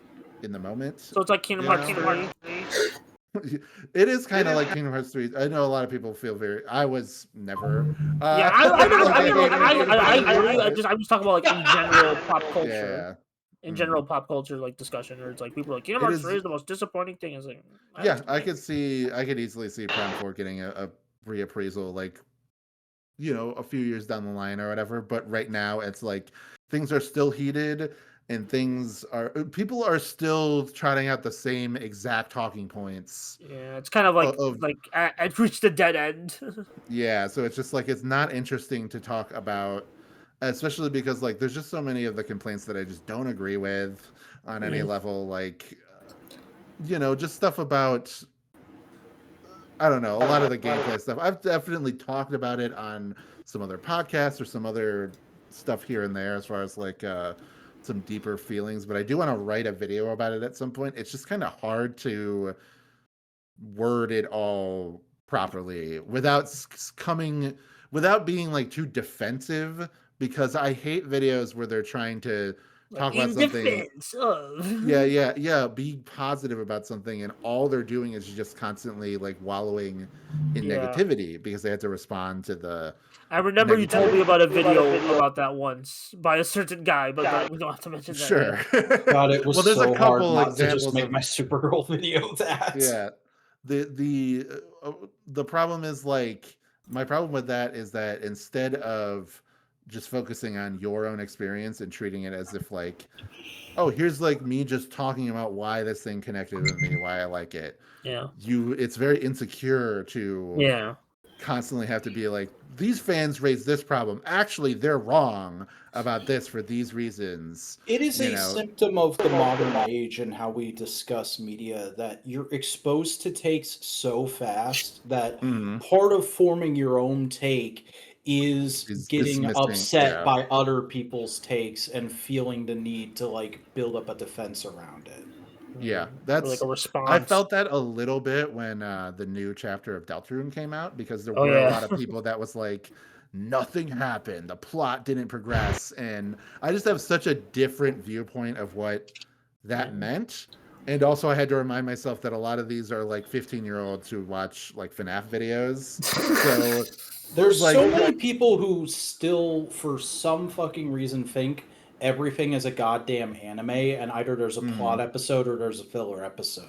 D: in the moment.
C: So it's like Kingdom
D: Yeah.
C: Hearts 3.
D: It is kind of like Kingdom Hearts 3. I know a lot of people feel very. I was never.
C: Yeah, I never. I mean, like, I agree.
D: I
C: I was talking about like in general pop
D: Yeah,
C: culture. In
D: Mhm.
C: general pop culture like discussion, where it's like people are like Kingdom
D: It
C: Hearts
D: is-
C: 3 is the most disappointing thing. It's like
D: Yeah, I could easily see Prime 4 getting a reappraisal, like, a few years down the line or whatever. But right now, it's like things are still heated, and people are still trotting out the same exact talking points.
C: Yeah, it's kind of like
D: Of-
C: I've reached a dead end.
D: Yeah, so it's just like it's not interesting to talk about, especially because like there's just so many of the complaints that I just don't agree with on any level. Like, just stuff about, I don't know, a lot of the gameplay stuff. I've definitely talked about it on some other podcasts or some other stuff here and there as far as like some deeper feelings, but I do want to write a video about it at some point. It's just kind of hard to word it all properly without without being like too defensive, because I hate videos where they're trying to talk about
C: in
D: something.
C: defense of.
D: Yeah, be positive about something, and all they're doing is just constantly like wallowing in negativity because they had to respond to the.
C: I remember you told me about a video about that once by a certain guy, but we don't have to mention that.
D: Sure.
A: God, it was
D: Well, there's
A: so
D: a couple
A: hard not to just
D: examples
A: make
D: of
A: my Supergirl video that.
D: Yeah. The problem is like my problem with that is that instead of just focusing on your own experience and treating it as if like, oh, here's like me just talking about why this thing connected with me, why I like it.
C: Yeah.
D: It's very insecure to constantly have to be like, these fans raised this problem. Actually, they're wrong about this for these reasons.
A: It is a symptom of the modern age and how we discuss media that you're exposed to takes so fast that part of forming your own take is getting upset by other people's takes and feeling the need to like build up a defense around it.
D: Yeah, that's
C: like a response.
D: I felt that a little bit when the new chapter of Deltarune came out, because there were a lot of people that was like, nothing happened, the plot didn't progress, and I just have such a different viewpoint of what that meant. And also I had to remind myself that a lot of these are like 15-year-olds who watch like FNAF videos. So
A: there's like, so many people who still for some fucking reason think everything is a goddamn anime, and either there's a plot episode or there's a filler episode.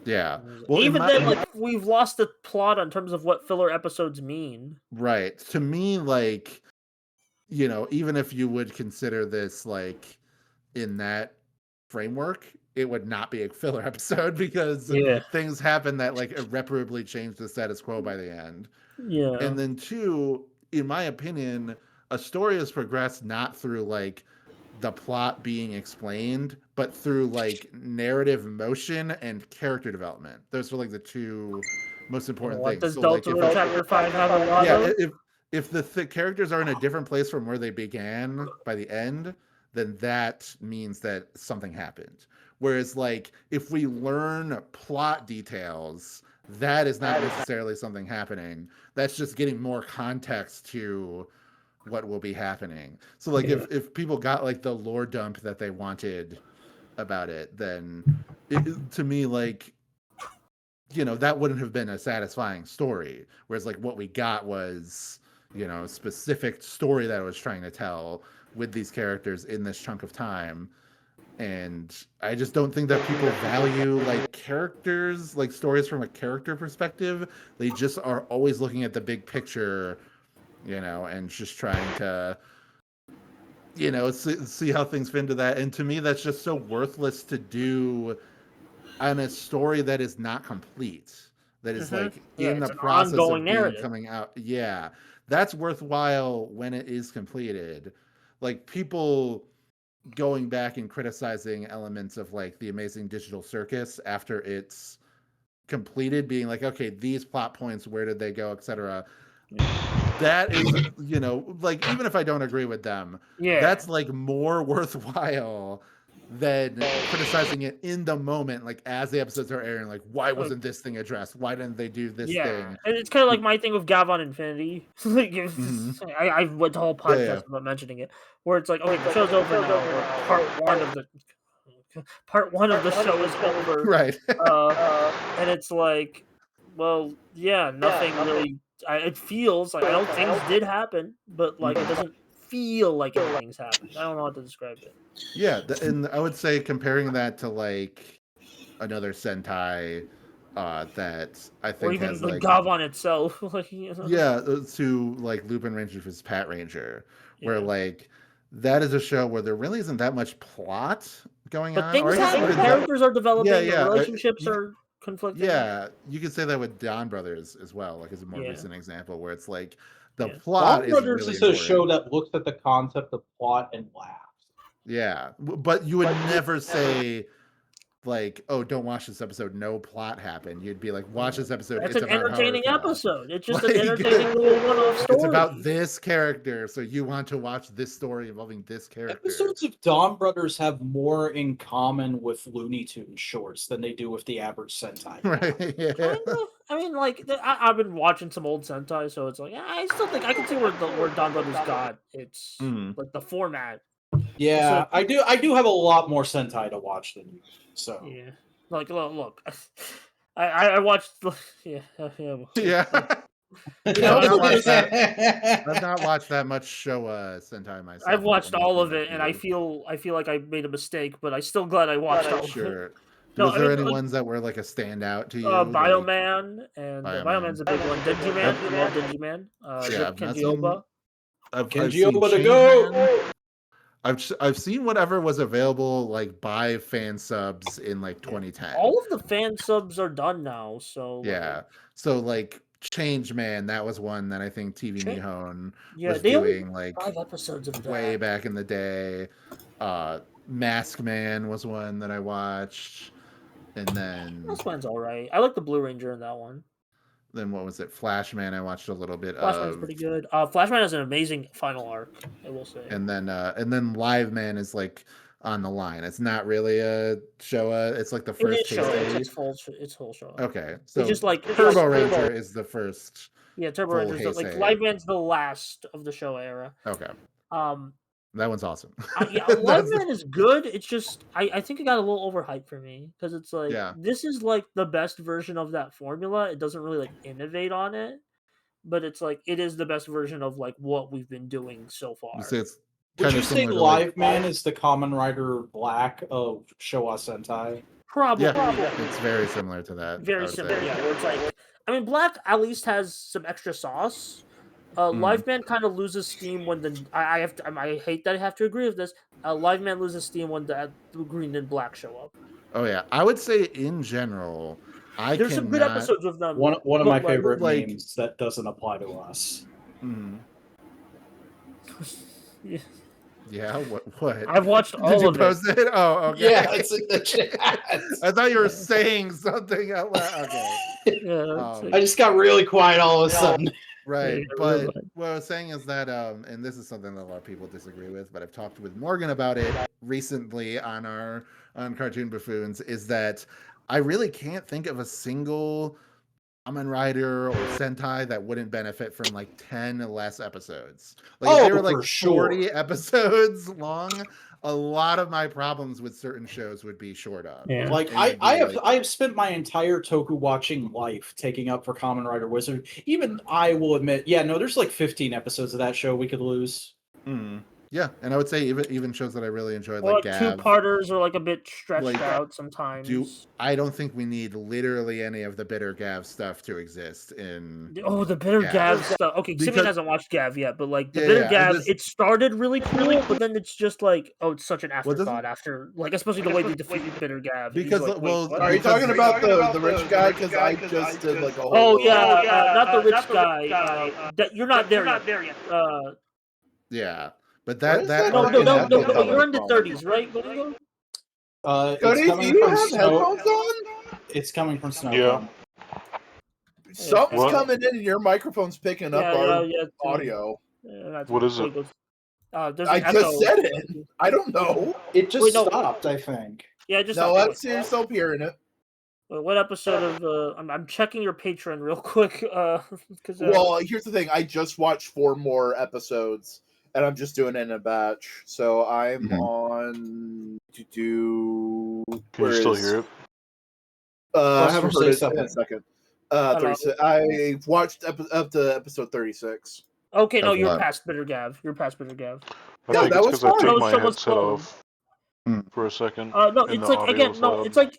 D: Yeah. Well,
C: even then, like, we've lost the plot in terms of what filler episodes mean.
D: Right. To me, like, even if you would consider this like in that framework, it would not be a filler episode because things happen that like irreparably change the status quo by the end.
C: Yeah.
D: And then two, in my opinion, a story is progressed not through like the plot being explained, but through like narrative motion and character development. Those are like the two most important things.
C: Does Deltarune Chapter 5 have a lot of?
D: If the characters are in a different place from where they began by the end, then that means that something happened. Whereas like if we learn plot details, that is not necessarily something happening. That's just getting more context to what will be happening. So like if people got like the lore dump that they wanted about it, then to me, like, that wouldn't have been a satisfying story. Whereas like what we got was, a specific story that I was trying to tell with these characters in this chunk of time. And I just don't think that people value like characters, like stories from a character perspective. They just are always looking at the big picture, and just trying to, see how things fit into that. And to me, that's just so worthless to do on a story that is not complete, that is like in the process of coming out. Yeah, that's worthwhile when it is completed. Like people going back and criticizing elements of like the Amazing Digital Circus after it's completed, being like, okay, these plot points, where did they go, etc. That is, like, even if I don't agree with them, that's like more worthwhile than criticizing it in the moment, like as the episodes are airing, like, why wasn't this thing addressed? Why didn't they do this thing?
C: And it's kind of like my thing with Gav on Infinity. Like, I went the whole podcast about mentioning it, where it's like, okay, the show's over now. Part one of the part 1 of the show is over,
D: Right.
C: and it's like, well, yeah, nothing really. It feels like I know things did happen, but like it doesn't feel like anything's happened. I don't know how to describe it.
D: Yeah, and I would say comparing that to like another Sentai that I
C: Or
D: think
C: even
D: has
C: the
D: like
C: Gavon itself. Like,
D: yeah, to like Lupin Ranger vs. Pat Ranger, where
C: Yeah.
D: like that is a show where there really isn't that much plot going
C: But
D: on.
C: things
D: Or I guess
C: happen.
D: even
C: Characters are developing.
D: yeah,
C: The relationships are conflicting.
D: yeah, you could say that with Don Brothers as well, like as a more
C: Yeah.
D: recent example, where it's like the
C: Yeah.
D: plot
F: Bond
D: is
F: Brothers
D: really
F: is a show
D: important.
F: that looks at the concept of plot and laughs.
D: Yeah, but you would never say like, oh, don't watch this episode. No plot happened. You'd be like, watch this episode.
C: That's
D: It's
C: an
D: about
C: entertaining
D: Haruka.
C: episode. It's just
D: Like,
C: an entertaining little one-off story.
D: It's about this character, so you want to watch this story involving this character.
A: Episodes of Dawn Brothers have more in common with Looney Tunes shorts than they do with the average Sentai.
D: Right? Yeah.
C: Kinda. I mean, like I've been watching some old Sentai, so it's like I still think I can see where Don Brothers got its like the format.
A: Yeah, I do have a lot more Sentai to watch than you. So
C: Yeah, like look, I watched yeah.
D: Yeah.
F: You
D: know,
F: know,
D: I've not watched that much Showa Sentai myself.
C: I've watched
D: I'm
C: all of
D: looking
C: it,
D: at
C: and I
D: you.
C: feel like I made a mistake, but I'm still glad I watched all of it.
D: Sure.
C: No,
D: Was
C: I
D: there
C: mean,
D: any
C: like,
D: ones that were like a standout to you?
C: Bioman, and
D: Bioman.
C: Bioman's a big one. Denji Man, I love Denji Man.
D: Yeah, I've not
C: Kenji
D: seen-
C: Oba.
D: I've
A: Kenji
D: seen
A: Oba to
D: Chain
A: go!
D: Man. I've seen whatever was available like by fan subs in like 2010.
C: All of the fan subs are done now, so like,
D: Yeah. So like Change Man, that was one that I think TV
C: Change-
D: Nihon
C: yeah,
D: was
C: they only
D: doing like
C: 5 episodes of
D: way
C: that.
D: back in the day. Mask Man was one that I watched. And then
C: This one's all right. I like the Blue Ranger in that one.
D: what was it? Flashman I watched a little bit
C: Flashman's
D: of.
C: pretty good. Flashman has an amazing final arc, I will say.
D: And then Live Man is like on the line. It's not really a Showa. It's like the
C: It
D: first
C: is show.
D: Heisei.
C: It's full show.
D: Okay. So
C: It's just like
D: Turbo Ranger is the first.
C: Yeah, Turbo
D: full
C: Ranger's like
D: Heisei.
C: Live Man's the last of the show era.
D: Okay.
C: That
D: one's awesome.
C: Yeah, Live Man is good. It's just I think it got a little overhyped for me because it's like this is like the best version of that formula. It doesn't really like innovate on it, but it's like it is the best version of like what we've been doing so far.
D: So it's
A: would
D: kind
A: you
D: of
A: say
D: similar to,
A: Live Man is the Kamen Rider Black of Showa Sentai?
C: Probably.
D: it's very similar to that. I
C: Very
D: would
C: similar.
D: say.
C: Yeah, where it's like I mean, Black at least has some extra sauce. Live Man kind of loses steam when the I hate that I have to agree with this. Live Man loses steam when the Green and Black show up.
D: Oh yeah, I would say in general,
C: There's some good episodes of them.
A: One of
C: but,
A: my
C: like,
A: favorite
D: like-
A: memes that doesn't apply to us.
C: Yeah.
D: Yeah, what?
C: I've watched
D: Did
C: all
D: you
C: of it.
D: post it? Oh, okay.
A: Yeah, it's in the chat.
D: I thought you were saying something out loud. Okay.
C: Yeah, it's
A: I just got really quiet all of a sudden.
D: Right,
C: Yeah,
D: but
C: really.
D: what I was saying is that, and this is something that a lot of people disagree with, but I've talked with Morgan about it recently on Cartoon Buffoons, is that I really can't think of a single Kamen Rider or Sentai that wouldn't benefit from like 10 or less episodes. Like if they were like
A: for sure.
D: 40 episodes long, a lot of my problems with certain shows would be short of.
C: Yeah.
A: Like
D: It would be
A: I have spent my entire toku watching life taking up for Kamen Rider Wizard. Even I will admit, yeah, no, there's like 15 episodes of that show we could lose.
D: Yeah, and I would say even shows that I really enjoyed,
C: Well,
D: like
C: like
D: Gav.
C: two-parters are like a bit stretched
D: Like,
C: out sometimes.
D: I don't think we need literally any of the bitter Gav stuff to exist in.
C: Oh, the Bitter
D: Yeah.
C: Gav stuff. Okay, Simeon
D: Because-
C: hasn't watched Gav yet, but like the
D: Yeah,
C: Bitter
D: yeah, I
C: Gav,
D: just-
C: it started really cool, but then it's just like, oh, it's such an
D: doesn't-
C: afterthought after, like, especially the way they defeated Bitter Gav. He's
D: Because,
C: like, wait,
D: well,
C: what?
B: Are you
D: Because-
B: talking about the rich guy? Because I just did like a whole.
C: Oh yeah, not the rich guy. You're not there yet.
D: Yeah, but
B: Where
D: that
B: is
D: that
B: that
C: No,
D: arc
C: no,
D: is
C: no,
B: fucking
C: no,
D: epic.
C: no, you're in the 30s, right? Goligo?
B: Cody,
A: It's
B: do
A: coming
B: you
A: from
B: have
A: Snow.
B: headphones on?
A: It's coming from Snow.
E: Yeah.
B: Something's
E: What?
B: coming in, and your microphone's picking up our audio.
C: That's
E: What is it?
C: Goligo's. There's
B: I
C: an
B: just
C: echo.
B: said it. I don't know.
A: It just
C: Wait, no.
A: stopped, I think.
C: Yeah, just
B: No, let's see yourself hearing it.
C: what episode of I'm checking your Patreon real quick because
B: Well, here's the thing. I just watched 4 more episodes and I'm just doing it in a batch. So I'm
D: Mhm.
B: on to do.
E: Can you still hear it?
B: I
A: Buster,
B: haven't
A: say
B: heard it in
A: something.
B: a second.
C: Hello.
B: 36. I watched up to episode 36.
C: Okay, no,
D: That's a
C: you're
D: lot.
C: past Bitter Gav. You're past Bitter Gav.
E: I
B: Yeah,
E: think
B: that
E: it's
B: was
E: because I
B: fine.
E: took
C: No,
E: my
C: show was
E: headset
C: closed.
E: off
D: Hmm.
E: for a second.
C: No,
E: and
C: it's
E: the
C: like
E: audio
C: again,
E: was
C: no,
E: loud.
C: it's like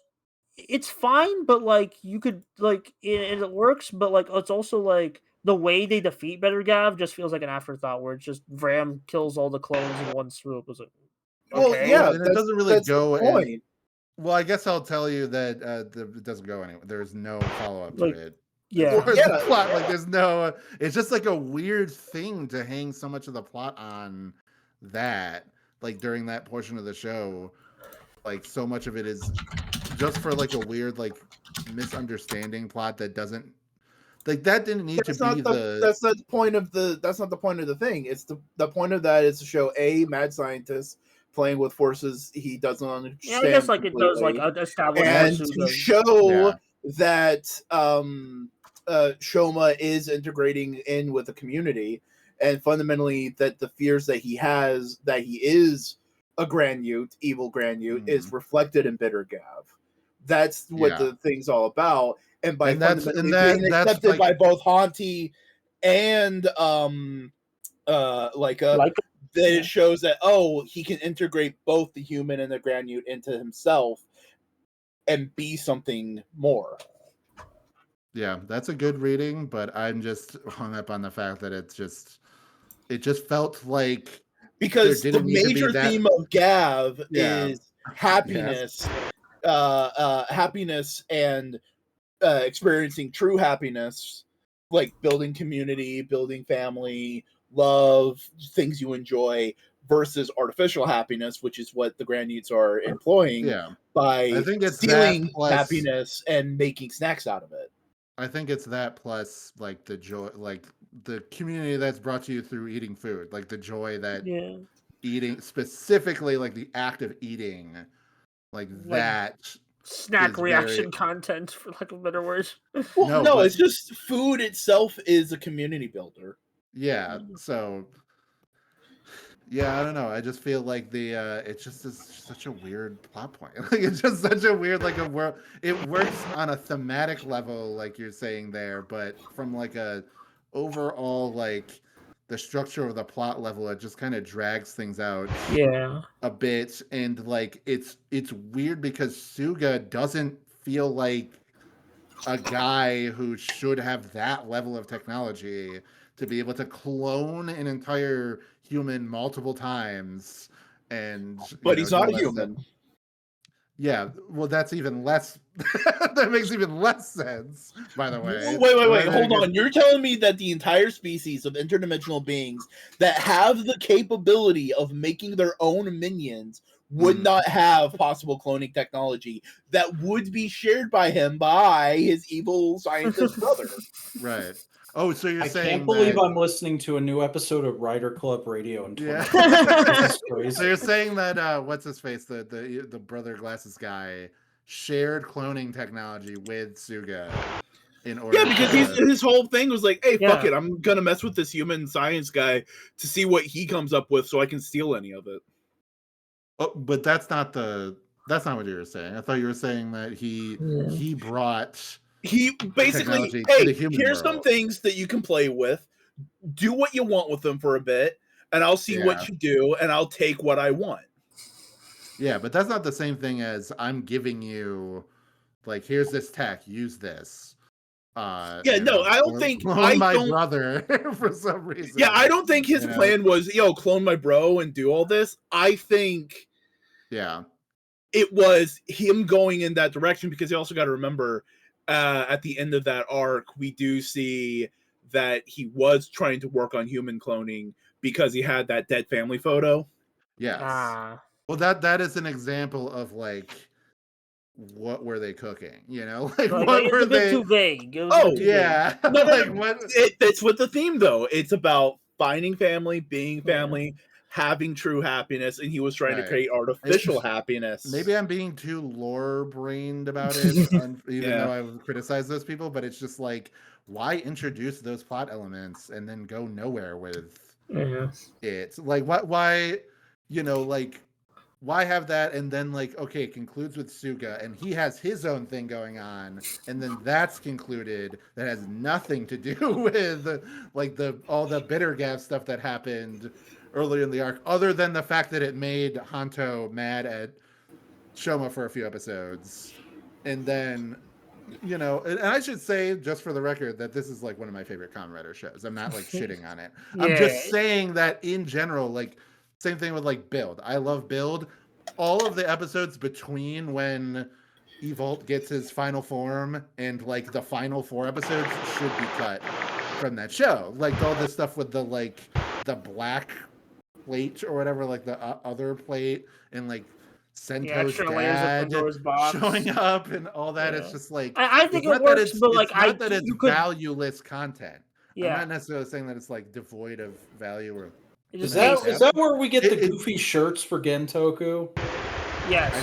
C: it's fine, but like you could like and it works, but like it's also like the way they defeat Better Gav just feels like an afterthought where it's just Vram kills all the clones in one swoop. It's like,
B: Well,
C: okay,
B: yeah,
D: and it doesn't really
B: that's
D: go
B: the
D: in.
B: point.
D: Well, I guess I'll tell you that it doesn't go anywhere. There's no follow up to
C: Like,
D: it.
C: yeah.
D: As far as
B: Yeah.
D: the plot, like there's no. It's just like a weird thing to hang so much of the plot on that. Like during that portion of the show, like so much of it is just for like a weird like misunderstanding plot that doesn't like that didn't need
B: That's
D: to be
B: not the that's not the point of the thing. It's the point of that is to show a mad scientist playing with forces he doesn't understand.
C: Yeah, I guess like it does like
B: completely.
C: establish
B: And
C: what
B: to
C: Suga.
B: show
D: Yeah.
B: that Shoma is integrating in with the community, and fundamentally that the fears that he has that he is a evil Granute, is reflected in Bitter Gav. That's what
D: Yeah.
B: the thing's all about, and by
D: And that's-
B: fundamentally
D: and
B: being
D: that's
B: accepted
D: like-
B: by both Haunty and
C: Like
B: that it shows that he can integrate both the human and the Granute into himself and be something more.
D: Yeah, that's a good reading, but I'm just hung up on the fact that it just felt like
B: Because
D: there
B: the
D: didn't need to be
B: major
D: that-
B: theme of Gav
D: Yeah.
B: is happiness, happiness and experiencing true happiness, like building community, building family, love, things you enjoy, versus artificial happiness, which is what the Granutes are employing
D: Yeah.
B: by
D: I think it's
B: stealing
D: that plus-
B: happiness and making snacks out of it.
D: I think it's that plus like the joy, like the community that's brought to you through eating food, like the joy that
C: yeah.
D: eating, specifically like the act of eating, like that.
C: Snack
D: is
C: reaction
D: very-
C: content, for lack of better words.
B: Well,
D: No,
B: no,
D: but-
B: it's just food itself is a community builder.
D: Yeah, so yeah, I don't know. I just feel like the it's just is such a weird plot point. Like it's just such a weird like a world. It works on a thematic level, like you're saying there, but from like a overall like the structure of the plot level, it just kind of drags things out
C: Yeah.
D: a bit, and like it's weird because Suga doesn't feel like a guy who should have that level of technology to be able to clone an entire human multiple times, and
B: But he's
D: do
B: not
D: all
B: a
D: that stuff.
B: human.
D: Yeah, well, that's even less. That makes even less sense. By the way,
B: Wait, hold on. You're telling me that the entire species of interdimensional beings that have the capability of making their own minions would not have possible cloning technology that would be shared by him by his evil scientist brother.
D: Right. Oh, so you're
A: I
D: saying
A: can't believe
D: that...
A: I'm listening to a new episode of Rider Club Radio in 20.
D: Yeah.
A: This is crazy.
D: So you're saying that what's his face, the brother glasses guy, shared cloning technology with Suga in order.
B: Yeah, because his whole thing was like, hey, fuck
C: Yeah.
B: it, I'm gonna mess with this human science guy to see what he comes up with so I can steal any of it.
D: Oh, but that's not what you were saying. I thought you were saying that he brought.
B: He basically,
D: Technology to
B: hey,
D: the human
B: here's some
D: world.
B: things that you can play with. Do what you want with them for a bit, and I'll see what you do, and I'll take what I want.
D: Yeah, but that's not the same thing as I'm giving you, like, here's this tech, use this.
B: Yeah, no, I don't think
D: clone my brother for some reason.
B: Yeah, I don't think his
D: You know?
B: plan was, clone my bro and do all this. I think
D: Yeah,
B: it was him going in that direction because you also got to remember at the end of that arc, we do see that he was trying to work on human cloning because he had that dead family photo.
D: yes.
C: Ah.
D: Well, that is an example of like, what were they cooking? You know, like what
C: It's
D: were
C: a bit
D: they?
C: too vague. It was
B: Oh,
C: a bit too vague.
D: Yeah,
B: No,
D: like
B: no,
D: what?
B: It's with the theme though. It's about finding family, being family, having true happiness, and he was trying to
D: Right.
B: create artificial happiness.
D: Maybe I'm being too lore-brained about it, even
B: Yeah.
D: though I've criticized those people. But it's just like, why introduce those plot elements and then go nowhere with
C: Yeah.
D: It's like why like why have that and then like okay, it concludes with Suga and he has his own thing going on and then that's concluded that has nothing to do with like all the bitter gas stuff that happened earlier in the arc, other than the fact that it made Hanto mad at Shoma for a few episodes. And then and I should say, just for the record, that this is like one of my favorite Kamen Rider shows. I'm not like shitting on it. I'm just saying that in general, like same thing with like Build. I love Build. All of the episodes between when Evolt gets his final form and like the final 4 episodes should be cut from that show. Like all this stuff with the black plate or whatever, like the other plate and like Sento's dad showing up and all that. It's just like
C: I think it works, but like
D: not that it's valueless content. I'm not necessarily saying that it's like devoid of value or.
A: Is that where we get the goofy shirts for Gentoku?
C: Yes.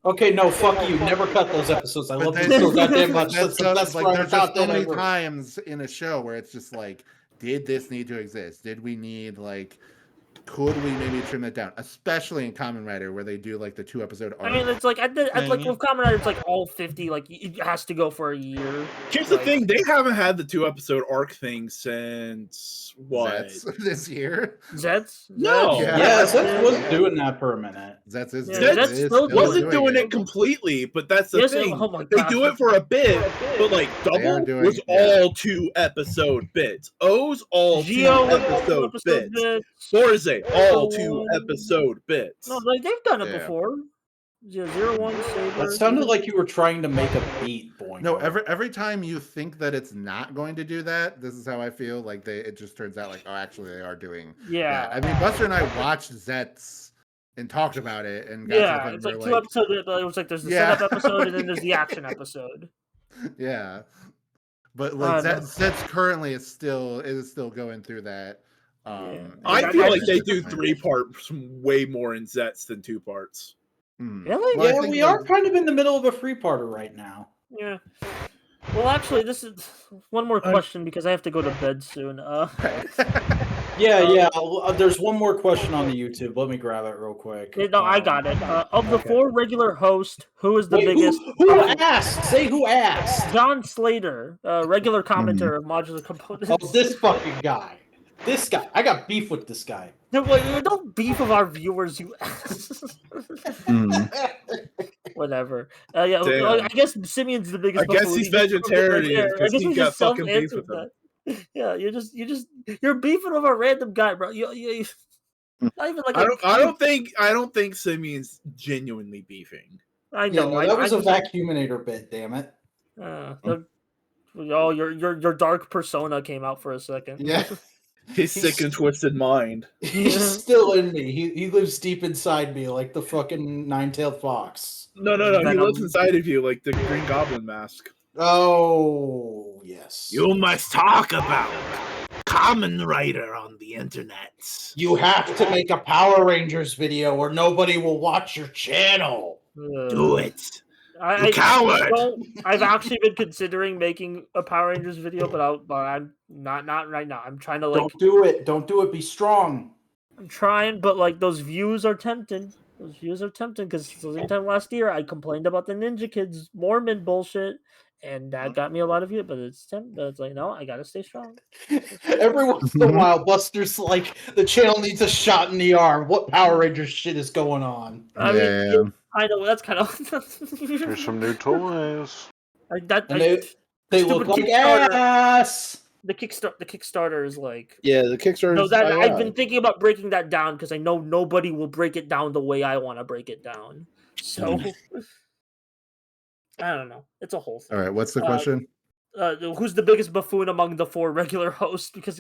A: Okay, no, fuck you. Never cut those episodes. I love them so goddamn much. That's the best
D: like there's just so many times in a show where it's just like, did this need to exist? Did we need like? Could we maybe trim that down, especially in Kamen Rider where they do like the 2-episode arc?
C: I mean, it's like like with Kamen Rider, it's like all 50. Like it has to go for a year.
B: Here's the thing: they haven't had the 2-episode arc thing since what
D: this year?
C: Zets?
B: No,
A: Zets was doing that for a minute.
D: Zets
B: still wasn't doing it completely, but that's the thing. They do it for a bit, but like Double was all 2-episode bits. O's all 2-episode bits. Forza all 2-episode bits.
C: No, like they've done it before. 0-1 Saber.
A: That sounded like you were trying to make a beat, boy.
D: No, every time you think that it's not going to do that, this is how I feel. Like it just turns out like, oh, actually they are doing.
C: Yeah.
D: That. I mean, Buster and I watched Zets and talked about it, and
C: got it's like 2 episodes. It was like there's the setup episode and then there's the action episode.
D: Yeah, but like Zets currently is still going through that.
B: I feel like they do 3 parts way more in Zets than 2 parts.
C: Really?
A: Well, yeah, we are kind of in the middle of a 3-parter right now.
C: Yeah. Well, actually, this is one more question because I have to go to bed soon.
A: There's one more question on the YouTube. Let me grab it real quick.
C: No, I got it. Of the 4 regular hosts, who is the biggest?
A: Who asked? Say who asked.
C: John Slater, regular commenter of Modular Components.
A: Oh, this fucking guy. This guy. I got beef with this guy.
C: Don't beef with our viewers, you Whatever. I guess Simeon's the biggest.
B: I guess he's vegetarian because he got fucking beef with him.
C: Yeah, you're beefing with a random guy, bro. You not even like
B: I don't think Simeon's genuinely beefing.
C: I know.
A: that was a vacuuminator bit, damn it.
C: Your dark persona came out for a second.
A: Yeah.
B: His sick and twisted mind.
A: He's still in me. He lives deep inside me like the fucking 9-tailed fox.
B: No. He lives inside of you like the Green Goblin mask.
A: Oh, yes.
G: You must talk about Kamen Rider on the internet.
A: You have to make a Power Rangers video or nobody will watch your channel.
G: Do it.
C: You
G: coward!
C: I've actually been considering making a Power Rangers video, but I'm not right now. I'm trying to like.
A: Don't do it. Be strong.
C: I'm trying, but like those views are tempting. Because same time last year I complained about the Ninja Kids Mormon bullshit, and that got me a lot of views. But it's like no, I gotta stay strong.
A: Every once in a while, Buster's like the channel needs a shot in the arm. What Power Rangers shit is going on?
C: I mean, I know that's kind of.
E: There's some new toys.
A: They look like ass.
C: The Kickstarter is like
B: the Kickstarter.
C: No, I've been thinking about breaking that down because I know nobody will break it down the way I want to break it down. So I don't know. It's a whole thing.
D: All right, what's the question?
C: Who's the biggest buffoon among the 4 regular hosts? Because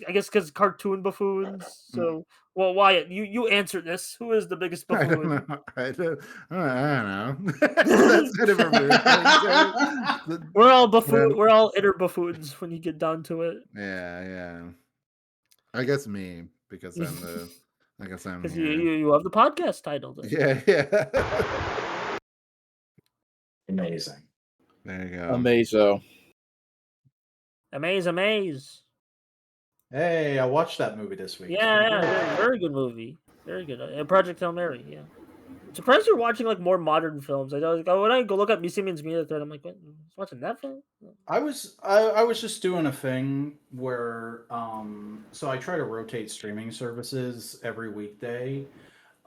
C: cartoon buffoons. So, well, Wyatt, you answer this. Who is the biggest buffoon?
D: I don't know. That's kind of a
C: We're all buffoon. Yeah. We're all inner buffoons when you get down to it.
D: Yeah. I guess me because I'm the. I guess I'm.
C: Because you have the podcast title.
D: Yeah.
A: Amazing.
D: There you go.
B: Amazo.
C: Amaze.
A: Hey, I watched that movie this week.
C: Yeah, very good movie. Very good. Project Hail Mary, yeah. Surprised you're watching like more modern films. I know, like, when I go look at Simeon's media thread, I'm like, what? Watching that film?
A: I was just doing a thing where so I try to rotate streaming services every weekday.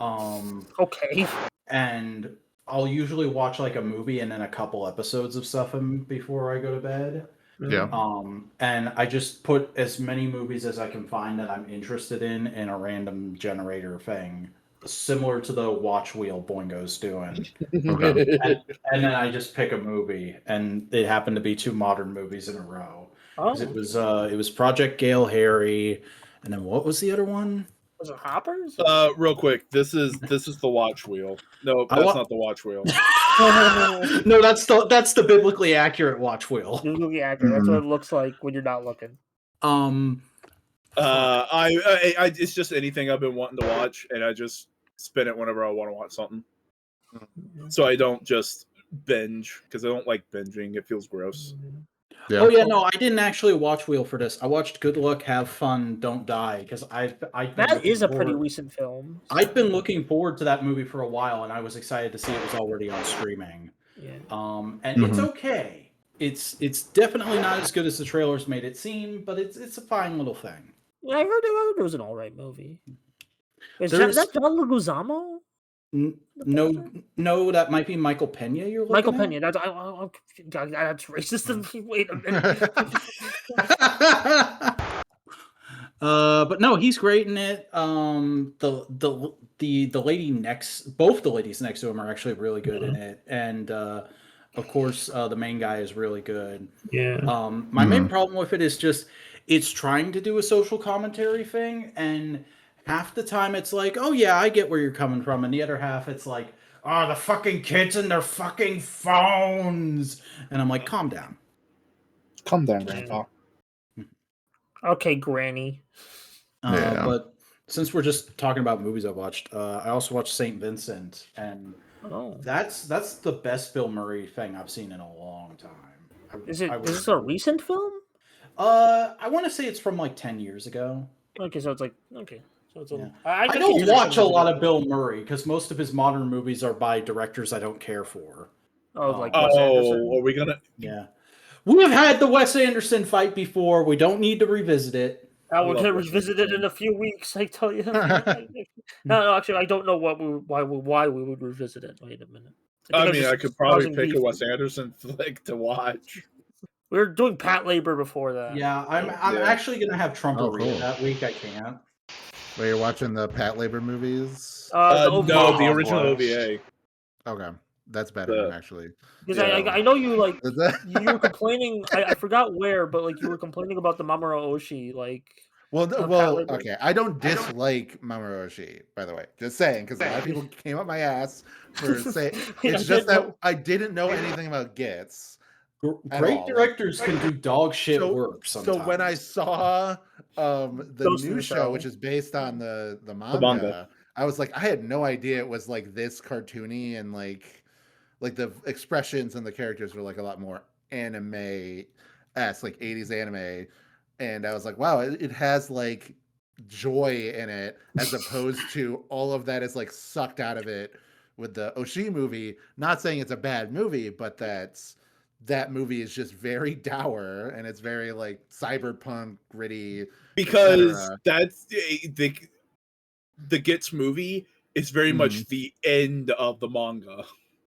C: Okay.
A: And I'll usually watch like a movie and then a couple episodes of stuff before I go to bed.
D: Yeah.
A: And I just put as many movies as I can find that I'm interested in a random generator thing, similar to the watch wheel Boingo's doing.
D: Okay.
A: And then I just pick a movie, and it happened to be 2 modern movies in a row.
C: Oh,
A: 'Cause it was Project Gale Harry, and then what was the other one?
C: was it Hoppers?
B: Real quick, this is the watch wheel. No,
A: I
B: that's
A: wa-
B: not the watch wheel.
A: No, that's the biblically accurate watch wheel.
C: Googly accurate. That's what it looks like when you're not looking.
B: It's just anything I've been wanting to watch, and I just spin it whenever I want to watch something. So I don't just binge because I don't like binging. It feels gross.
D: Yeah.
A: Oh yeah, no, I didn't actually watch Wheel for this. I watched Good Luck, Have Fun, Don't Die because
C: That is a pretty recent film.
A: I've been looking forward to that movie for a while, and I was excited to see it was already on streaming.
C: Yeah.
A: And it's okay. It's definitely not as good as the trailers made it seem, but it's a fine little thing.
C: Yeah, I heard it was an alright movie. Is
A: There's-
C: that John Leguizamo?
A: No, that might be Michael Pena. You're looking
C: Michael
A: at?
C: Pena. That's racist of me. Wait a minute.
A: But no, he's great in it. The lady both the ladies next to him are actually really good in it, and of course the main guy is really good.
C: Yeah.
A: My main problem with it is just it's trying to do a social commentary thing, and half the time it's like, oh yeah, I get where you're coming from, and the other half it's like, oh, the fucking kids and their fucking phones, and I'm like, calm down.
B: Calm down, Grandpa.
C: Okay, Granny.
D: Yeah.
A: But since we're just talking about movies I've watched, I also watched St. Vincent, and that's the best Bill Murray thing I've seen in a long time.
C: Is this a recent film?
A: I want to say it's from like 10 years ago.
C: Okay, so it's like okay. So it's
A: Yeah.
C: I
A: don't watch a lot of Bill Murray because most of his modern movies are by directors I don't care for.
C: Like Wes Anderson?
B: Are we gonna?
A: Yeah. We have had the Wes Anderson fight before. We don't need to revisit it.
C: We're gonna revisit it in a few weeks. I tell you. No, actually, I don't know why we would revisit it. Wait a minute.
B: I could probably pick a Wes Anderson flick to watch.
C: We were doing Pat Labor before that.
A: Yeah, I'm actually gonna have Trump read it that week. I can't.
D: Where you're watching the Pat Labor movies?
B: No, the original OVA.
D: Okay, that's better actually.
C: Because I know you like you were complaining. I forgot where, but like you were complaining about the Mamoru Oshii like.
D: Well, okay. I don't dislike Mamoru Oshii, by the way. Just saying, because a lot of people came up my ass for saying it's just that I didn't know anything about Gits.
A: Great directors can do dog shit work sometimes.
D: So when I saw the new show, which is based on the manga, I was like, I had no idea it was like this cartoony and like the expressions and the characters were like a lot more anime-esque, like 80s anime. And I was like, wow, it has like joy in it as opposed to all of that is like sucked out of it with the Oshii movie. Not saying it's a bad movie, but that movie is just very dour and it's very like cyberpunk gritty.
B: Because that's the Gits movie is very much the end of the manga.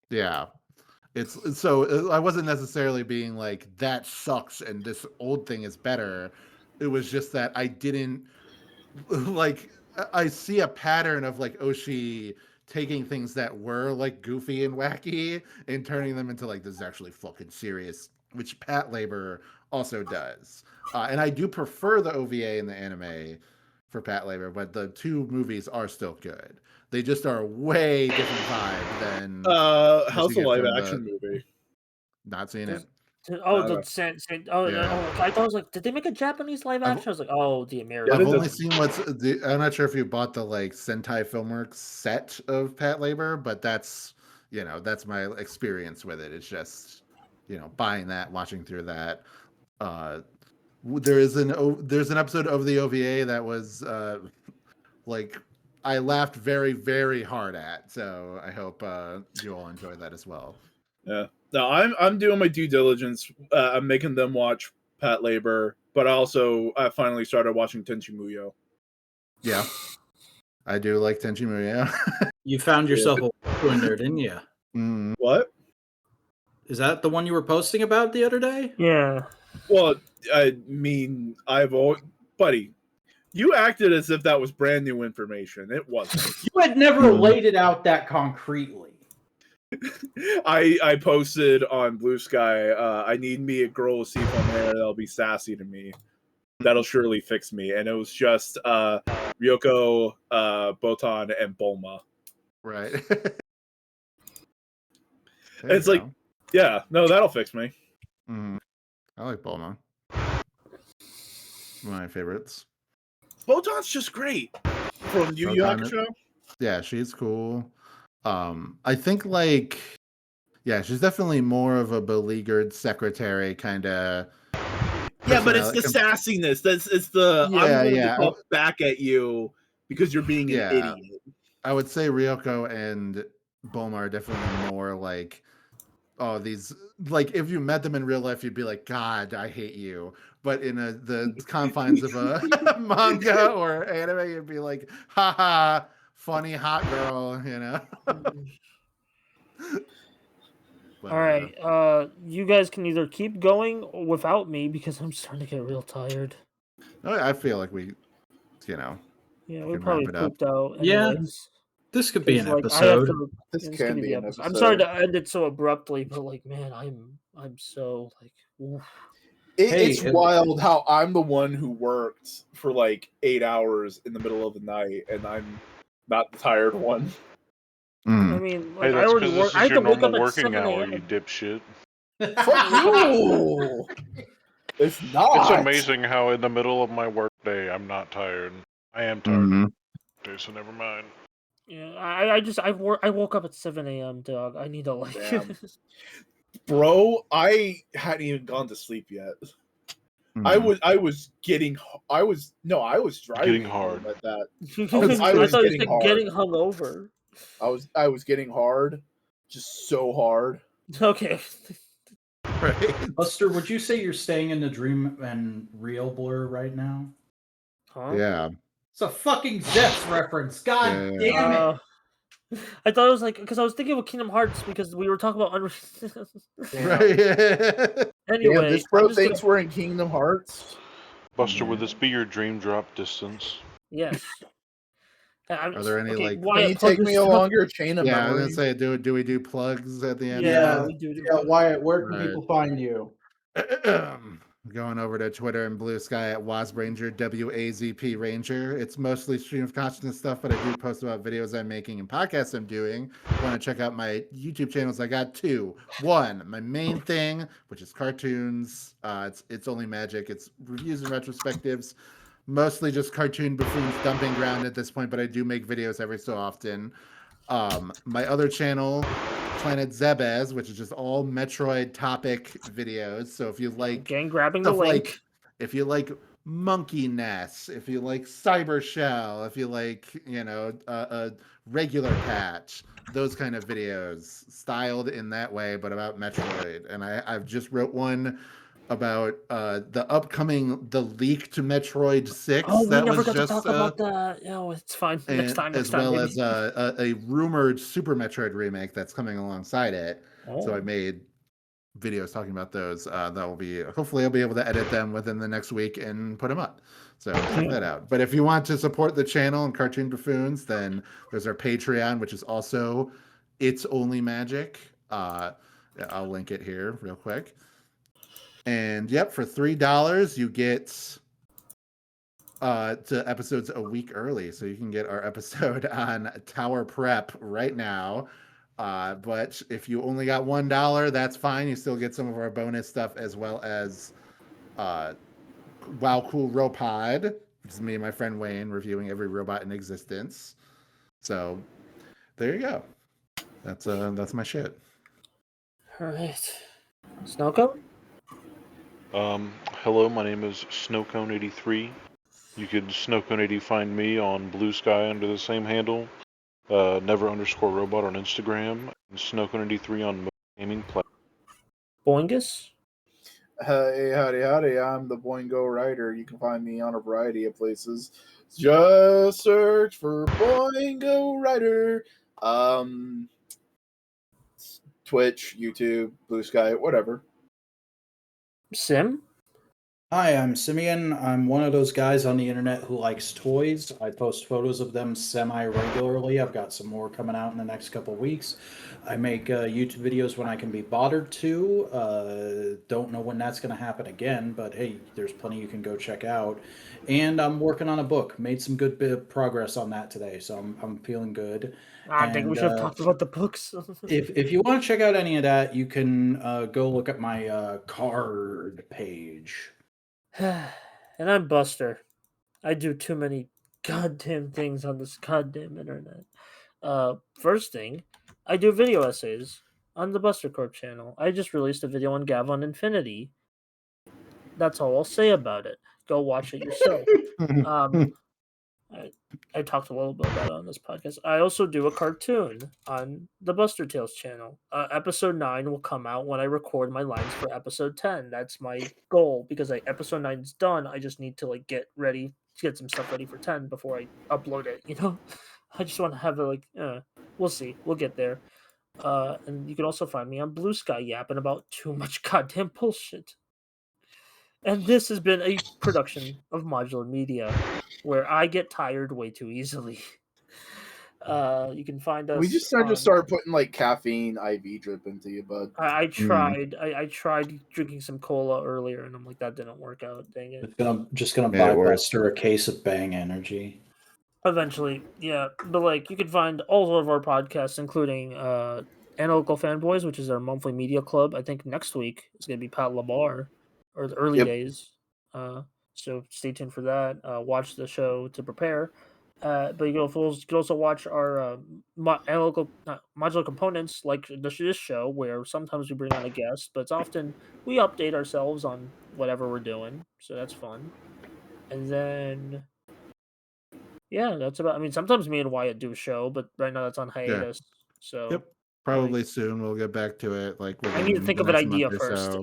D: Yeah. It's so I wasn't necessarily being like that sucks and this old thing is better. It was just that I didn't like I see a pattern of like Oshii taking things that were like goofy and wacky and turning them into like this is actually fucking serious, which Pat Labor also does. And I do prefer the OVA and the anime for Pat Labor, but the two movies are still good. They just are a way different vibe than
B: how's the live action movie?
D: Not seeing it.
C: I thought it was like, did they make a Japanese live action? I was like, oh, the American.
D: I've only seen I'm not sure if you bought the like Sentai Filmworks set of Pat Labor, but that's my experience with it. It's just buying that, watching through that. there's an episode of the OVA that was like I laughed very, very hard at. So I hope you all enjoy that as well.
B: Yeah. No, I'm doing my due diligence. I'm making them watch Pat Labor, but also I finally started watching Tenchi Muyo.
D: Yeah, I do like Tenchi Muyo.
A: You found yourself a in there, didn't you?
D: Mm.
B: What?
A: Is that the one you were posting about the other day?
C: Yeah.
B: Well, I mean, buddy, you acted as if that was brand new information. It wasn't.
A: You had never laid it out that concretely.
B: I posted on Bluesky, I need me a girl with seafoam hair that'll be sassy to me. That'll surely fix me. And it was just Ryoko, Botan, and Bulma.
D: Right.
B: It's like, yeah, no, that'll fix me.
D: I like Bulma. One of my favorites.
B: Botan's just great from Yu Yu Hakusho.
D: Yeah, she's cool. I think she's definitely more of a beleaguered secretary kind of.
B: Yeah, but it's the sassiness. It's the I'm going to talk back at you because you're being an idiot.
D: I would say Ryoko and Bulma are definitely more like, oh, these, like, if you met them in real life, you'd be like, God, I hate you. But in the confines of a manga or anime, you'd be like, haha, funny hot girl, you know? But,
C: all right, you guys can either keep going without me because I'm starting to get real tired.
D: I feel like we, you know.
C: Yeah, we probably pooped out.
A: Yeah,
C: anyways.
A: This could be an
C: Like,
A: episode.
B: This can be an episode.
C: I'm sorry to end it so abruptly, but like, man, I'm so like. Oof.
B: It's wild how I'm the one who worked for like 8 hours in the middle of the night, and I'm not the tired one.
C: I mean, like,
E: Hey,
C: I already work. I had to wake up at 7
E: hour,
C: a.m.
E: you dipshit.
B: Fuck you! It's not.
E: It's amazing how in the middle of my workday I'm not tired. I am tired. So never mind.
C: Yeah, I woke up at 7 a.m. Dog. I need to like.
B: Bro, I hadn't even gone to sleep yet. I was driving
E: Getting hard
B: at that.
C: I thought you were getting hungover.
B: I was getting hard, just so hard.
C: Okay.
D: Right.
A: Buster, would you say you're staying in the dream and real blur right now?
C: Huh?
D: Yeah.
A: It's a fucking Zeps reference. God damn it.
C: I thought it was like, because I was thinking of Kingdom Hearts because we were talking about Unreal.
D: Right.
C: Anyway,
B: damn, this bro thinks we're in Kingdom Hearts.
E: Buster, would this be your dream drop distance?
C: Yes.
D: Are there any
B: can you take me along your chain of memory?
D: I was gonna say, do we do plugs at the end?
F: Yeah,
C: we do.
F: Yeah, Wyatt, where can people find you?
D: Going over to Twitter and Bluesky at Wasp Ranger, WAZP Ranger. It's mostly stream of consciousness stuff, but I do post about videos I'm making and podcasts I'm doing. If you want to check out my YouTube channels, I got two. One, my main thing, which is cartoons. It's only magic. It's reviews and retrospectives. Mostly just cartoon buffoons dumping ground at this point, but I do make videos every so often. My other channel, Planet Zebez, which is just all Metroid topic videos. So if you like
C: gang grabbing the link,
D: if you like Monkey Nest, if you like Cyber Shell, if you like, a regular patch, those kind of videos styled in that way, but about Metroid. And I've just wrote one about the leak to Metroid 6.
C: Oh, we
D: that
C: never
D: was
C: got
D: just
C: to talk about that. Oh, it's fine. Next time.
D: As well as a rumored Super Metroid remake that's coming alongside it. So I made videos talking about those. Hopefully I'll be able to edit them within the next week and put them up. So check that out. But if you want to support the channel and Cartoon Buffoons, then there's our Patreon, which is also It's Only Magic. I'll link it here real quick. And for $3 you get to episodes a week early, so you can get our episode on Tower Prep right now. But if you only got $1, that's fine. You still get some of our bonus stuff, as well as Wow Cool Robot, which is me and my friend Wayne reviewing every robot in existence. So there you go. That's my shit.
C: All right. Snowcone?
E: hello, my name is Snowcone83. You could Snowcone80 find me on Bluesky under the same handle. Never_robot on Instagram. And Snowcone83 on gaming platform.
C: Boingus?
B: Hey, howdy, I'm the Boingo Writer. You can find me on a variety of places. Just search for Boingo Writer. Twitch, YouTube, Blue Sky, whatever.
C: Sim?
A: Hi, I'm Simeon. I'm one of those guys on the internet who likes toys. I post photos of them semi-regularly. I've got some more coming out in the next couple weeks. I make YouTube videos when I can be bothered to. Don't know when that's going to happen again, but hey, there's plenty you can go check out. And I'm working on a book. Made some good bit of progress on that today, so I'm feeling good.
C: I think we should have talked about the books.
A: If you want to check out any of that, you can go look at my card page.
C: And I'm Buster. I do too many goddamn things on this goddamn internet. First thing, I do video essays on the Buster Corp channel. I just released a video on Gavon Infinity. That's all I'll say about it. Go watch it yourself. I talked a little bit about it on this podcast. I also do a cartoon on the Buster Tales channel. Episode 9 will come out when I record my lines for episode 10. That's my goal because episode 9 is done. I just need to get some stuff ready for 10 before I upload it. I just want to have it we'll see. We'll get there. And you can also find me on Blue Sky yapping about too much goddamn bullshit. And this has been a production of Modular Media, where I get tired way too easily. You can find us.
B: We just start putting caffeine IV drip into you, bud.
C: I tried. I tried drinking some cola earlier, and I'm like, that didn't work out. Dang it.
A: Just gonna buy Buster a case of Bang Energy.
C: Eventually, yeah. But you can find all of our podcasts, including Analytical Fanboys, which is our monthly media club. I think next week is gonna be Pat Labar, or the early days. So stay tuned for that. Watch the show to prepare. But you can also watch our analytical modular components, like this show, where sometimes we bring on a guest, but it's often we update ourselves on whatever we're doing. So that's fun. And then, yeah, that's about. I mean, sometimes me and Wyatt do a show, but right now that's on hiatus. So
D: yep. Probably soon we'll get back to it.
C: I need to think of an idea first.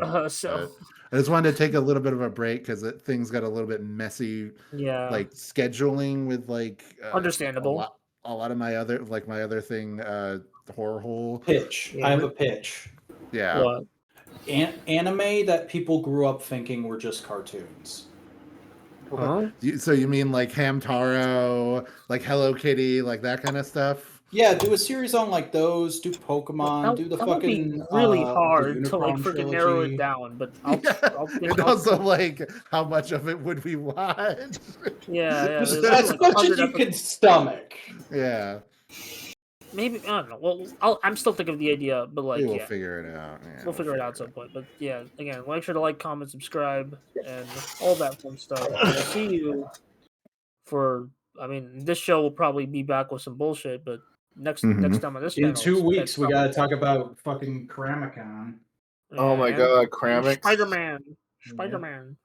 D: I just wanted to take a little bit of a break because things got a little bit messy.
C: Yeah,
D: scheduling with
C: understandable.
D: A lot of my other thing, the horror hole
A: pitch. I have a pitch.
D: Yeah.
C: What?
A: Anime that people grew up thinking were just cartoons.
C: Huh?
D: So you mean Hamtaro, Hello Kitty, that kind of stuff?
A: Yeah, do a series on those. Do Pokemon. Do the
C: that
A: fucking.
C: Would be really hard to
A: Unicron
C: freaking narrow it down. But I'll think
D: and also how much of it would we watch?
C: Yeah.
A: As much as you can stomach.
D: Yeah.
C: Maybe I don't know. Well, I'm still thinking of the idea, but
D: we'll figure it out. Yeah,
C: we'll figure it out at some point. But yeah, again, make sure to like, comment, subscribe, and all that fun stuff. I'll see you for. I mean, this show will probably be back with some bullshit, but next time on this channel,
A: in 2 weeks we gotta talk about fucking Kramicon.
B: Oh my god, Kramik.
C: Spider-Man.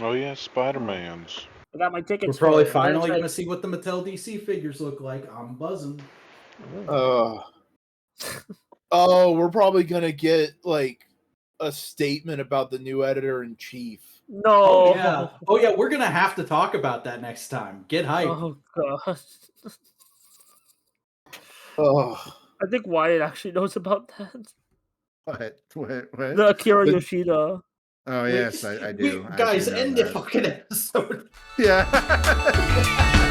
E: Oh yeah, Spider-Mans.
C: I got my tickets.
A: We're probably finally gonna see what the Mattel DC figures look like. I'm buzzing.
B: We're probably gonna get a statement about the new editor-in-chief.
C: No.
A: Oh yeah, we're gonna have to talk about that next time. Get hyped.
C: Oh god.
B: I
C: think Wyatt actually knows about that.
D: What?
C: The Akira Yoshida.
D: Oh yes, I do.
A: Guys, end the fucking episode.
D: Yeah.